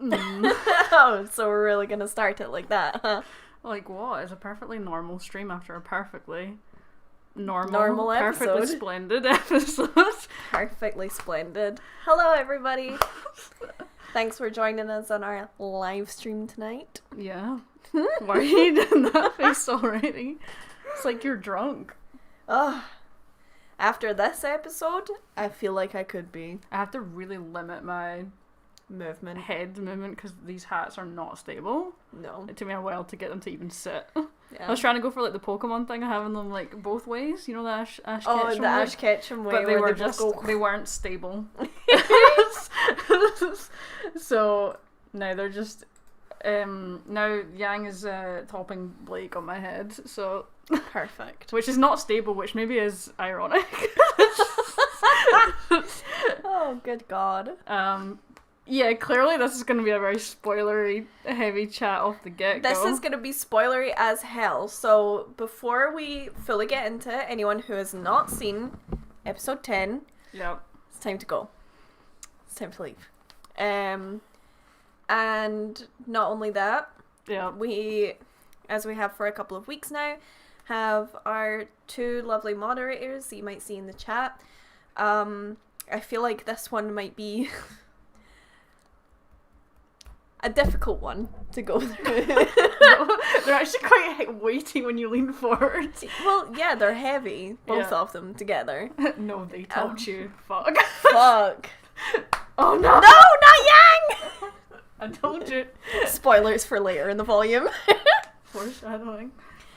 Oh, so we're really gonna start it like that, huh? Like what? It's a perfectly normal stream after a perfectly normal perfectly episode. splendid episode. Perfectly splendid. Hello, everybody. Thanks for joining us on our live stream tonight. Yeah. Why are you doing that face already? It's like you're drunk. Ugh. After this episode, I feel like I could be. I have to really limit my head movement because these hats are not stable. No. It took me a while to get them to even sit. Yeah. I was trying to go for like the Pokemon thing of having them like both ways, you know, the Ash Oh, Ketchum the way. Ash Ketchum way, But they where were they just both go. they weren't stable. So now they're just now Yang is topping Blake on my head, so Perfect. which is not stable, which maybe is ironic. Oh, good God. Yeah, clearly this is going to be a very spoilery heavy chat off the get-go. This is going to be spoilery as hell. So before we fully get into it, anyone who has not seen episode 10, Yep. it's time to go. It's time to leave. And not only that, Yeah. we, as we have for a couple of weeks now, have our two lovely moderators that you might see in the chat. I feel like this one might be a difficult one to go through. They're actually quite weighty when you lean forward. Well, yeah, they're heavy, both Yeah. of them together. No, they told you. Fuck. Fuck. Oh no! No, not Yang! I told you. Spoilers for later in the volume. Foreshadowing.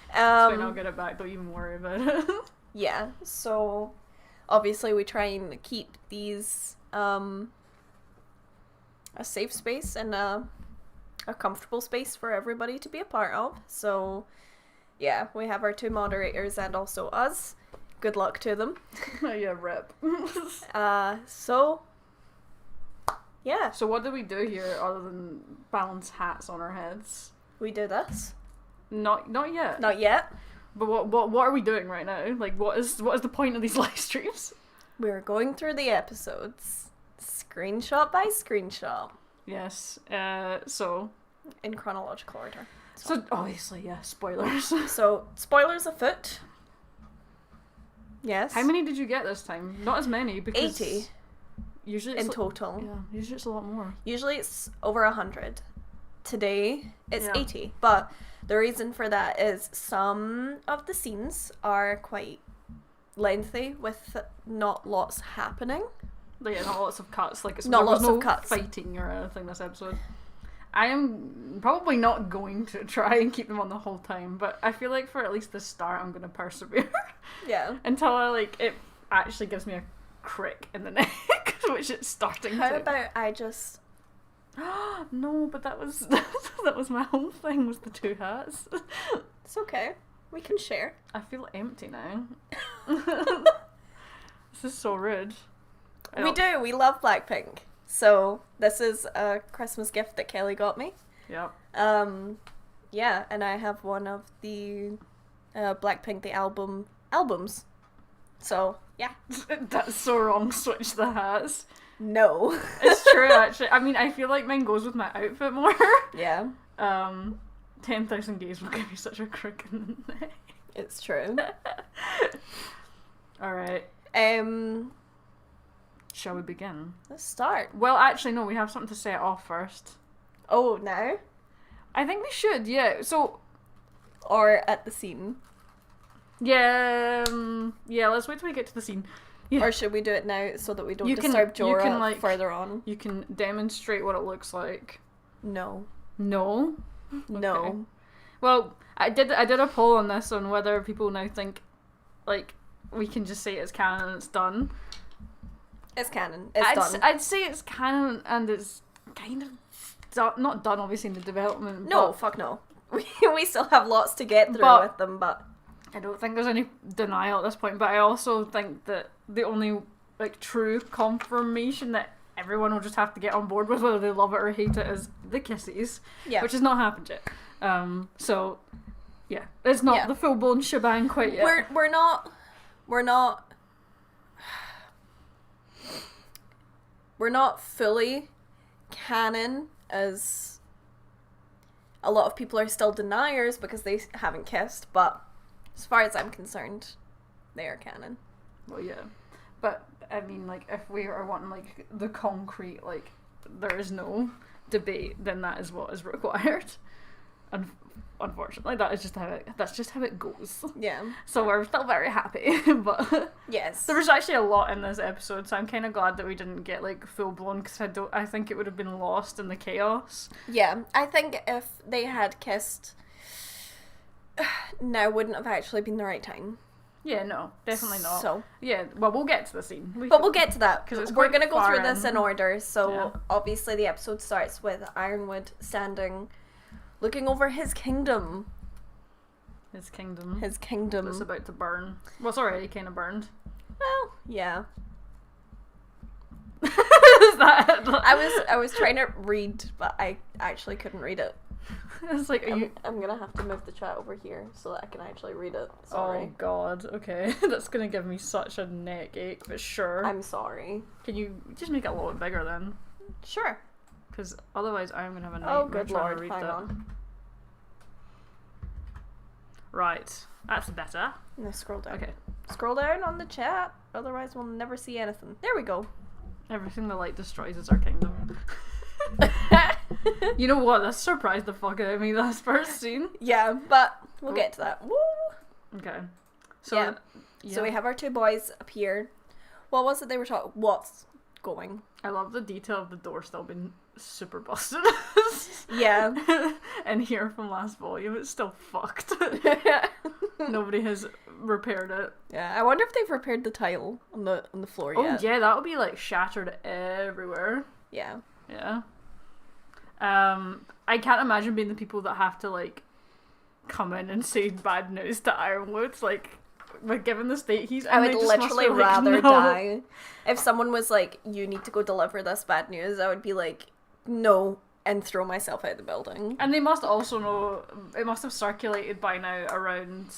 It's fine, I'll Um, get it back, don't even worry about it. yeah, so obviously we try and keep these a safe space and a comfortable space for everybody to be a part of. So yeah, we have our two moderators and also us. Good luck to them. Oh yeah, rip. So yeah, So what do we do here other than balance hats on our heads? we do this. Not yet. Not yet. But what are we doing right now? Like what is the point of these live streams? We're going through the episodes, screenshot by screenshot, Yes. So in chronological order. So obviously, yeah, spoilers. So, spoilers afoot. Yes. How many did you get this time? Not as many because 80 usually it's in total. Yeah, usually it's a lot more. Usually it's over 100. Today it's Yeah. 80, but the reason for that is some of the scenes are quite lengthy with not lots happening. Like, not lots of cuts. Like it's Not there was lots of no cuts. fighting or anything this episode. I am probably not going to try and keep them on the whole time, but I feel like for at least the start, I'm going to persevere Yeah. until it actually gives me a crick in the neck, which it's starting How to. about I just... No, but that was my whole thing, was the two hats. It's okay. We can share. I feel empty now. This is so rude. We do. We love Blackpink. So this is a Christmas gift that Kelly got me. Yep. Yeah, and I have one of the Blackpink the albums. So yeah. That's so wrong. Switch the hats. No. It's true, actually. I mean, I feel like mine goes with my outfit more. Yeah. 10,000 Days will give me such a crick in the neck. It's true. Alright. Shall we begin? Let's start. Well, actually, no, we have something to set off first. Oh, now? I think we should, yeah. So, Or at the scene? yeah, let's wait till we get to the scene. Yeah. Or should we do it now so that we don't You can- disturb you can, Jorah like- further on? You can demonstrate what it looks like. No. No? No. Okay. Well, I did a poll on this on whether people now think, like, we can just say it's canon and it's done. It's canon. It's done. I'd say it's canon and it's kind of not done, obviously, in the development. No, but fuck no. We still have lots to get through But- with them, but... I don't think there's any denial at this point, but I also think that the only, like, true confirmation that everyone will just have to get on board with, whether they love it or hate it, is the kisses. Yeah. Which has not happened yet. So, yeah. It's not the full-blown shebang quite yet. We're not fully canon, as a lot of people are still deniers because they haven't kissed, but as far as I'm concerned, they are canon. Well, yeah. But, I mean, like, if we are wanting, like, the concrete, like, there is no debate, then that is what is required. And unfortunately, that's just how it goes. Yeah. So we're still very happy, but yes, there was actually a lot in this episode, so I'm kind of glad that we didn't get like full blown, because I think it would have been lost in the chaos. Yeah, I think if they had kissed, now wouldn't have actually been the right time. Yeah, no, definitely not. So yeah, well, we'll get to the scene, but we'll get to that because we're gonna go through in. this in order. So Yeah. obviously the episode starts with Ironwood standing, looking over his kingdom. His kingdom. His kingdom. It's about to burn. Well, it's already kind of burned. Well, yeah. Is that it? I was trying to read, but I actually couldn't read it. It's like, I'm gonna have to move the chat over here so that I can actually read it. Sorry. Oh god, okay. That's gonna give me such a neck ache, but sure. I'm sorry. Can you just make it a little bit bigger then? Sure. Because otherwise I'm gonna have a nightmare Oh, good trying lord, to read hang that. on. Right, that's better. No, scroll down. Okay. Scroll down on the chat, otherwise we'll never see anything. There we go. Everything the light destroys is our kingdom. You know what? That surprised the fuck out of me, that first scene. Yeah, but we'll get to that. Woo! Okay. So, Yeah. So we have our two boys appear. What was it they were talking? What's going? I love the detail of the door still being super busted. Yeah. And here from last volume, it's still fucked. Nobody has repaired it. Yeah, I wonder if they've repaired the tile on the floor yet. Oh yeah, that would be like shattered everywhere. Yeah. Yeah. I can't imagine being the people that have to like come in and say bad news to Ironwood. Like, given the state he's in, I would they just must literally be like, rather no. die. If someone was like, you need to go deliver this bad news, I would be like, no, and throw myself out of the building. And they must also know, it must have circulated by now around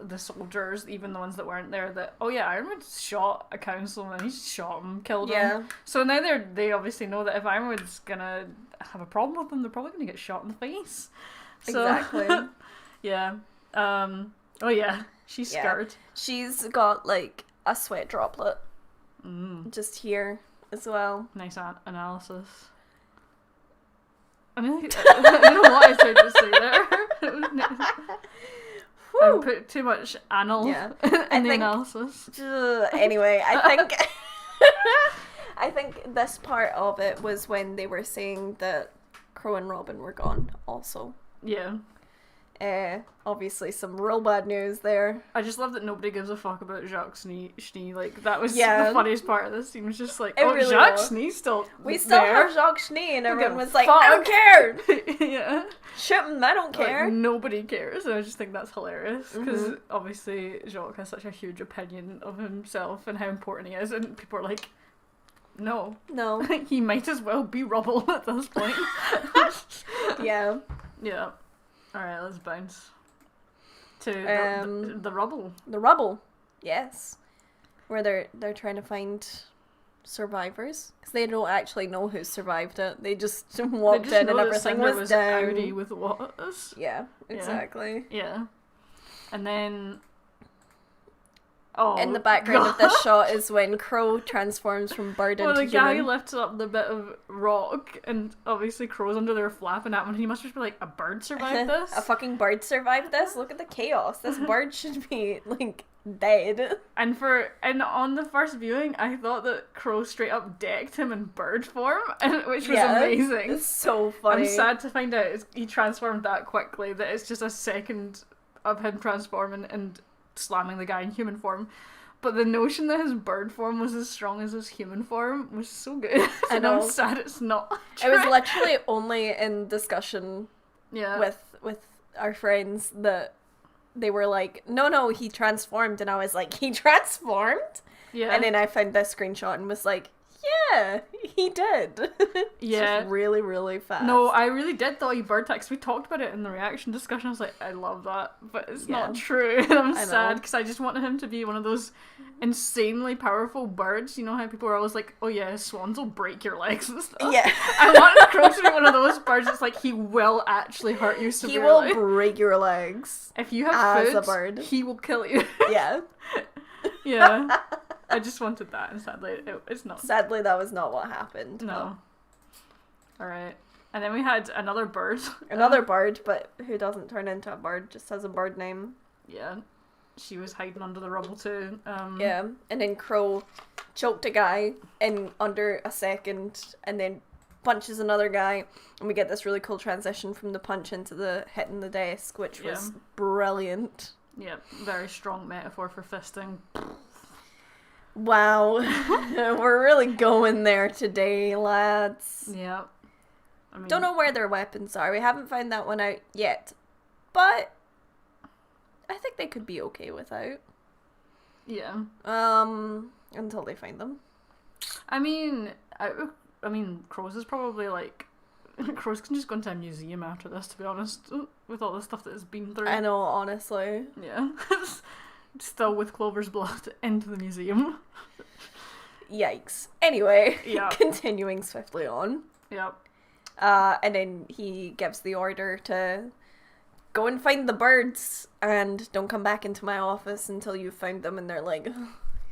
the soldiers, even the ones that weren't there, that, oh yeah, Ironwood shot a councilman, he shot him, killed him. So now they obviously know that if Ironwood's gonna have a problem with them, they're probably gonna get shot in the face. So, Exactly. Yeah. Oh yeah, she's scared. She's got like a sweat droplet just here as well. Nice analysis. I mean, I don't know what I tried to say there. I put too much anal in the analysis. Anyway, I think this part of it was when they were saying that Crow and Robin were gone also. Yeah. Obviously some real bad news there. I just love that nobody gives a fuck about Jacques Schnee. Like, that was the funniest part of this scene, was just like, Really Jacques was. Schnee's still We still there. have Jacques Schnee, and everyone was like, fuck. I don't care! Yeah. Shoot him, I don't care. Like, nobody cares, and I just think that's hilarious, because obviously Jacques has such a huge opinion of himself and how important he is, and people are like, no. He might as well be rubble at this point. Yeah. Yeah. Alright, let's bounce to the rubble. The rubble, yes. Where they're trying to find survivors. Because they don't actually know who survived it. They just walked in and everything was down. Audi with Watts. Yeah, exactly. Yeah. And then... in the background of this shot is when Crow transforms from bird into the human. guy lifts up the bit of rock, and obviously Crow's under there flapping at him, and he must just be like, a bird survived this? A fucking bird survived this? Look at the chaos. This bird should be, like, dead. And on the first viewing, I thought that Crow straight up decked him in bird form, which was amazing. It's so funny. I'm sad to find out he transformed that quickly, that it's just a second of him transforming and slamming the guy in human form, but the notion that his bird form was as strong as his human form was so good. I know. I'm sad it's not true. It was literally only in discussion with our friends that they were like, no, he transformed, and I was like, he transformed? Yeah. And then I found this screenshot and was like, yeah, He did. Yeah. Just really, really fast. No, I really did thought he bird taxed. We talked about it in the reaction discussion. I was like, I love that, but it's not true. And I'm sad because I just wanted him to be one of those insanely powerful birds. You know how people are always like, oh yeah, swans will break your legs and stuff? Yeah. I want a crow to be one of those birds that's like, he will actually hurt you severely. He will break your legs. If you have food, a bird. he will kill you. Yeah. Yeah. I just wanted that, and sadly, it's not. Sadly, that was not what happened. No. Alright. And then we had another bird. Another bird, but who doesn't turn into a bird, just has a bird name. Yeah. She was hiding under the rubble too. Yeah. And then Crow choked a guy in under a second, and then punches another guy, and we get this really cool transition from the punch into the hitting the desk, which was brilliant. Yeah, very strong metaphor for fisting. Wow. We're really going there today, lads. Yeah. I mean, don't know where their weapons are. We haven't found that one out yet. But I think they could be okay without. Yeah. Until they find them. I mean, Crows is probably like... Crows can just go into a museum after this, to be honest, with all the stuff that has been through. I know, honestly. Yeah. Still with Clover's blood into the museum. Yikes. Anyway, yeah. Continuing swiftly on. Yep. And then he gives the order to go and find the birds and don't come back into my office until you've found them. And they're like,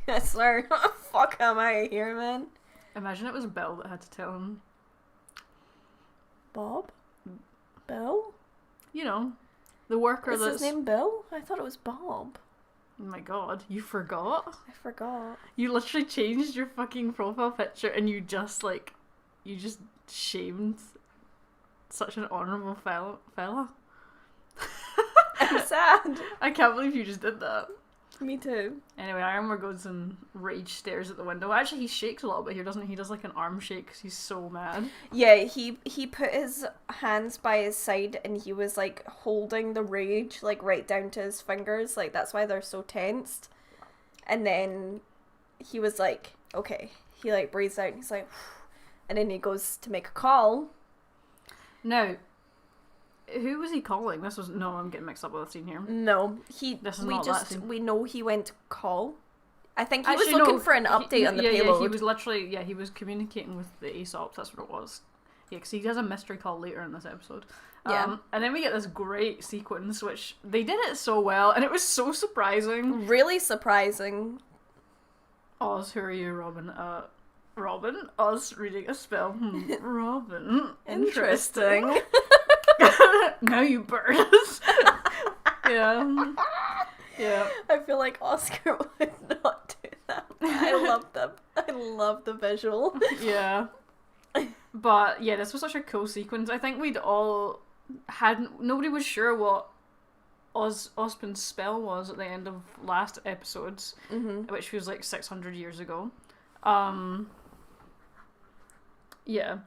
yes, sir. Fuck am I here, man? Imagine it was Bill that had to tell him. Bob? Bill? You know, the worker that's... Is his name Bill? I thought it was Bob. Oh my god, you forgot? I forgot. You literally changed your fucking profile picture and you just shamed such an honourable fella. I'm sad. I can't believe you just did that. Me too. Anyway, Ironwood goes and rage stares at the window. Actually, he shakes a little bit here, doesn't he? He does like an arm shake because he's so mad. Yeah, he put his hands by his side and he was like holding the rage like right down to his fingers. Like that's why they're so tensed. And then he was like, okay. He like breathes out and he's like, and then he goes to make a call. Now, who was he calling? I'm getting mixed up with the scene here. No, we know he went to call. I think he was looking for an update on the payload. Yeah, he was literally, he was communicating with the ASOP, that's what it was. Yeah, because he does a mystery call later in this episode. Yeah. And then we get this great sequence, which they did it so well, and it was so surprising. Really surprising. Oz, who are you, Robin? Robin? Oz reading a spell. Robin. Interesting. Now you birds. Yeah. Yeah. I feel like Oscar would not do that. I love the visual. Yeah. But yeah, this was such a cool sequence. I think nobody was sure what Ozpin's spell was at the end of last episodes, which was like 600 years ago. Yeah.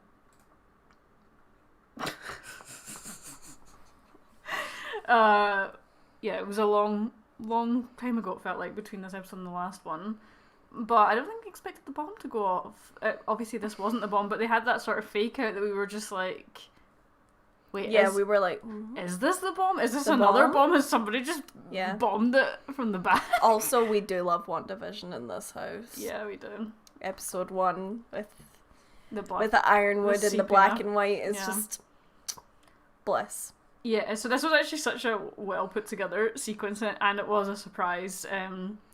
Yeah, it was a long time ago, it felt like, between this episode and the last one. But I don't think they expected the bomb to go off. Obviously, this wasn't the bomb, but they had that sort of fake out that we were just like, wait, we were like, is this the bomb? Is this another bomb? Has somebody just bombed it from the back? Also, we do love WandaVision in this house. Yeah, we do. Episode 1 with the Ironwood and the black and white is just bliss. Yeah, so this was actually such a well put together sequence, and it was a surprise,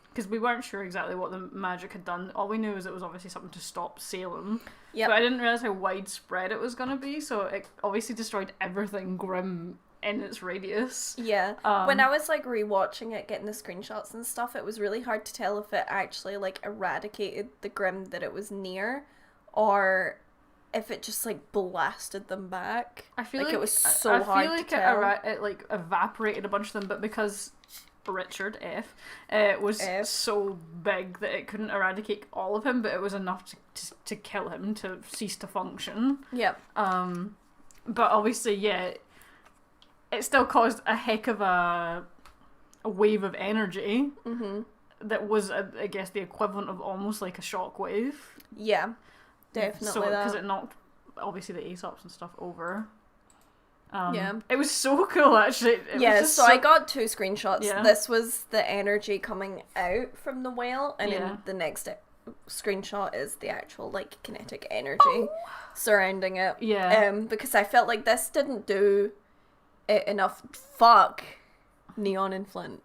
because we weren't sure exactly what the magic had done. All we knew is it was obviously something to stop Salem. Yeah. But I didn't realise how widespread it was going to be, so it obviously destroyed everything grim in its radius. Yeah. When I was like rewatching it, getting the screenshots and stuff, it was really hard to tell if it actually like eradicated the grim that it was near, or if it just like blasted them back. I feel like it was so hard to tell. It like evaporated a bunch of them, but because Richard was so big that it couldn't eradicate all of him, but it was enough to kill him, to cease to function. Yep. But obviously, yeah, it still caused a heck of a wave of energy that was, I guess, the equivalent of almost like a shockwave. Yeah. definitely because it knocked obviously the Aesops and stuff over. Yeah. It was so cool, actually. So I got 2 screenshots. Yeah. This was the energy coming out from the whale, and then the next screenshot is the actual, like, kinetic energy surrounding it. Yeah. Because I felt like this didn't do it enough. Fuck Neon and Flint.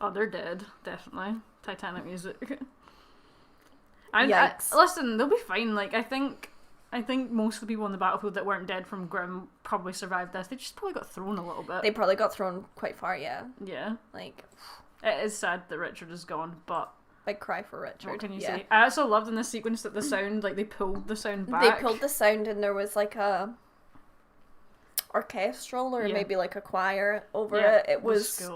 Oh, they're dead, definitely. Titanic music. Yikes. Listen, they'll be fine. Like, I think most of the people on the battlefield that weren't dead from Grimm probably survived this. They just probably got thrown a little bit. They probably got thrown quite far, yeah. Yeah. Like, it is sad that Richard is gone, but big cry for Richard. what can you say? I also loved in this sequence that the sound, like, they pulled the sound back. They pulled the sound and there was, like, a orchestral or maybe, like, a choir over it. It was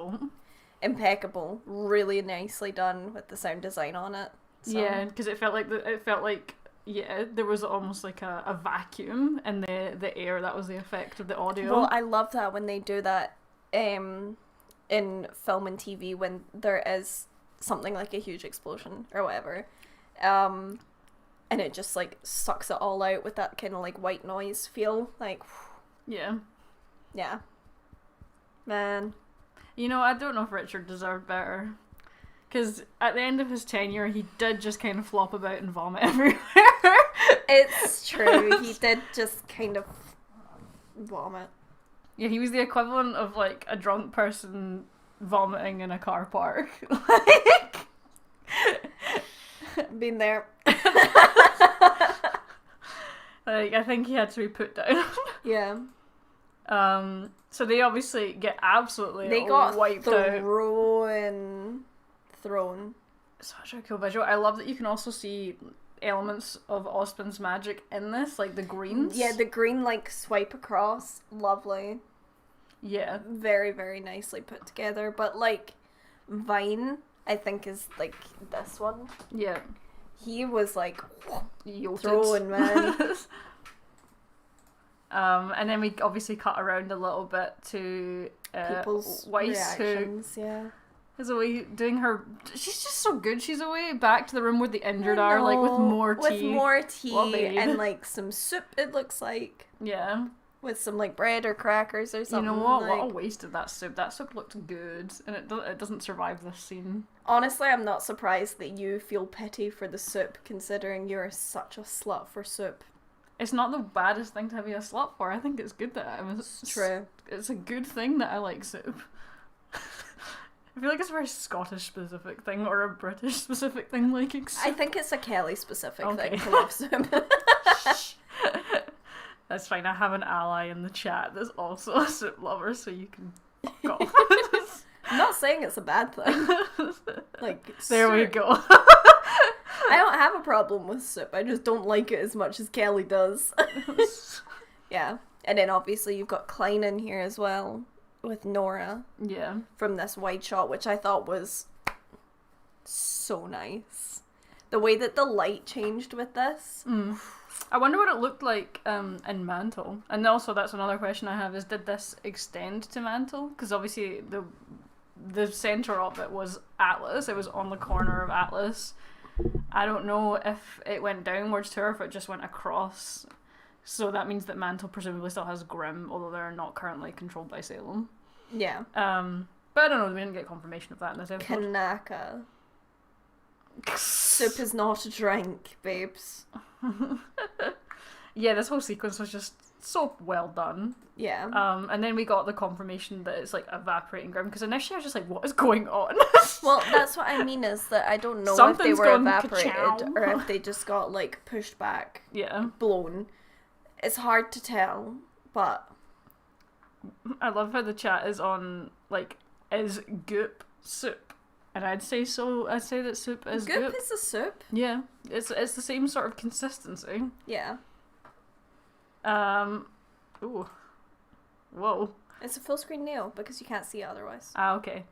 impeccable. Really nicely done with the sound design on it. So. Yeah, because it felt like there was almost like a vacuum in the air. That was the effect of the audio. Well, I love that when they do that in film and TV when there is something like a huge explosion or whatever, and it just like sucks it all out with that kind of like white noise feel. Like, yeah, man. You know, I don't know if Richard deserved better. Because at the end of his tenure, he did just kind of flop about and vomit everywhere. It's true. He did just kind of vomit. Yeah, he was the equivalent of, like, a drunk person vomiting in a car park. Been there. Like, I think he had to be put down. Yeah. So they obviously get absolutely wiped out. Thrown. Such a cool visual. I love that you can also see elements of Ospin's magic in this, like the greens. Yeah, the green like swipe across. Lovely. Yeah. Very, very nicely put together. But like Vine, I think is like this one. Yeah. He was like throwing, man. And then we obviously cut around a little bit to people's Weiss, reactions, is away doing her. She's just so good. She's away back to the room where the injured are, like with more tea, and like some soup. It looks like with some like bread or crackers or something. You know what? Like, what a waste of that soup. That soup looked good, and it doesn't survive this scene. Honestly, I'm not surprised that you feel pity for the soup, considering you're such a slut for soup. It's not the baddest thing to be a slut for. I think it's good that true. It's a good thing that I like soup. I feel like it's a very Scottish specific thing or a British specific thing liking soup. I think it's a Kelly specific thing to love soup. That's fine. I have an ally in the chat that's also a soup lover, so you can go. I'm not saying it's a bad thing. Like there we go. I don't have a problem with soup. I just don't like it as much as Kelly does. Yeah. And then obviously you've got Klein in here as well with Nora. Yeah. From this wide shot, which I thought was so nice. The way that the light changed with this. Mm. I wonder what it looked like in Mantle. And also that's another question I have is did this extend to Mantle? Because obviously the centre of it was Atlas. It was on the corner of Atlas. I don't know if it went downwards to her, if it just went across. So that means that Mantle presumably still has Grimm, although they're not currently controlled by Salem. Yeah. But I don't know, we didn't get confirmation of that in this episode. Kanaka. Soup is not a drink, babes. Yeah, this whole sequence was just so well done. Yeah. And then we got the confirmation that it's like evaporating Grimm, because initially I was just like, what is going on? Well, that's what I mean is that I don't know if they were evaporated or if they just got like pushed back. Yeah. Blown. It's hard to tell, but I love how the chat is on like, is goop soup? And I'd say so. I'd say that soup is goop. Goop is a soup. Yeah, it's the same sort of consistency. Yeah. Ooh. Whoa. It's a full screen nail because you can't see it otherwise. Ah, okay.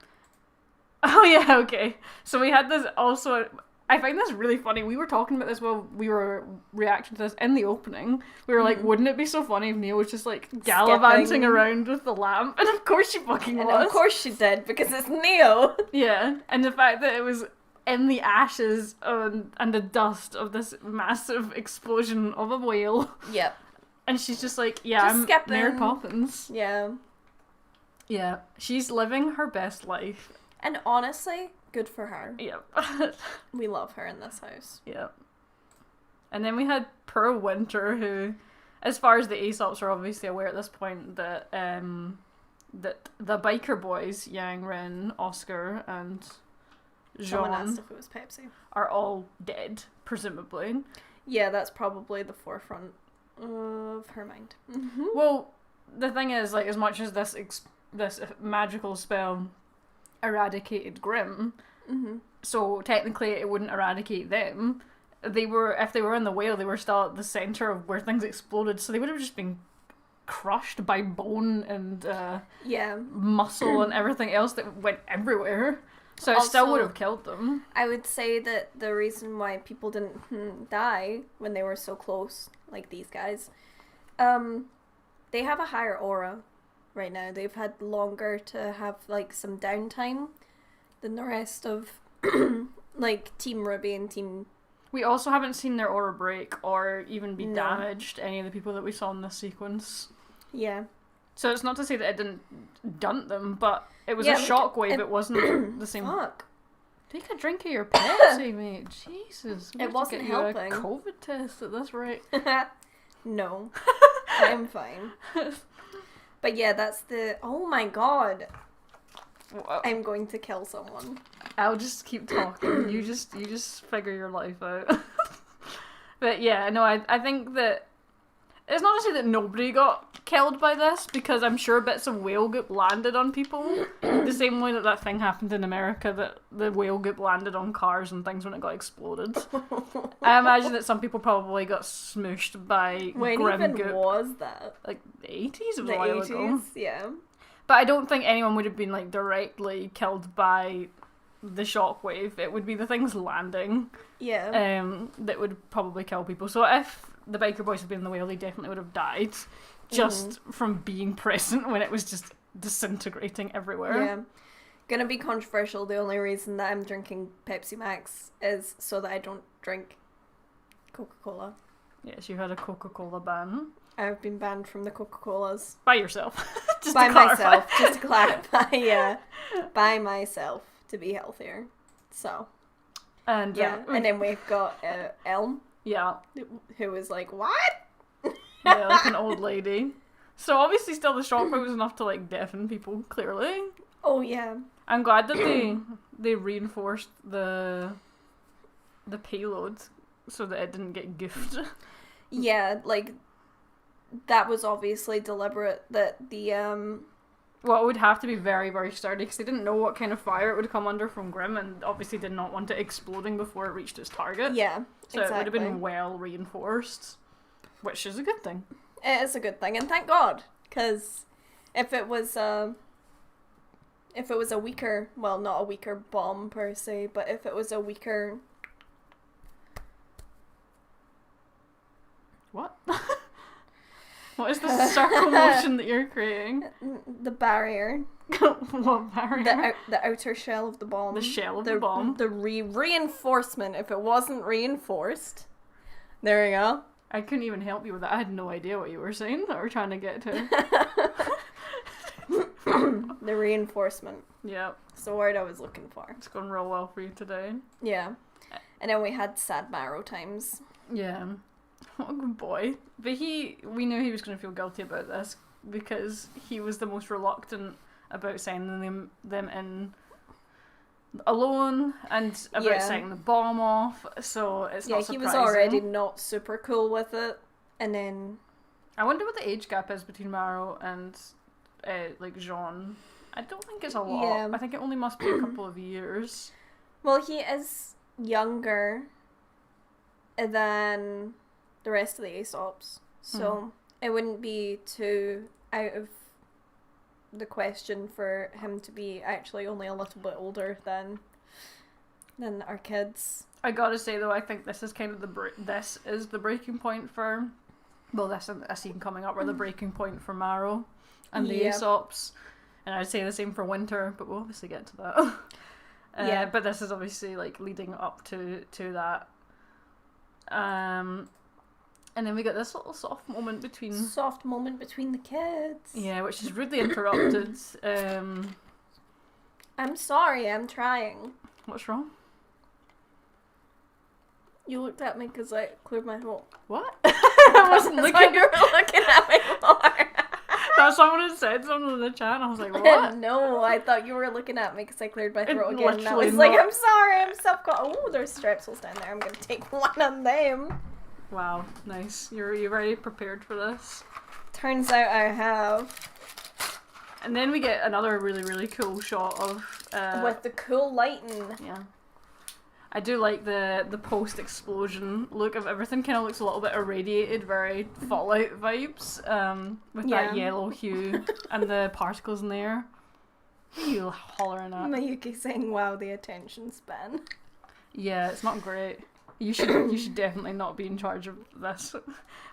Oh yeah, okay. So we had this also. I find this really funny. We were talking about this while we were reacting to this in the opening. We were like, wouldn't it be so funny if Neil was just like gallivanting around with the lamp? And of course she fucking was. And of course she did, because it's Neil. Yeah. And the fact that it was in the ashes and the dust of this massive explosion of a whale. Yep. And she's just like, yeah, I'm Mary Poppins. Yeah. Yeah. She's living her best life. And honestly, good for her. Yep. We love her in this house. Yep. And then we had poor Winter, who, as far as the Aesops are obviously aware at this point, that that the biker boys, Yang, Ren, Oscar, and Someone Jean, asked if it was Pepsi. are all dead, presumably. Yeah, that's probably the forefront of her mind. Mm-hmm. Well, the thing is, like, as much as this magical spell eradicated Grimm, mm-hmm. so technically it wouldn't eradicate them. If they were in the whale, they were still at the center of where things exploded, so they would have just been crushed by bone and muscle and everything else that went everywhere. So it still would have killed them. I would say that the reason why people didn't die when they were so close, like these guys, they have a higher aura right now. They've had longer to have like some downtime than the rest of like Team RWBY and Team... We also haven't seen their aura break or even be damaged, any of the people that we saw in this sequence. Yeah. So it's not to say that it didn't dunt them, but it was a shockwave. It wasn't the same. Fuck. Take a drink of your Pepsi, mate. Jesus. It wasn't helping. A COVID test at this rate. No. I'm fine. But yeah, that's the... Oh my god. I'm going to kill someone. I'll just keep talking. You just figure your life out. But yeah, no, I think that it's not to say that nobody got killed by this, because I'm sure bits of whale goop landed on people. The same way that thing happened in America, that the whale goop landed on cars and things when it got exploded. I imagine that some people probably got smooshed by When grim even goop. Was that? Like the 80s? It was the a while 80s, ago. Yeah. But I don't think anyone would have been like directly killed by the shockwave. It would be the things landing. Yeah. That would probably kill people. So if the biker boys had been in the whale, they definitely would have died just from being present when it was just disintegrating everywhere. Yeah. Gonna be controversial. The only reason that I'm drinking Pepsi Max is so that I don't drink Coca-Cola. Yes, you had a Coca-Cola ban. I've been banned from the Coca-Colas. By yourself. Just by to clarify. myself, just to clarify, yeah. By myself, to be healthier. So. And and then we've got Elm. Yeah. Who was like, what? Yeah, like an old lady. So obviously still the shockwave was enough to like deafen people, clearly. Oh yeah. I'm glad that they reinforced the payload so that it didn't get goofed. Yeah, like that was obviously deliberate, that the Well, it would have to be very, very sturdy, because they didn't know what kind of fire it would come under from Grimm, and obviously did not want it exploding before it reached its target. Yeah, so it would have been well reinforced, which is a good thing. It is a good thing, and thank God, because if it was a weaker, well, not a weaker bomb per se, but if it was a weaker... What? What is this circle motion that you're creating? The barrier. What barrier? The outer shell of the bomb. The shell of the bomb. The reinforcement. If it wasn't reinforced, there you go. I couldn't even help you with that. I had no idea what you were saying or trying to get to. The reinforcement. Yeah. It's the word I was looking for. It's going real well for you today. Yeah. And then we had sad marrow times. Yeah. Oh, good boy. But we knew he was going to feel guilty about this, because he was the most reluctant about sending them in alone and about setting the bomb off, so it's not surprising. Yeah, he was already not super cool with it, and then... I wonder what the age gap is between Maro and, like, Jean. I don't think it's a lot. Yeah. I think it only must be a couple of years. Well, he is younger than the rest of the Aesops, so it wouldn't be too out of the question for him to be actually only a little bit older than our kids. I gotta say though, I think this is kind of this is the breaking point for, well, this and a scene coming up, or the breaking point for Maro and the Aesops, and I'd say the same for Winter, but we'll obviously get to that. But this is obviously like leading up to that. And then we get this little soft moment between the kids. Yeah, which is rudely interrupted. I'm sorry, I'm trying. What's wrong? You looked at me because I cleared my throat. What? I wasn't looking. That's why you were looking at me more. Thought someone had said something in the chat and I was like, what? No, I thought you were looking at me because I cleared my throat again. And I Literally was like, I'm sorry, I'm self-conscious. Oh, there's strepsils down there. I'm going to take one on them. Wow, nice. You ready, prepared for this? Turns out I have. And then we get another really, really cool shot of... with the cool lighting. Yeah. I do like the post-explosion look of everything. Kind of looks a little bit irradiated, very Fallout vibes, with that yellow hue and the particles in the air. What are you hollering at? Mayuki saying, wow, the attention span. Yeah, it's not great. You should definitely not be in charge of this,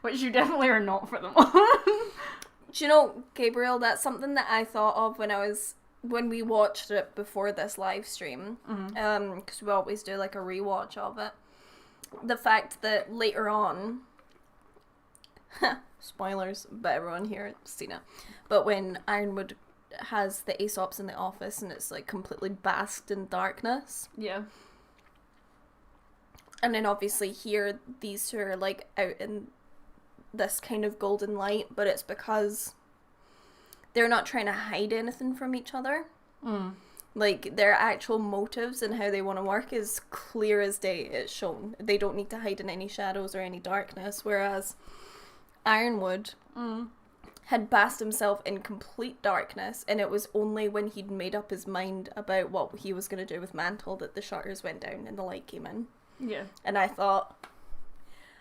which you definitely are not for the moment. Do you know, Gabriel, that's something that I thought of when we watched it before this live stream, because we always do like a rewatch of it. The fact that later on, spoilers, but everyone here has seen it, but when Ironwood has the Aesops in the office and it's like completely basked in darkness. Yeah. And then obviously here, these two are like out in this kind of golden light, but it's because they're not trying to hide anything from each other. Like, their actual motives and how they want to work is clear as day. It's shown. They don't need to hide in any shadows or any darkness, whereas Ironwood had basked himself in complete darkness, and it was only when he'd made up his mind about what he was going to do with Mantle that the shutters went down and the light came in. Yeah. And I thought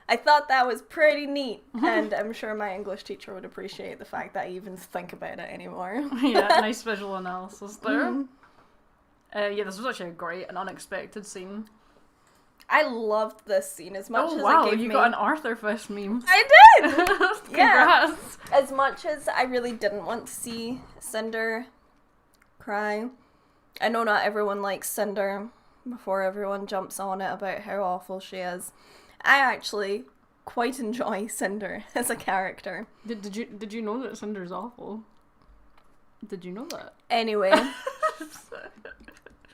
that was pretty neat, and I'm sure my English teacher would appreciate the fact that I even think about it anymore. Yeah, nice visual analysis there. Yeah, this was actually a great and unexpected scene. I loved this scene as much as wow, it gave you me... got an Arthur Fist meme. I did! Congrats! Yeah. As much as I really didn't want to see Cinder cry. I know not everyone likes Cinder before everyone jumps on it about how awful she is. I actually quite enjoy Cinder as a character. Did you know that Cinder's awful? Did you know that? Anyway,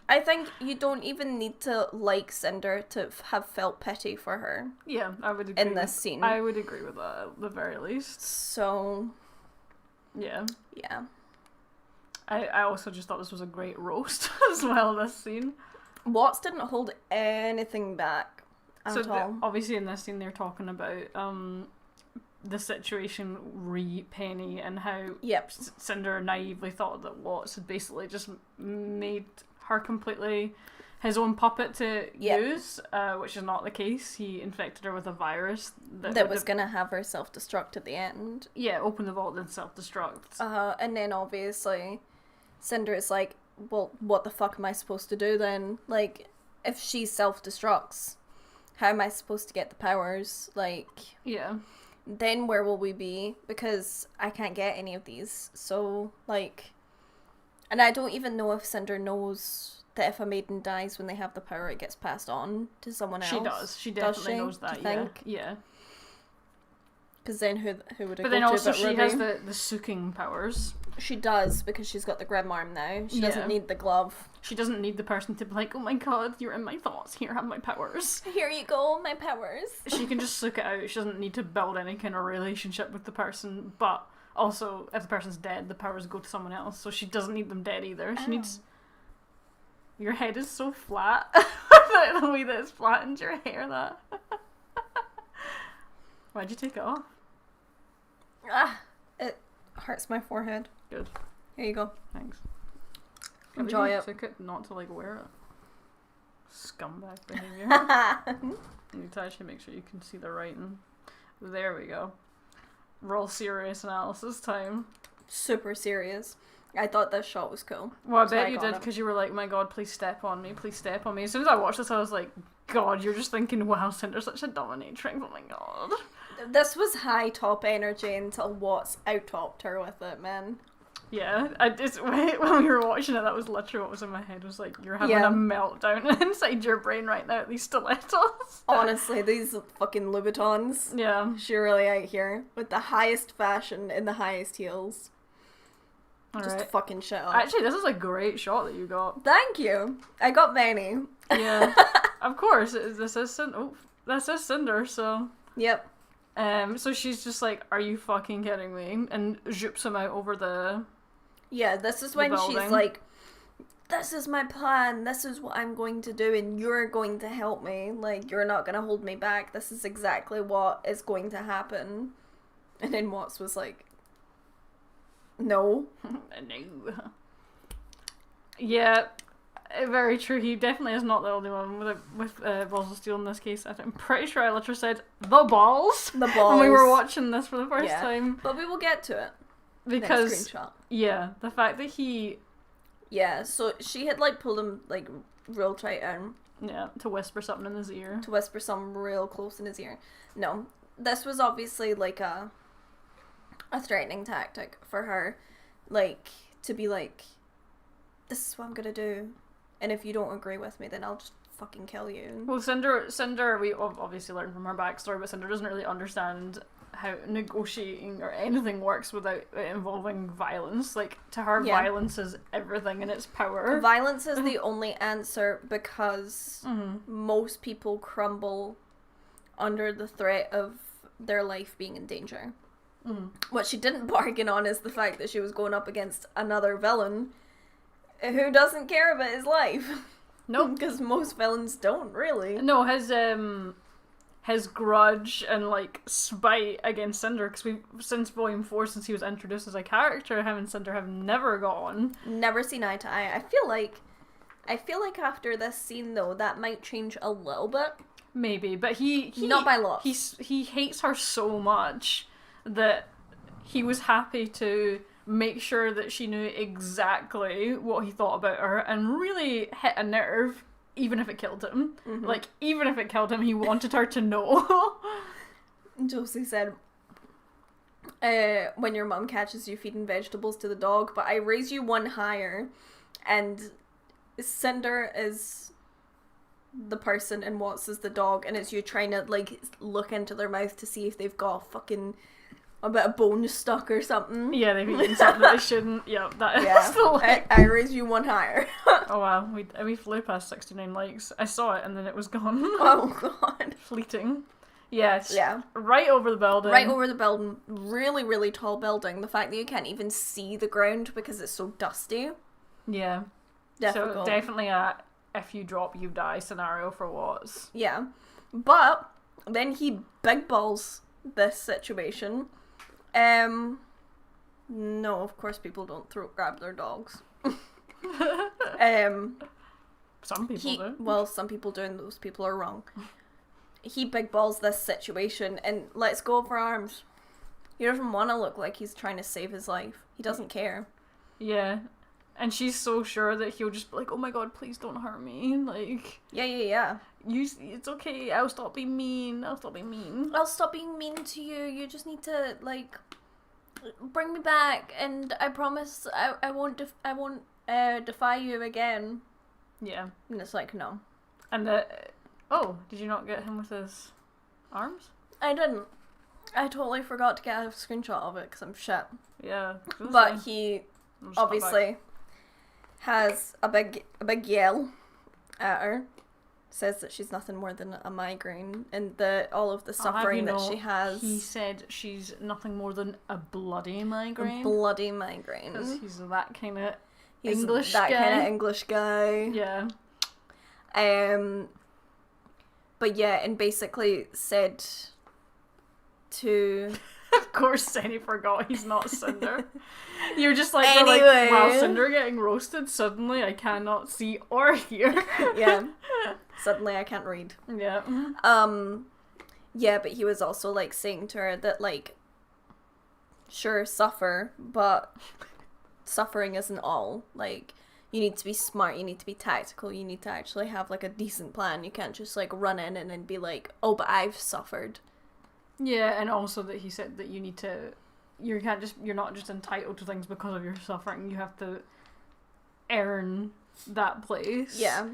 I think you don't even need to like Cinder to have felt pity for her. Yeah, I would agree. In this scene. I would agree with that at the very least. So... Yeah. Yeah. I also just thought this was a great roast as well, this scene. Watts didn't hold anything back at all. Obviously in this scene they're talking about the situation re Penny and how Cinder naively thought that Watts had basically just made her completely his own puppet to use, which is not the case. He infected her with a virus that was going to have her self-destruct at the end. Yeah, open the vault and self-destruct. And then obviously Cinder is like, well, what the fuck am I supposed to do then? Like, if she self-destructs, how am I supposed to get the powers? Like, yeah. Then where will we be? Because I can't get any of these. So, like, and I don't even know if Cinder knows that if a maiden dies when they have the power, it gets passed on to someone else. She does. She definitely knows that, yeah. Because then who would it go to? But then also she RWBY? has the sucking powers. She does, because she's got the grim arm now. She doesn't need the glove. She doesn't need the person to be like, oh my god, you're in my thoughts, here, have my powers. Here you go, my powers. She can just suck it out. She doesn't need to build any kind of relationship with the person, but also, if the person's dead, the powers go to someone else, so she doesn't need them dead either. She needs... Your head is so flat. The way that it's flattened your hair, that. Why'd you take it off? It hurts my forehead. Good. Here you go. Thanks. Enjoy it. Took it not to wear it. Scumbag behavior. You need to actually make sure you can see the writing. There we go. Real serious analysis time. Super serious. I thought this shot was cool. Well, I bet you did, because you were like, my god, please step on me, please step on me. As soon as I watched this, I was like, god, you're just thinking, wow, Cinder's such a dominatrix, oh my god. This was high top energy until Watts out-topped her with it, man. Yeah, when we were watching it, that was literally what was in my head. It was like, you're having a meltdown inside your brain right now at these stilettos. Honestly, these fucking Louboutins. Yeah. She's really out here with the highest fashion in the highest heels. Just fucking shit up. Actually, this is a great shot that you got. Thank you. I got many. Yeah. Of course, this is Cinder, so... Yep. So she's just like, are you fucking kidding me? And zoops him out over the... Yeah, this is when she's like, this is my plan, this is what I'm going to do, and you're going to help me. Like, you're not going to hold me back. This is exactly what is going to happen. And then Watts was like, no. No. Yeah, very true. He definitely is not the only one with balls of steel in this case. I'm pretty sure I literally said, the balls! The balls. When we were watching this for the first time. But we will get to it. Because, next screenshot. Yeah, the fact that he... Yeah, so she had, like, pulled him, like, real tight in. Yeah, to whisper something in his ear. To whisper something real close in his ear. No, this was obviously, like, a threatening tactic for her. Like, to be like, this is what I'm gonna do. And if you don't agree with me, then I'll just fucking kill you. Well, Cinder, we obviously learned from her backstory, but Cinder doesn't really understand how negotiating or anything works without it involving violence. Like, to her, violence is everything in its power. Violence is the only answer because most people crumble under the threat of their life being in danger. What she didn't bargain on is the fact that she was going up against another villain who doesn't care about his life. No, because most villains don't really. No, his grudge and like spite against Cinder, because since Volume 4, since he was introduced as a character, him and Cinder have never got on. Never seen eye to eye. I feel like after this scene though, that might change a little bit. Maybe, but he not by lot. He hates her so much that he was happy to make sure that she knew exactly what he thought about her and really hit a nerve, even if it killed him. Like, even if it killed him, he wanted her to know. Josie said, when your mum catches you feeding vegetables to the dog, but I raise you one higher, and Cinder is the person and Watts is the dog, and it's you trying to, like, look into their mouth to see if they've got fucking a bit of bone stuck or something. Yeah, they've eaten something that they shouldn't. Yeah, that is the like... I raise you one higher. Oh wow, we flew past 69 likes. I saw it and then it was gone. Oh god. Fleeting. Yes. Yeah. Right over the building. Right over the building. Really, really tall building. The fact that you can't even see the ground because it's so dusty. Yeah. Difficult. So definitely a if you drop you die scenario for Watts. Yeah. But then he big balls this situation. No, of course people don't throat grab their dogs. Some people do. Well, some people do, and those people are wrong. He big balls this situation and lets go of her arms. He doesn't want to look like he's trying to save his life. He doesn't care. Yeah. And she's so sure that he'll just be like, oh my god, please don't hurt me. Like... Yeah. It's okay, I'll stop being mean. I'll stop being mean to you. You just need to, like, bring me back, and I promise I won't defy you again. Yeah. And it's like, no. And did you not get him with his arms? I didn't. I totally forgot to get a screenshot of it because I'm shit. Yeah. But he obviously has a big yell at her. Says that she's nothing more than a migraine, and all of the suffering that she has. He said she's nothing more than a bloody migraine. A bloody migraine. Because he's that kind of English guy. That kind of English guy. Yeah. But yeah, and basically said to... Of course, Senny forgot he's not Cinder. You're just like, anyway. Wow, Cinder getting roasted, suddenly I cannot see or hear. Yeah. Suddenly I can't read. Yeah. Yeah, but he was also, like, saying to her that, like, sure, suffer, but suffering isn't all. Like, you need to be smart, you need to be tactical, you need to actually have, like, a decent plan. You can't just, like, run in and then be like, oh, but I've suffered. Yeah, and also that he said that you need to you're not just entitled to things because of your suffering. You have to earn that place. Yeah.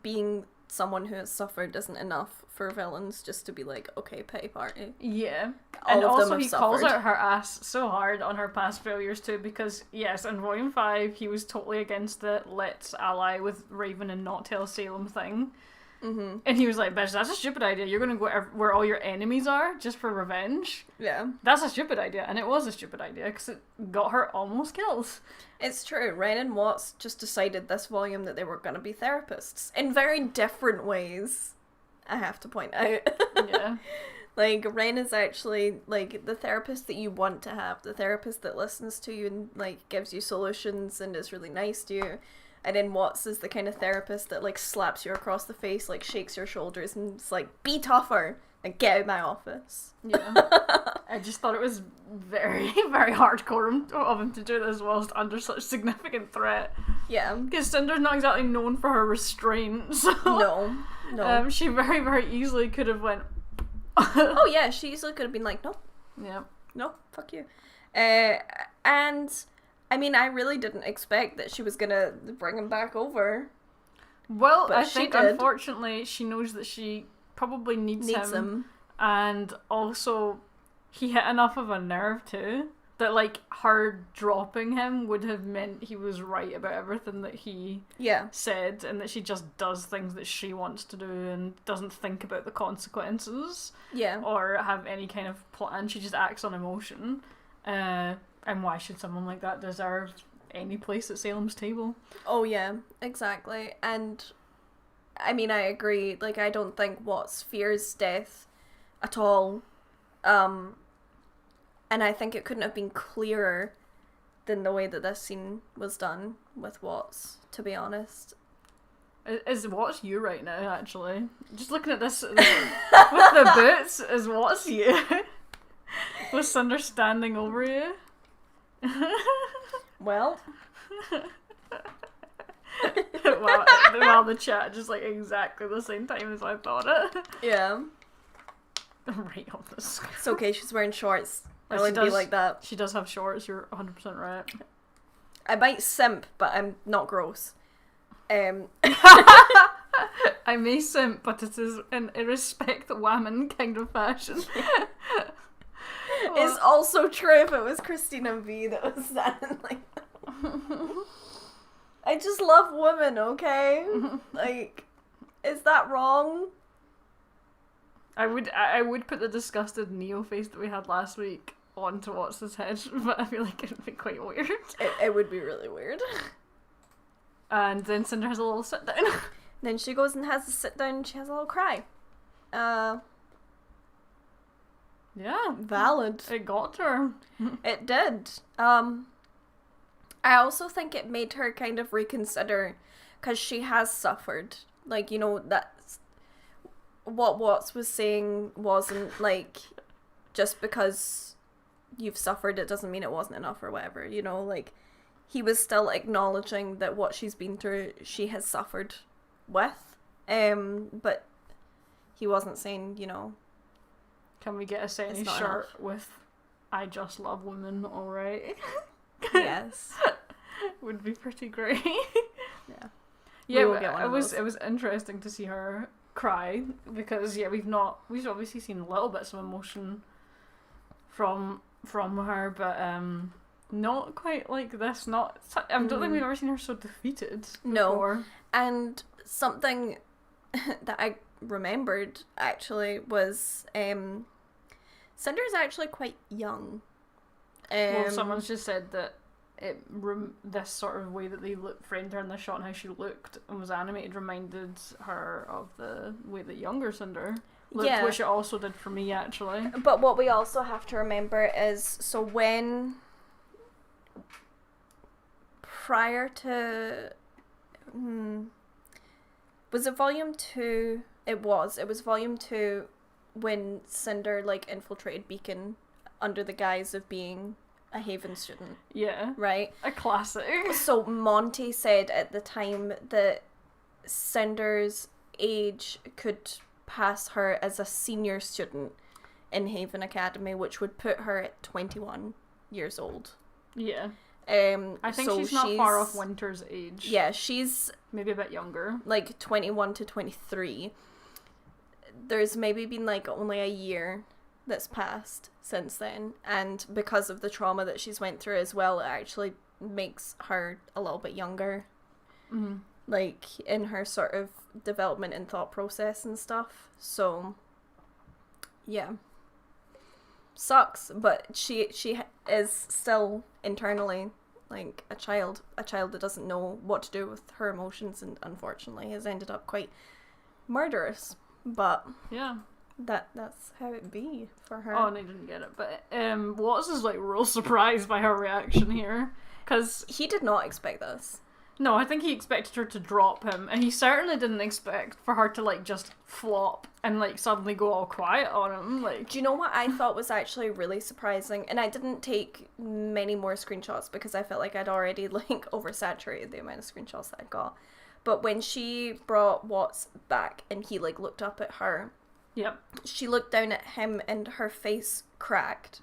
Being someone who has suffered isn't enough for villains just to be like, okay, pity party. Yeah. All and of also them have he suffered. calls out her ass so hard on her past failures too, because yes, in Volume 5 he was totally against the let's ally with Raven and not tell Salem thing. Mm-hmm. And he was like, bitch, that's a stupid idea. You're gonna go where all your enemies are just for revenge? Yeah. That's a stupid idea. And it was a stupid idea because it got her almost killed. It's true. Ren and Watts just decided this volume that they were going to be therapists in very different ways, I have to point out. Yeah. Like, Ren is actually, like, the therapist that you want to have. The therapist that listens to you and, like, gives you solutions and is really nice to you. And then Watts is the kind of therapist that, like, slaps you across the face, like, shakes your shoulders and is like, be tougher and get out of my office. Yeah. I just thought it was very, very hardcore of him to do this whilst under such significant threat. Yeah. Because Cinder's not exactly known for her restraint, so... No. She very, very easily could have went... Oh yeah, she easily could have been like, no. Yeah. No, fuck you. And... I mean, I really didn't expect that she was gonna bring him back over. Well, but I think, did. Unfortunately, she knows that she probably needs him. And also, he hit enough of a nerve, too, that, like, her dropping him would have meant he was right about everything that he said, and that she just does things that she wants to do and doesn't think about the consequences. Yeah. Or have any kind of plan. She just acts on emotion. And why should someone like that deserve any place at Salem's table? Oh, yeah, exactly. And, I mean, I agree. Like, I don't think Watts fears death at all. And I think it couldn't have been clearer than the way that this scene was done with Watts, to be honest. Is Watts you right now, actually? Just looking at this with the boots, is Watts you? With Cinder standing over you? Well. Well, the chat just like exactly the same time as I thought it. Yeah. Right on this. It's okay, she's wearing shorts. I wouldn't be like that. She does have shorts, you're 100% right. I might simp, but I'm not gross. I may simp, but it is in a respect woman kind of fashion. It's also true if it was Christina V that was standing like that. I just love women, okay? Like, is that wrong? I would put the disgusted Neo face that we had last week onto Watts' head, but I feel like it would be quite weird. It would be really weird. And then Cinder has a little sit down. Then she goes and has a sit down and she has a little cry. Yeah. Valid. It got to her. It did. I also think it made her kind of reconsider, because she has suffered. Like, you know, that's what Watts was saying wasn't like, just because you've suffered it doesn't mean it wasn't enough or whatever, you know, like, he was still acknowledging that what she's been through, she has suffered with, but he wasn't saying, you know, can we get a Senny shirt with I just love women, alright? Yes. Would be pretty great. Yeah. Yeah, it was interesting to see her cry, because we've obviously seen little bits of emotion from her, but not quite like this. I don't think we've ever seen her so defeated before. No. And something that I remembered actually was Cinder's actually quite young. Well, someone's just said that this sort of way that they framed her in the shot and how she looked and was animated reminded her of the way that younger Cinder looked, which it also did for me, actually. But what we also have to remember is, so when prior to was it volume 2? It was volume 2 when Cinder like infiltrated Beacon under the guise of being a Haven student. Yeah. Right? A classic. So Monty said at the time that Cinder's age could pass her as a senior student in Haven Academy, which would put her at 21 years old. Yeah. I think she's not far off Winter's age. Yeah, she's... maybe a bit younger. Like, 21 to 23. There's maybe been, like, only a year that's passed since then. And because of the trauma that she's went through as well, it actually makes her a little bit younger. Mm-hmm. Like, in her sort of development and thought process and stuff. So, yeah. Sucks, but she is still internally like a child that doesn't know what to do with her emotions, and unfortunately has ended up quite murderous. But yeah, that's how it be for her. Oh, and I didn't get it. But Watts is like real surprised by her reaction here, because he did not expect this. No, I think he expected her to drop him, and he certainly didn't expect for her to, like, just flop and, like, suddenly go all quiet on him, like... Do you know what I thought was actually really surprising? And I didn't take many more screenshots because I felt like I'd already, like, oversaturated the amount of screenshots that I got. But when she brought Watts back and he, like, looked up at her... Yep. She looked down at him and her face cracked.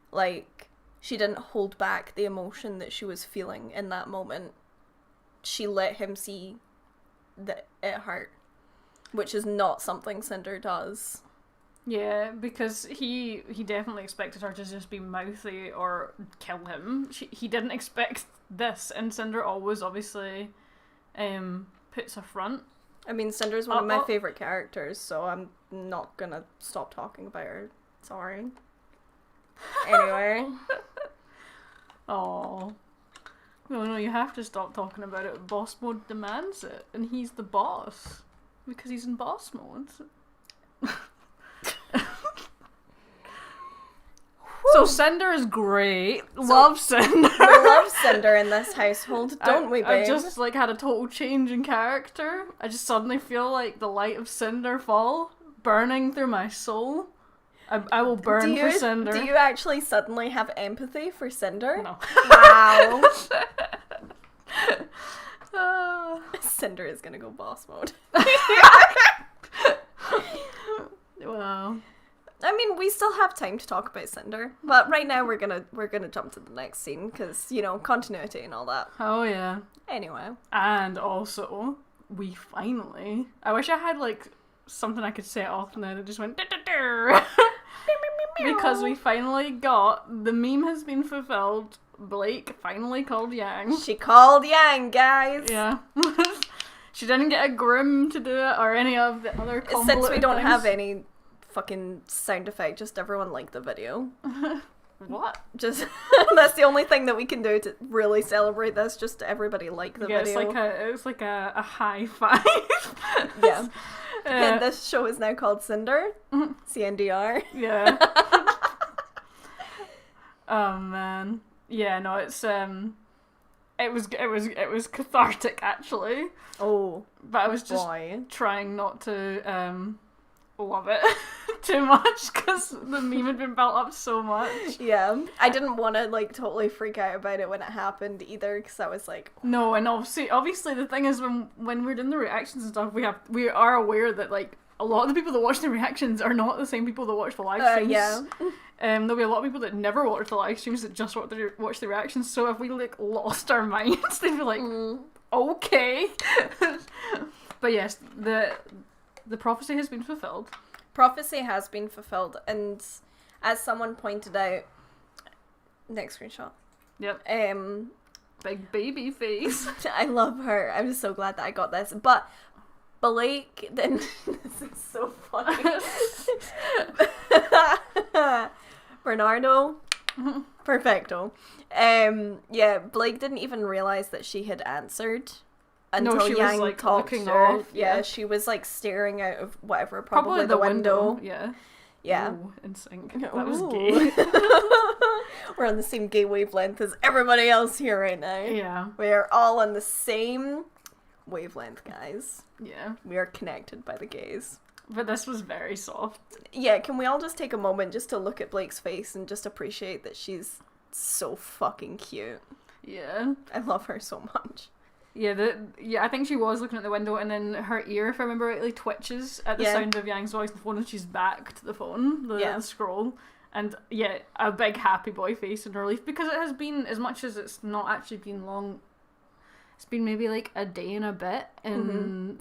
Like, she didn't hold back the emotion that she was feeling in that moment. She let him see that it hurt, which is not something Cinder does. Yeah, because he definitely expected her to just be mouthy or kill him. He didn't expect this, and Cinder always obviously puts a front. I mean, Cinder's one of my favourite characters, so I'm not gonna stop talking about her. Sorry. Anyway. Aww. No, you have to stop talking about it. Boss mode demands it, and he's the boss. Because he's in boss mode. So Cinder is great. Love Cinder. We love Cinder in this household, don't we, babe? I just, like, had a total change in character. I just suddenly feel like the light of Cinder fall, burning through my soul. I will burn for Cinder. Do you actually suddenly have empathy for Cinder? No. Wow. Cinder is gonna go boss mode. Wow. I mean, we still have time to talk about Cinder, but right now we're gonna jump to the next scene because, you know, continuity and all that. Oh yeah. Anyway. And also, we finally... I wish I had, like, something I could set off and then it just went... Because we finally got... The meme has been fulfilled. Blake finally called Yang. She called Yang, guys! Yeah. She didn't get a Grim to do it or any of the other convoluted Since we don't things. have any fucking sound effect, just everyone like the video. What? Just that's the only thing that we can do to really celebrate this, just everybody like the video. It's like a high five. Yeah. And this show is now called Cinder. CNDR. Yeah. Oh man. Yeah, no, it's it was cathartic actually. Oh. But I was just trying not to love it too much because the meme had been built up so much. Yeah, I didn't want to like totally freak out about it when it happened either because I was like, oh. No, and obviously the thing is when we're doing the reactions and stuff, we are aware that like a lot of the people that watch the reactions are not the same people that watch the live streams. Yeah. There'll be a lot of people that never watch the live streams that just watch the reactions. So if we like lost our minds, they'd be like, okay. But yes, the prophecy has been fulfilled. Prophecy has been fulfilled, and as someone pointed out, next screenshot. Yep. Big baby face. I love her. I'm so glad that I got this. But Blake, then this is so funny. Bernardo, perfecto. Yeah, Blake didn't even realize that she had answered. Until she Yang was like talked looking to her. off. Yeah, she was like staring out of whatever, probably the window. Yeah. Yeah. Ooh, in sync. That was gay. We're on the same gay wavelength as everybody else here right now. Yeah. We are all on the same wavelength, guys. Yeah. We are connected by the gays. But this was very soft. Yeah, can we all just take a moment just to look at Blake's face and just appreciate that she's so fucking cute? Yeah. I love her so much. I think she was looking at the window, and then her ear, if I remember rightly, twitches at the sound of Yang's voice on the phone, and she's back to the phone, the scroll. And a big happy boy face in relief, because it has been, as much as it's not actually been long, it's been maybe like a day and a bit. And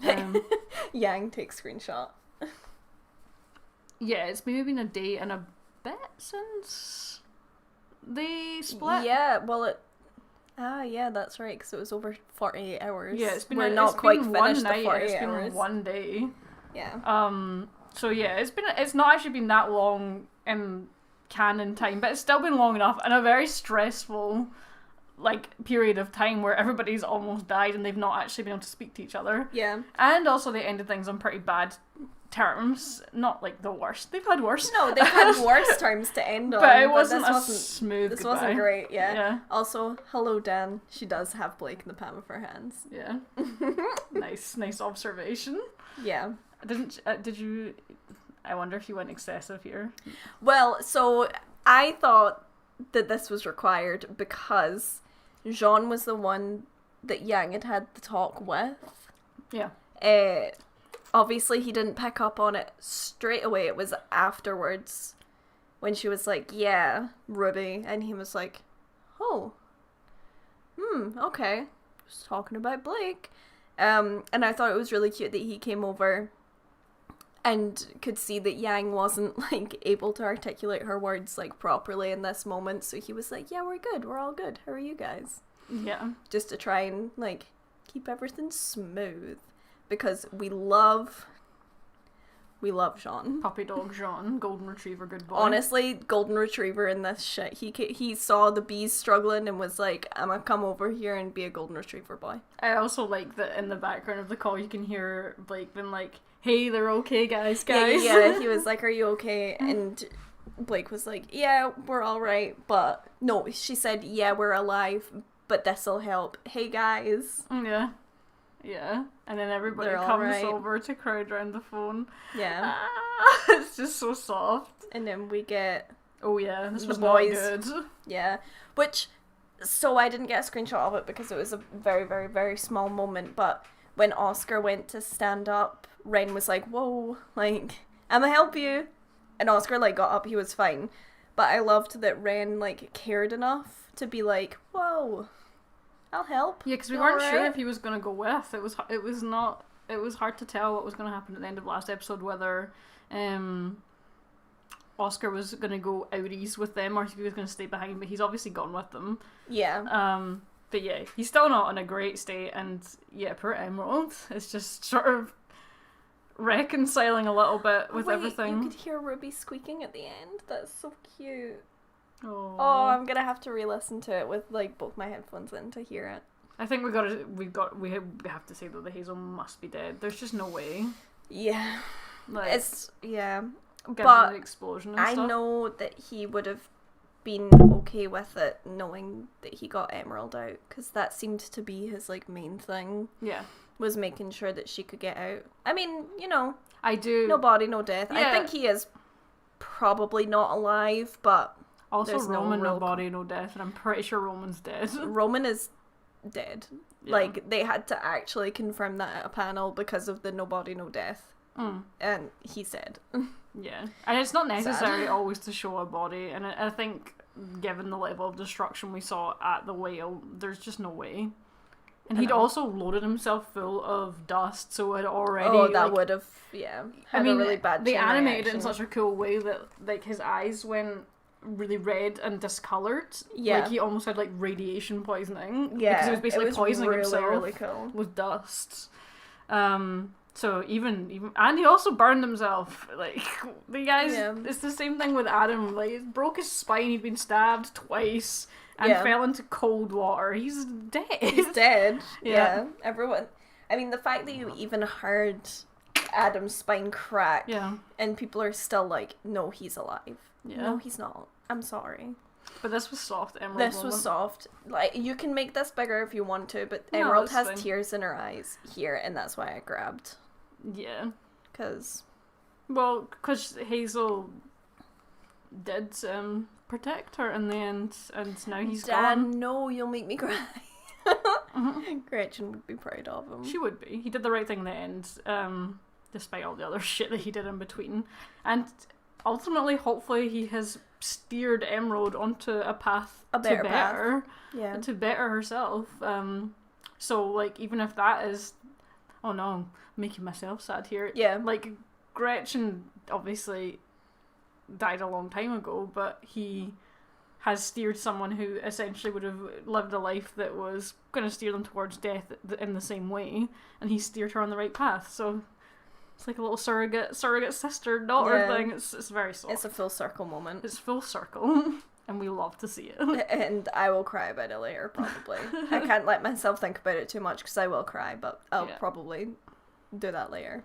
Yang takes screenshot. Yeah, it's maybe been a day and a bit since they split. Yeah, well, that's right, because it was over 48 hours. Yeah, it's been We're not quite finished the 48 hours. It's been one day. Yeah. So yeah, it's not actually been that long in canon time, but it's still been long enough, and a very stressful period of time where everybody's almost died and they've not actually been able to speak to each other. Yeah. And also they ended things on pretty bad terms, not like the worst. They've had worse. No, they've had worse terms to end on. But it wasn't smooth. This wasn't great. Yeah. Also, hello Dan. She does have Blake in the palm of her hands. Yeah. Nice observation. Yeah. Did you? I wonder if you went excessive here. Well, so I thought that this was required because Jean was the one that Yang had the talk with. Yeah. Obviously, he didn't pick up on it straight away. It was afterwards when she was like, yeah, Ruby. And he was like, oh, okay. Just talking about Blake. And I thought it was really cute that he came over and could see that Yang wasn't able to articulate her words properly in this moment. So he was like, yeah, we're good. We're all good. How are you guys? Yeah. Just to try and keep everything smooth. Because we love Jean. Puppy dog Jean, golden retriever, good boy. Honestly, golden retriever in this shit. He saw the bees struggling and was like, I'm gonna come over here and be a golden retriever boy. I also like that in the background of the call you can hear Blake being like, hey, they're okay, guys. Yeah, he was like, are you okay? And Blake was like, yeah, we're alright, but no, she said, yeah, we're alive, but this'll help. Hey, guys. Yeah, and then everybody comes over to crowd around the phone. Yeah. It's just so soft. And then we get... Oh yeah, this was boys. Not good. Yeah. So I didn't get a screenshot of it because it was a very, very, very small moment, but when Oscar went to stand up, Ren was like, whoa, I'ma help you. And Oscar, got up, he was fine. But I loved that Ren, cared enough to be like, whoa, I'll help. Yeah, because we weren't sure if he was going to go with. It was hard to tell what was going to happen at the end of last episode, whether Oscar was going to go outies with them or if he was going to stay behind, but he's obviously gone with them. Yeah. But yeah, he's still not in a great state, and yeah, poor Emerald is just sort of reconciling a little bit with everything. You could hear Ruby squeaking at the end. That's so cute. Oh, I'm gonna have to re-listen to it with both my headphones in to hear it. I think we have to say that the Hazel must be dead. There's just no way. Yeah, but the explosion and I stuff. know that he would have been okay with it, knowing that he got Emerald out, because that seemed to be his main thing. Yeah, was making sure that she could get out. I mean, I do. No body, no death. Yeah. I think he is probably not alive, but. Also, Roman, no body, no death, and I'm pretty sure Roman's dead. Roman is dead. Yeah. They had to actually confirm that at a panel because of the no body, no death. And he's dead. Yeah. And it's not necessary always to show a body, and I think, given the level of destruction we saw at the whale, there's just no way. And he'd also loaded himself full of dust, so it already... Oh, that would have, had a really bad they animated it in such a cool way that, his eyes went really red and discoloured. Yeah. He almost had radiation poisoning. Yeah. Because he was basically poisoning himself really cool. with dust. So even and he also burned himself. The guys, it's the same thing with Adam. He broke his spine. He'd been stabbed twice and fell into cold water. He's dead. He's dead. Yeah. Everyone. I mean, the fact that you even heard Adam's spine crack. Yeah. And people are still like, no, he's alive. Yeah. No, he's not. I'm sorry. But this was soft, Emerald. This was soft. You can make this bigger if you want to, but Emerald has tears in her eyes here, and that's why I grabbed. Yeah. Because Hazel did protect her in the end, and now he's Dad, gone. no, you'll make me cry. Gretchen would be proud of him. She would be. He did the right thing in the end, despite all the other shit that he did in between. And ultimately, hopefully, he has steered Emerald onto a path to better. Yeah. To better herself. So, like, even if that is... Oh no, I'm making myself sad here. Yeah. Like, Gretchen obviously died a long time ago, but he has steered someone who essentially would have lived a life that was going to steer them towards death in the same way, and he steered her on the right path. So it's like a little surrogate sister-daughter thing. It's very soft. It's a full circle moment. It's full circle, and we love to see it. And I will cry about it later, probably. I can't let myself think about it too much, because I will cry, but I'll probably do that later.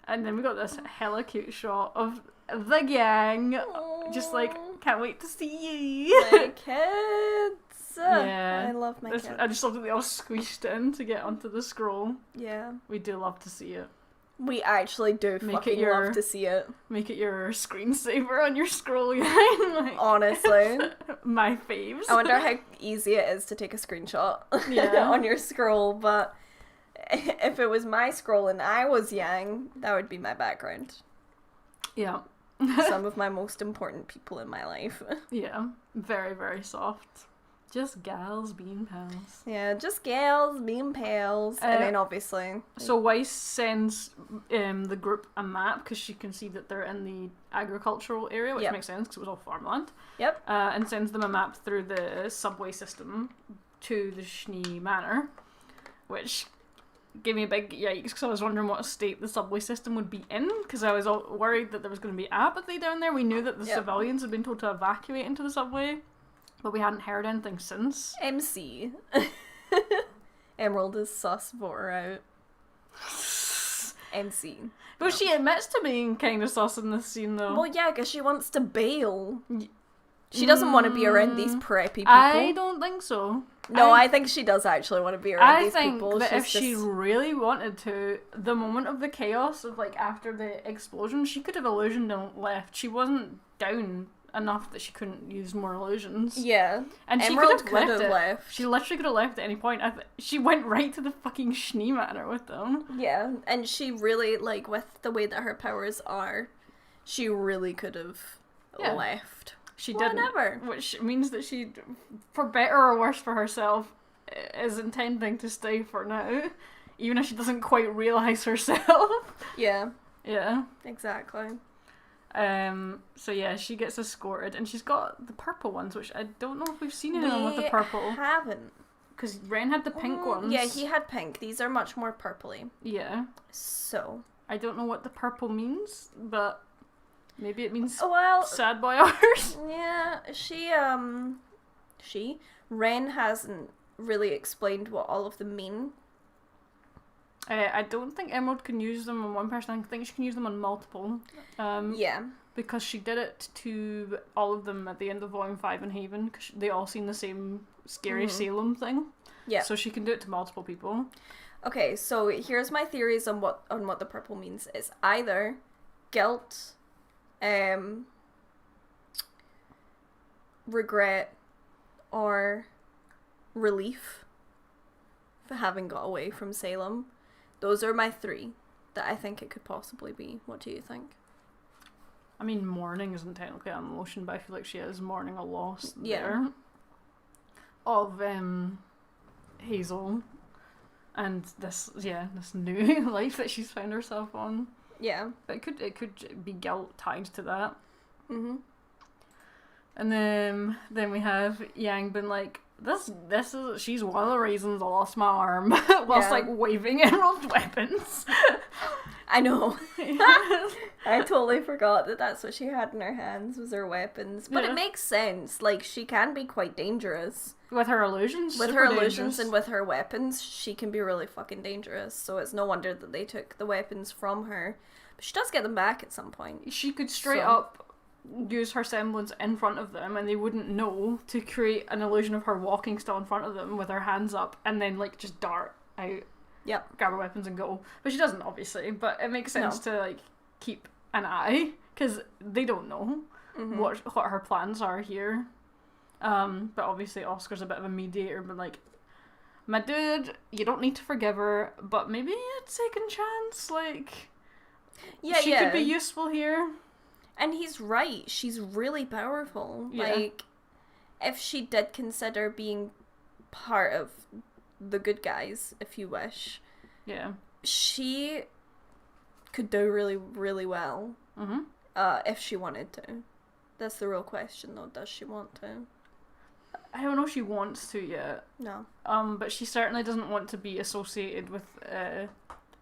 And then we got this hella cute shot of the gang. Aww. Just like, can't wait to see you. My kids. Yeah. I love my kids. I just love that they all squeezed in to get onto the scroll. Yeah. We do love to see it. We actually do love to see it. Make it your screensaver on your scroll, like, honestly. My faves. I wonder how easy it is to take a screenshot on your scroll, but if it was my scroll and I was young, that would be my background. Yeah. Some of my most important people in my life. Yeah. Very, very soft. Just gals being pals. Yeah, just gals being pals. And then obviously... So Weiss sends the group a map because she can see that they're in the agricultural area, which makes sense because it was all farmland. Yep. And sends them a map through the subway system to the Schnee Manor, which gave me a big yikes because I was wondering what state the subway system would be in, because I was all worried that there was going to be apathy down there. We knew that the civilians had been told to evacuate into the subway, but we hadn't heard anything since. MC. Emerald is sus, vote her out. MC. But she admits to being kind of sus in this scene, though. Well, yeah, because she wants to bail. She doesn't want to be around these preppy people. I don't think so. No, I think she does actually want to be around these people. I think that if she really wanted to, the moment of the chaos of, like, after the explosion, she could have illusioned and left. She wasn't down enough that she couldn't use more illusions. Yeah. And Emerald she could have left. She literally could have left at any point. She went right to the fucking Schnee Manor with them. Yeah, and she really, like, with the way that her powers are, she really could have left. She didn't. Which means that she, for better or worse for herself, is intending to stay for now. Even if she doesn't quite realise herself. Yeah. Yeah. Exactly. So yeah, she gets escorted, and she's got the purple ones, which I don't know if we've seen anyone with the purple. We haven't. Because Ren had the pink ones. Yeah, he had pink. These are much more purpley. Yeah. So. I don't know what the purple means, but maybe it means sad boy hours. Yeah, Ren hasn't really explained what all of them mean. I don't think Emerald can use them on one person. I think she can use them on multiple. Yeah. Because she did it to all of them at the end of Volume 5 in Haven, because they all seen the same scary Salem thing. Yeah. So she can do it to multiple people. Okay, so here's my theories on what the purple means. It's either guilt, regret, or relief for having got away from Salem. Those are my three that I think it could possibly be. What do you think? I mean, mourning isn't technically an emotion, but I feel like she is mourning a loss there. Of Hazel and this new life that she's found herself on. Yeah. But it could be guilt tied to that. Mhm. And then we have Yang been like, she's one of the reasons I lost my arm, whilst like waving Emerald weapons. I know. I totally forgot that that's what she had in her hands, was her weapons. But it makes sense. Like, she can be quite dangerous. With her illusions? With her illusions and with her weapons, she can be really fucking dangerous. So it's no wonder that they took the weapons from her. But she does get them back at some point. She could straight up use her semblance in front of them and they wouldn't know, to create an illusion of her walking still in front of them with her hands up, and then like just dart out, grab her weapons and go. But she doesn't, obviously, but it makes sense to like keep an eye, because they don't know what her plans are here. But obviously Oscar's a bit of a mediator, but like, my dude, you don't need to forgive her, but maybe a second chance, like, she could be useful here. And he's right, she's really powerful. Yeah. Like, if she did consider being part of the good guys, if you wish, she could do really, really well. If she wanted to. That's the real question, though. Does she want to? I don't know if she wants to yet. No. But she certainly doesn't want to be associated with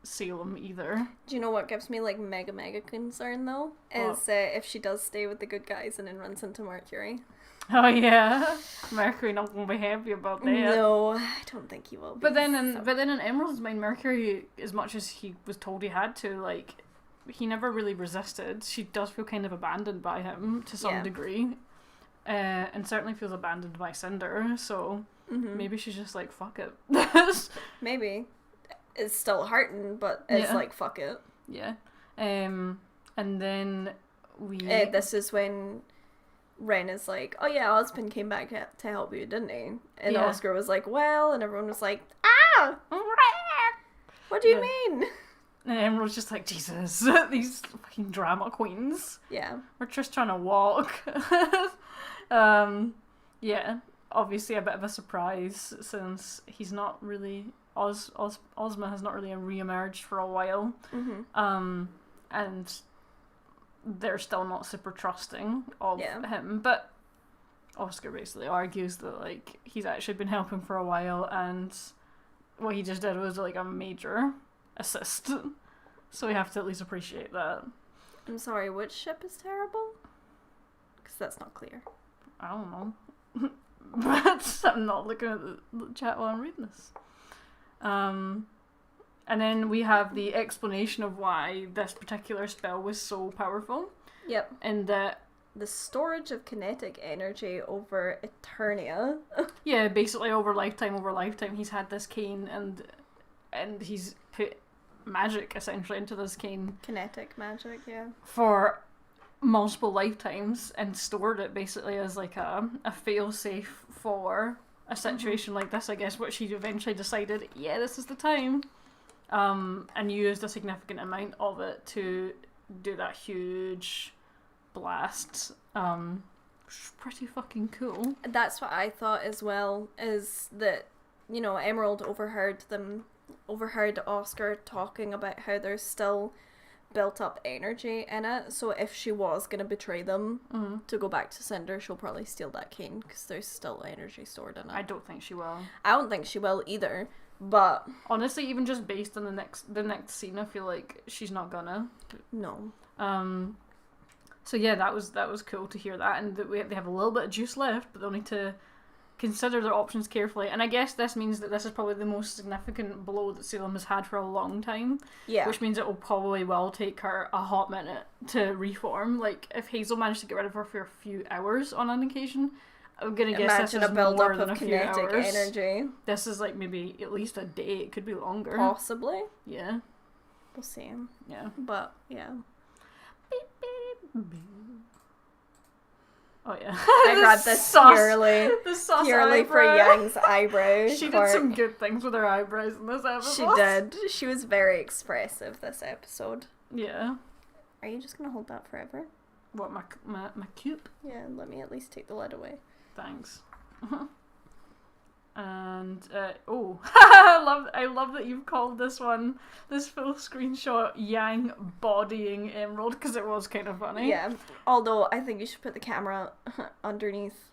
Salem either. Do you know what gives me like mega concern though? Is if she does stay with the good guys and then runs into Mercury. Oh yeah, Mercury not gonna be happy about that. No, I don't think he will be. But then in Emerald's mind, Mercury, as much as he was told he had to, like, he never really resisted. She does feel kind of abandoned by him to some degree. And certainly feels abandoned by Cinder, so maybe she's just like, fuck it. Maybe. It's still hurting, but it's like, fuck it. Yeah. And then this is when Ren is like, oh yeah, Osmond came back to help you, didn't he? And Oscar was like, well, and everyone was like, ah! What do you mean? And Emerald's just like, Jesus, these fucking drama queens. Yeah. We're just trying to walk. Yeah, obviously a bit of a surprise since he's not really... Ozma has not really re-emerged for a while. And they're still not super trusting of him. But Oscar basically argues that, like, he's actually been helping for a while and what he just did was, like, a major assist. So we have to at least appreciate that. I'm sorry, which ship is terrible? Because that's not clear. I don't know. But I'm not looking at the chat while I'm reading this. And then we have the explanation of why this particular spell was so powerful. Yep. And that the storage of kinetic energy over Eternia. Yeah, basically over lifetime, he's had this cane and he's put magic essentially into this cane. Kinetic magic, yeah. For multiple lifetimes and stored it basically as like a fail-safe for a situation like this, I guess, which he eventually decided, yeah, this is the time. And used a significant amount of it to do that huge blast. Pretty fucking cool. That's what I thought as well, is that, you know, Emerald overheard Oscar talking about how there's still built up energy in it, so if she was going to betray them to go back to Cinder, she'll probably steal that cane, because there's still energy stored in it. I don't think she will. I don't think she will either, but... honestly, even just based on the next scene, I feel like she's not gonna. No. So yeah, that was cool to hear that, and that they have a little bit of juice left, but they'll need to consider their options carefully. And I guess this means that this is probably the most significant blow that Salem has had for a long time. Yeah. Which means it will probably take her a hot minute to reform. Like, if Hazel managed to get rid of her for a few hours on an occasion, I'm gonna guess this is more than a few hours. Energy. This is like maybe at least a day. It could be longer. Possibly. Yeah. We'll see. Yeah. But, yeah. Beep, beep, beep. Oh yeah. I grabbed this purely for Yang's eyebrows. She did some good things with her eyebrows in this episode. She did. She was very expressive this episode. Yeah. Are you just gonna hold that forever? What, my cube? Yeah, let me at least take the lid away. Thanks. And I love that you've called this full screenshot Yang bodying Emerald, because it was kind of funny. Yeah, although I think you should put the camera underneath.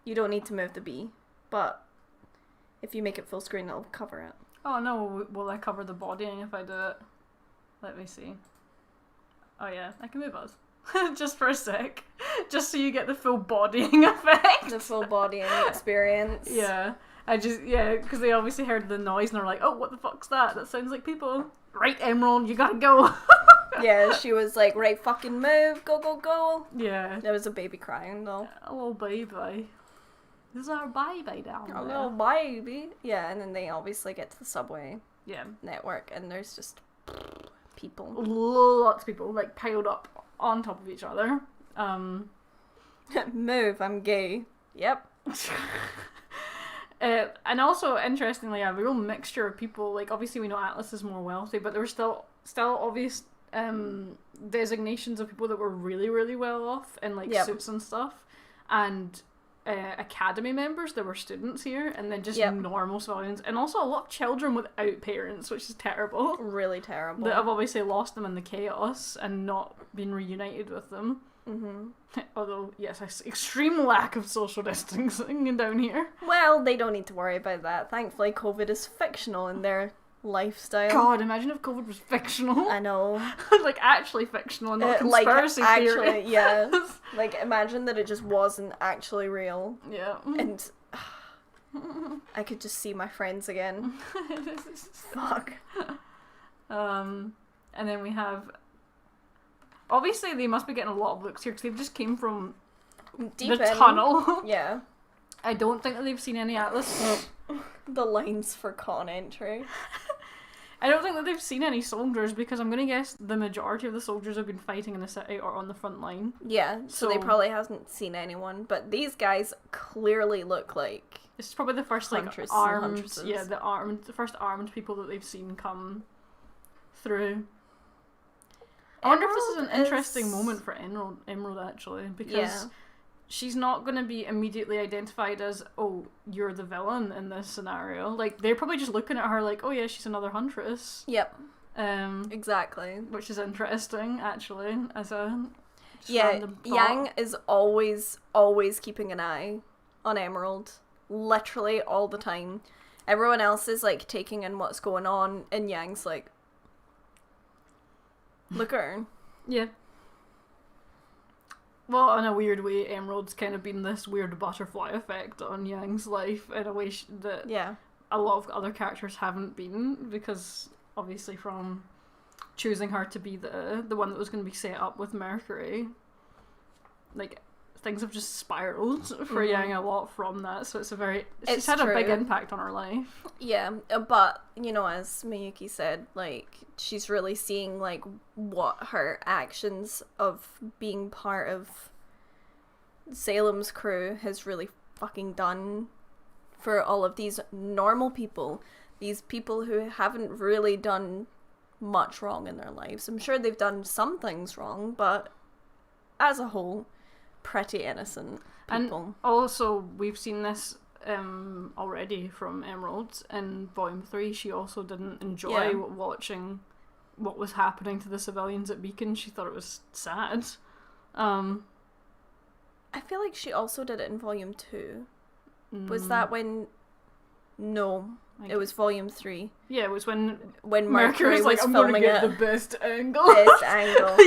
You don't need to move the bee, but if you make it full screen, it'll cover it. Oh no, will I cover the bodying if I do it? Let me see. Oh yeah, I can move us. Just for a sec. Just so you get the full bodying effect. The full bodying experience. Yeah. Because they obviously heard the noise and they're like, oh, what the fuck's that? That sounds like people. Right, Emerald, you gotta go. Yeah, she was like, right, fucking move, go, go, go. Yeah. There was a baby crying, though. A little baby. There's our baby down there. A little baby. Yeah, and then they obviously get to the subway network, and there's just people. Lots of people, like, piled up on top of each other. Move, I'm gay. Yep. And also, interestingly, a real mixture of people. Like, obviously, we know Atlas is more wealthy, but there were still obvious designations of people that were really, really well off in like suits and stuff, and academy members. There were students here, and then just normal civilians, and also a lot of children without parents, which is terrible. Really terrible. That have obviously lost them in the chaos and not been reunited with them. Mm-hmm. Although, yes, extreme lack of social distancing down here. Well, they don't need to worry about that. Thankfully, COVID is fictional in their lifestyle. God, imagine if COVID was fictional. I know. Like, actually fictional, not conspiracy theory. Actually, yeah. Like, imagine that it just wasn't actually real. Yeah. And I could just see my friends again. Fuck. And then we have... Obviously, they must be getting a lot of looks here, because they've just came from the tunnel. Yeah. I don't think that they've seen any Atlas. The lines for con entry. I don't think that they've seen any soldiers, because I'm going to guess the majority of the soldiers have been fighting in the city or on the front line. Yeah, so they probably hasn't seen anyone, but these guys clearly look like... This is probably the first, like, armed... Yeah, the first armed people that they've seen come through. I wonder if this is an interesting moment for Emerald, actually, because she's not going to be immediately identified as, oh, you're the villain in this scenario. Like, they're probably just looking at her like, oh yeah, she's another huntress. Yep. Exactly. Which is interesting, actually, as a random thought. Yang is always keeping an eye on Emerald. Literally all the time. Everyone else is, like, taking in what's going on, and Yang's like, look at her. Yeah. Well, in a weird way, Emerald's kind of been this weird butterfly effect on Yang's life in a way that a lot of other characters haven't been, because obviously from choosing her to be the one that was going to be set up with Mercury, like, things have just spiraled for Yang a lot from that, so it's had a big impact on her life. Yeah, but, you know, as Miyuki said, like, she's really seeing, like, what her actions of being part of Salem's crew has really fucking done for all of these normal people, these people who haven't really done much wrong in their lives. I'm sure they've done some things wrong, but as a whole, pretty innocent people. And also, we've seen this already from Emerald in Volume 3. She also didn't enjoy watching what was happening to the civilians at Beacon. She thought it was sad. I feel like she also did it in Volume 2. Was that when... No, it was Volume 3. Yeah, it was when Mercury was like, I'm filming gonna get the best angle.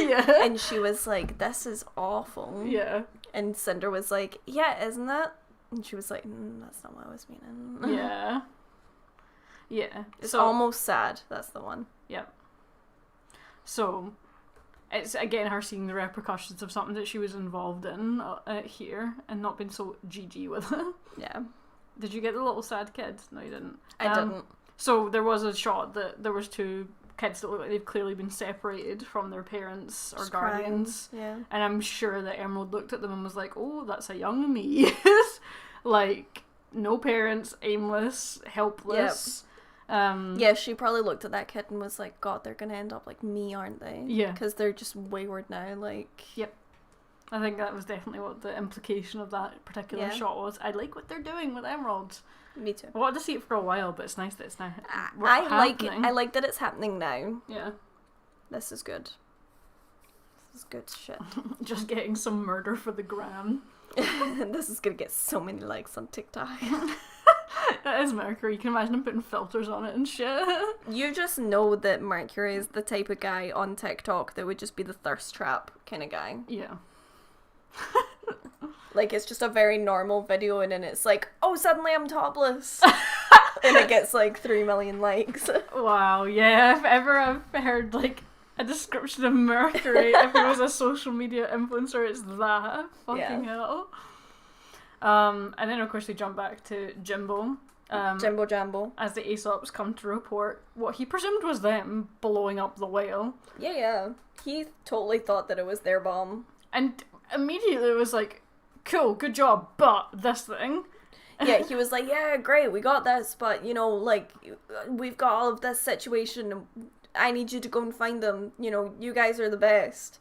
Yeah. And she was like, this is awful. Yeah. And Cinder was like, yeah, isn't it? And she was like, that's not what I was meaning. Yeah. Yeah. It's almost sad. That's the one. Yeah. So, it's again her seeing the repercussions of something that she was involved in here and not being so GG with it. Yeah. Did you get the little sad kid? No, you didn't. I didn't. So there was a shot that there was two kids that look like they've clearly been separated from their parents or guardians. Crying. Yeah. And I'm sure that Emerald looked at them and was like, oh, that's a young me. Like, no parents, aimless, helpless. Yep. Yeah, she probably looked at that kid and was like, God, they're going to end up like me, aren't they? Yeah. Because they're just wayward now, like... Yep. I think that was definitely what the implication of that particular shot was. I like what they're doing with Emerald. Me too. I wanted to see it for a while, but it's nice that it's now I like that it's happening now. Yeah. This is good. This is good shit. Just getting some murder for the gram. This is gonna get so many likes on TikTok. That is Mercury. You can imagine him putting filters on it and shit. You just know that Mercury is the type of guy on TikTok that would just be the thirst trap kind of guy. Yeah. Like, it's just a very normal video and then it's like, oh, suddenly I'm topless. And it gets like 3 million likes. Wow, yeah. If ever I've heard like a description of Mercury, if he was a social media influencer, it's that. Fucking hell. And then of course we jump back to Jimbo. Jimbo Jambo. As the Aesops come to report what he presumed was them blowing up the whale. Yeah. He totally thought that it was their bomb. And immediately it was like, cool, good job, but this thing. Yeah, he was like, yeah, great, we got this, but, you know, like, we've got all of this situation, and I need you to go and find them, you know, you guys are the best.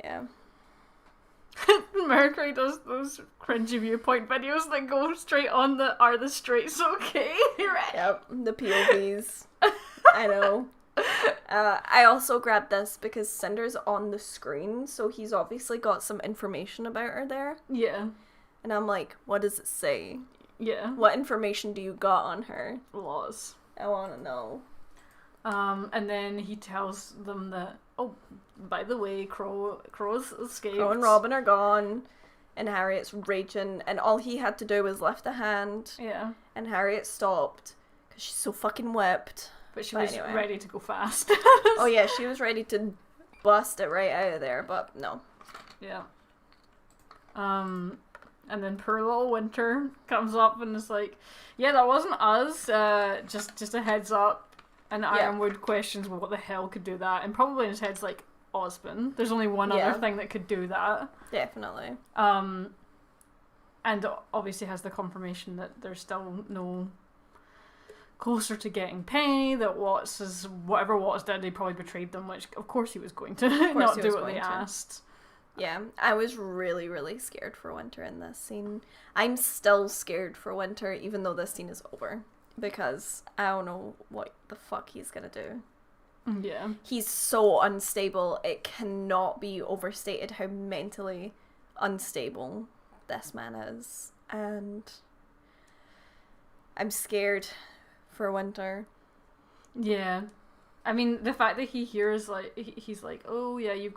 Yeah. Mercury does those cringy viewpoint videos that go straight on the "Are the straights okay?" Right? Yep, the POVs. I know. I also grabbed this because Cinder's on the screen, so he's obviously got some information about her there. Yeah. And I'm like, what does it say? Yeah. What information do you got on her? Lots. I want to know. And then he tells them that, oh, by the way, Crow's escaped. Crow and Robin are gone, and Harriet's raging, and all he had to do was lift a hand. Yeah. And Harriet stopped, because she's so fucking whipped. But she was ready to go fast. Oh yeah, she was ready to bust it right out of there, but no. Yeah. And then poor little Winter comes up and is like, yeah, that wasn't us, just a heads up. And Ironwood questions, well, what the hell could do that? And probably in his head's like, Osmond. There's only one other thing that could do that. Definitely. And obviously has the confirmation that there's still no closer to getting Penny, that whatever Watts did, he probably betrayed them, which of course he was going to not do what they asked. Yeah, I was really, really scared for Winter in this scene. I'm still scared for Winter, even though this scene is over. Because I don't know what the fuck he's gonna do. Yeah. He's so unstable, it cannot be overstated how mentally unstable this man is. And I'm scared for Winter. Yeah. I mean, the fact that he hears, like, he's like, oh yeah, you've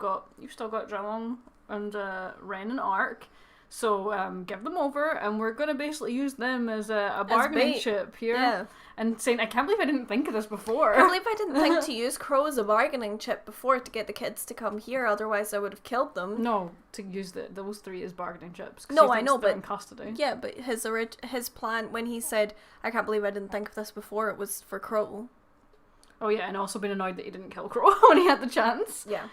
still got Drillon and Ren and Ark, so give them over, and we're gonna basically use them as a bargaining chip here. Yeah. And saying, I can't believe I didn't think of this before. I can't believe I didn't think to use Crow as a bargaining chip before to get the kids to come here, otherwise I would have killed them. No, to use those three as bargaining chips. No, I know, but in custody. Yeah, but his plan, when he said, I can't believe I didn't think of this before, it was for Crow. Oh yeah, and also been annoyed that he didn't kill Crow when he had the chance. Yeah.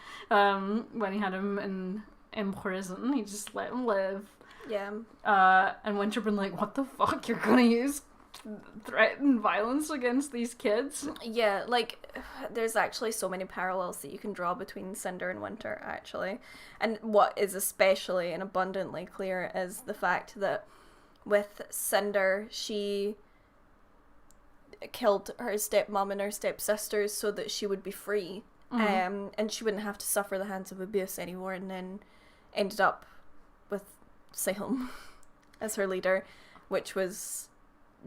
When he had him in prison, he just let him live. Yeah. And Winter been like, what the fuck, you're gonna use threat and violence against these kids? Yeah, like, there's actually so many parallels that you can draw between Cinder and Winter, actually. And what is especially and abundantly clear is the fact that with Cinder, she killed her stepmom and her stepsisters so that she would be free, and she wouldn't have to suffer the hands of abuse anymore, and then ended up with Salem as her leader, which was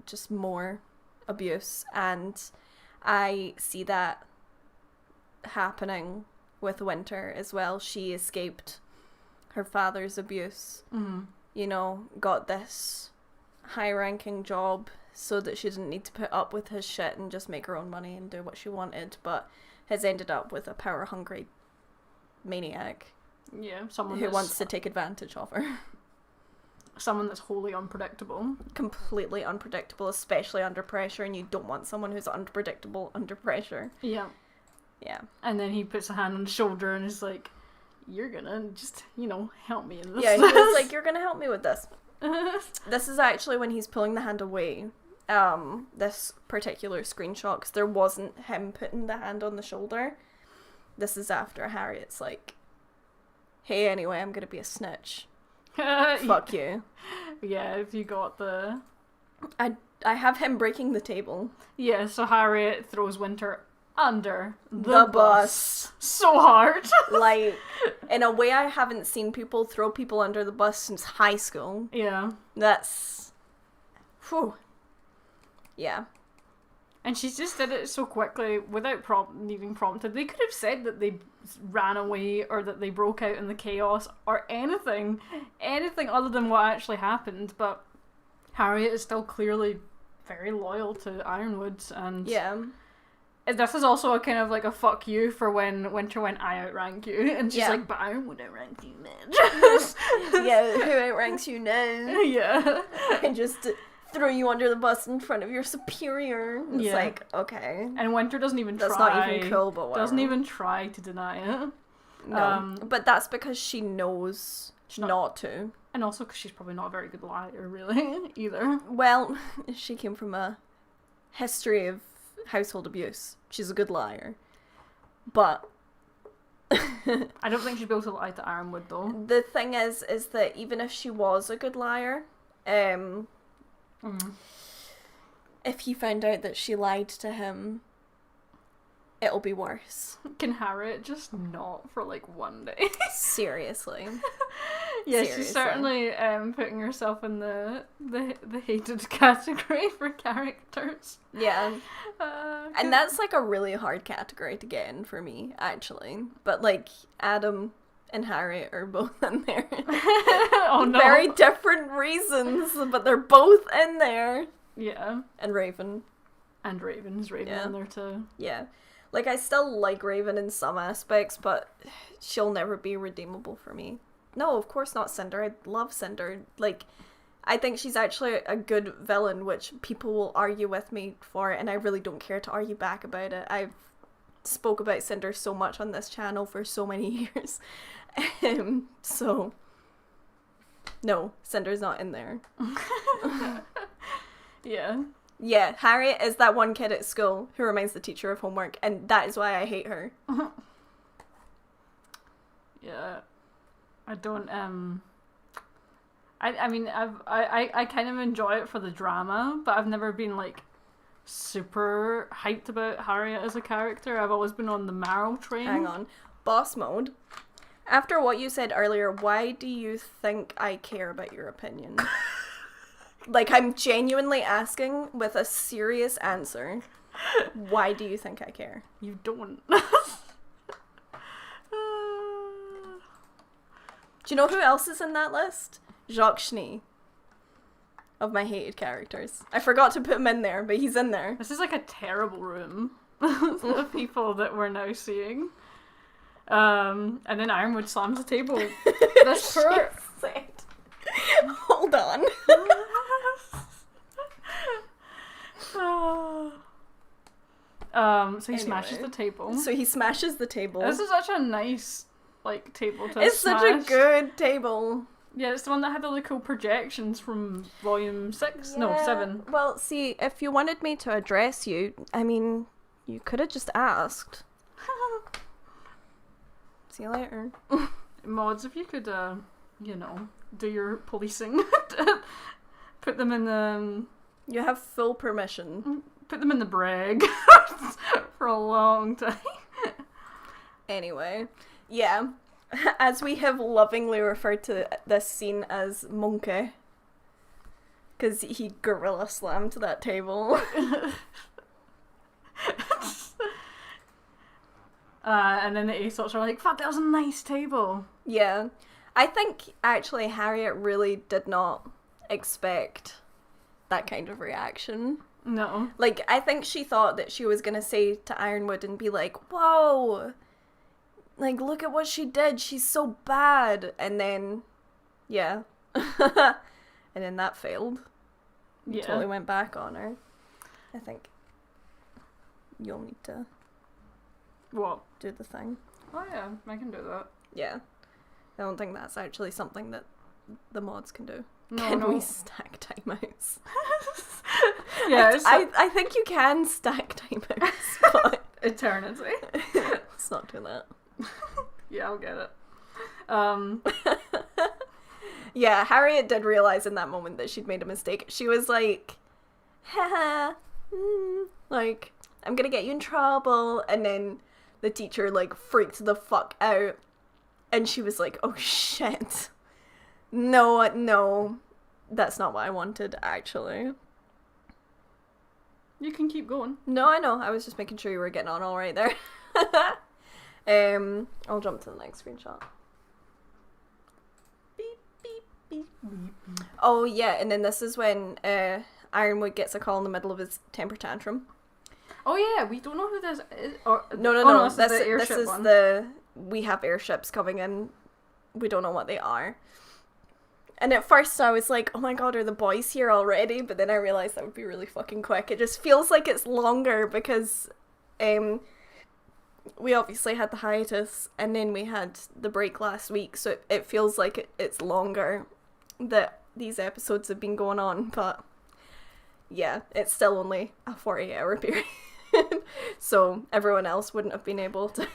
just more abuse. And I see that happening with Winter as well. She escaped her father's abuse, you know, got this high-ranking job so that she didn't need to put up with his shit and just make her own money and do what she wanted, but has ended up with a power-hungry maniac. Yeah, someone who wants to take advantage of her. Someone that's wholly unpredictable. Completely unpredictable, especially under pressure, and you don't want someone who's unpredictable under pressure. Yeah. Yeah. And then he puts a hand on his shoulder and is like, you're gonna just, help me in this. Yeah, he's like, you're gonna help me with this. This is actually when he's pulling the hand away. This particular screenshot, because there wasn't him putting the hand on the shoulder. This is after Harriet's like, hey, anyway, I'm gonna be a snitch. Fuck you. Yeah, if you got the... I have him breaking the table. Yeah, so Harriet throws Winter under the bus. So hard. Like, in a way I haven't seen people throw people under the bus since high school. Yeah. That's... Whew. Yeah. And she just did it so quickly without needing prompted. They could have said that they ran away or that they broke out in the chaos or anything other than what actually happened. But Harriet is still clearly very loyal to Ironwood, and yeah, this is also a kind of like a fuck you for when Winter went, I outrank you, and she's like, but Ironwood outranks you, man. Yeah, who outranks you now? Yeah. And just throw you under the bus in front of your superior. It's like, okay. And Winter doesn't even try. That's not even cool, but whatever. Doesn't even try to deny it. No, but that's because she knows not to. And also because she's probably not a very good liar, really, either. Well, she came from a history of household abuse. She's a good liar. But... I don't think she'd be able to lie to Ironwood, though. The thing is that even if she was a good liar, if he found out that she lied to him, it'll be worse. Can Harriet just not for like one day? Seriously. Yeah, seriously. She's certainly putting herself in the hated category for characters. Yeah. And that's like a really hard category to get in for me, actually. But like Adam and Harriet are both in there. Oh no. Very different reasons, but they're both in there. Yeah. And Raven. And Raven's in there too. Yeah. Like, I still like Raven in some aspects, but she'll never be redeemable for me. No, of course not Cinder. I love Cinder. Like, I think she's actually a good villain, which people will argue with me for, and I really don't care to argue back about it. I've spoke about Cinder so much on this channel for so many years. So, no, Cinder's not in there. Yeah. Yeah, Harriet is that one kid at school who reminds the teacher of homework, and that is why I hate her. Yeah. I don't, I mean, I kind of enjoy it for the drama, but I've never been, like, super hyped about Harriet as a character. I've always been on the Marrow train. Hang on. Boss mode. After what you said earlier, why do you think I care about your opinion? Like, I'm genuinely asking with a serious answer. Why do you think I care? You don't. Do you know who else is in that list? Jacques Schnee. Of my hated characters. I forgot to put him in there, but he's in there. This is like a terrible room of people that we're now seeing. And then Ironwood slams the table. That's her. Hold on. So he smashes the table. So he smashes the table. This is such a nice, like, table to It's smash. such a good table. Yeah, it's the one that had all the cool projections from volume 6? No, 7. Well, see, if you wanted me to address you, I mean, you could have just asked. See you later. Mods, if you could, you know, do your policing. Put them in the... You have full permission. Put them in the brag for a long time. Anyway, yeah. As we have lovingly referred to this scene as Monkey. Because he gorilla slammed that table. And then the ASOTs are like, fuck, that was a nice table. Yeah. I think, actually, Harriet really did not expect that kind of reaction. No. Like, I think she thought that she was going to say to Ironwood and be like, whoa, like, look at what she did. She's so bad. And then, yeah. And then that failed. You totally went back on her. I think you'll need to... What? Do the thing. Oh yeah, I can do that. Yeah. I don't think that's actually something that the mods can do. No, can we stack timeouts? Yeah, I think you can stack timeouts, but... Eternity. Let's not do that. Yeah, I'll get it. Yeah, Harriet did realise in that moment that she'd made a mistake. She was like, haha, like, I'm gonna get you in trouble. And then the teacher, like, freaked the fuck out. And she was like, oh shit. No, that's not what I wanted, actually. You can keep going. No, I know. I was just making sure you were getting on all right there. I'll jump to the next screenshot. Beep, beep, beep, beep. Oh, yeah, and then this is when Ironwood gets a call in the middle of his temper tantrum. Oh, yeah, we don't know who this is. Or, No. This is the airship this is one. We have airships coming in. We don't know what they are. And at first I was like, oh my god, are the boys here already? But then I realised that would be really fucking quick. It just feels like it's longer because we obviously had the hiatus, and then we had the break last week, so it feels like it's longer that these episodes have been going on, but yeah, it's still only a 48-hour period. So everyone else wouldn't have been able to.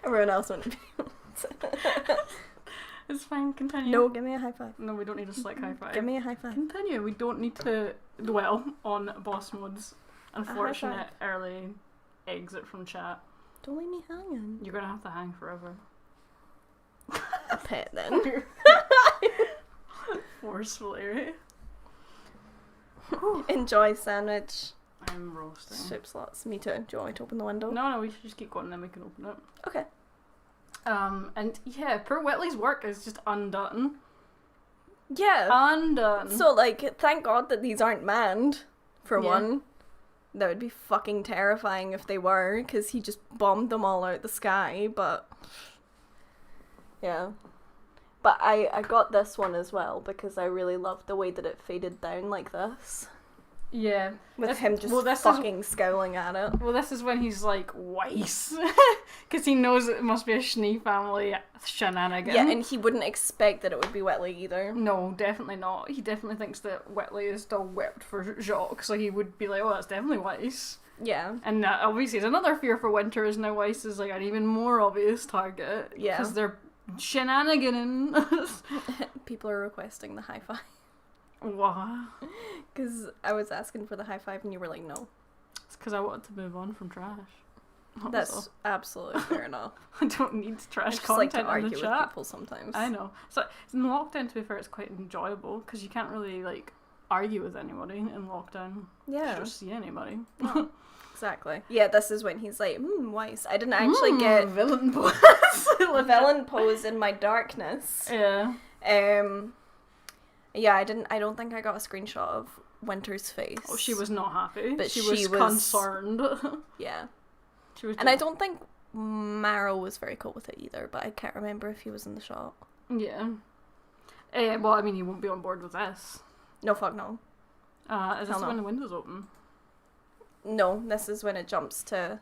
Everyone else wouldn't be able to. It's fine, continue. No, give me a high five. No, we don't need a slick high five. Give me a high five. Continue. We don't need to dwell on boss mode's unfortunate early exit from chat. Don't leave me hanging. You're gonna have to hang forever. A pet then. Forcefully, right? Enjoy sandwich. I'm roasting. Soup slots. Me too. Do you want me to open the window? No, we should just keep going and then we can open it. Okay. And yeah, poor Whitley's work is just undone. Yeah. Undone. So, like, thank God that these aren't manned, for one. That would be fucking terrifying if they were, because he just bombed them all out the sky, but... Yeah. But I got this one as well, because I really loved the way that it faded down like this. Yeah. With him just fucking scowling at it. Well, this is when he's like, Weiss. Because he knows it must be a Schnee family shenanigan. Yeah, and he wouldn't expect that it would be Whitley either. No, definitely not. He definitely thinks that Whitley is still whipped for Jacques, so he would be like, oh, that's definitely Weiss. Yeah. And obviously, there's another fear for Winter is now Weiss is like an even more obvious target. Yeah. Because they're shenaniganing. People are requesting the high five. Wow. Because I was asking for the high five and you were like, no. It's because I wanted to move on from trash. That's absolutely fair enough. I don't need trash I just content like to argue in the with chat. people sometimes. I know. So in lockdown, to be fair, it's quite enjoyable because you can't really like argue with anybody in lockdown. Yeah. You don't see anybody. No. Exactly. Yeah, this is when he's like, Weiss. I didn't actually get villain pose. villain pose in my darkness. Yeah. Yeah, I don't think I got a screenshot of Winter's face. Oh, she was not happy. But she was concerned. Yeah. She was. And I don't think Marrow was very cool with it either, but I can't remember if he was in the shot. Yeah. Well, I mean, he won't be on board with this. No, fuck no. Is this when the window's open? No, this is when it jumps to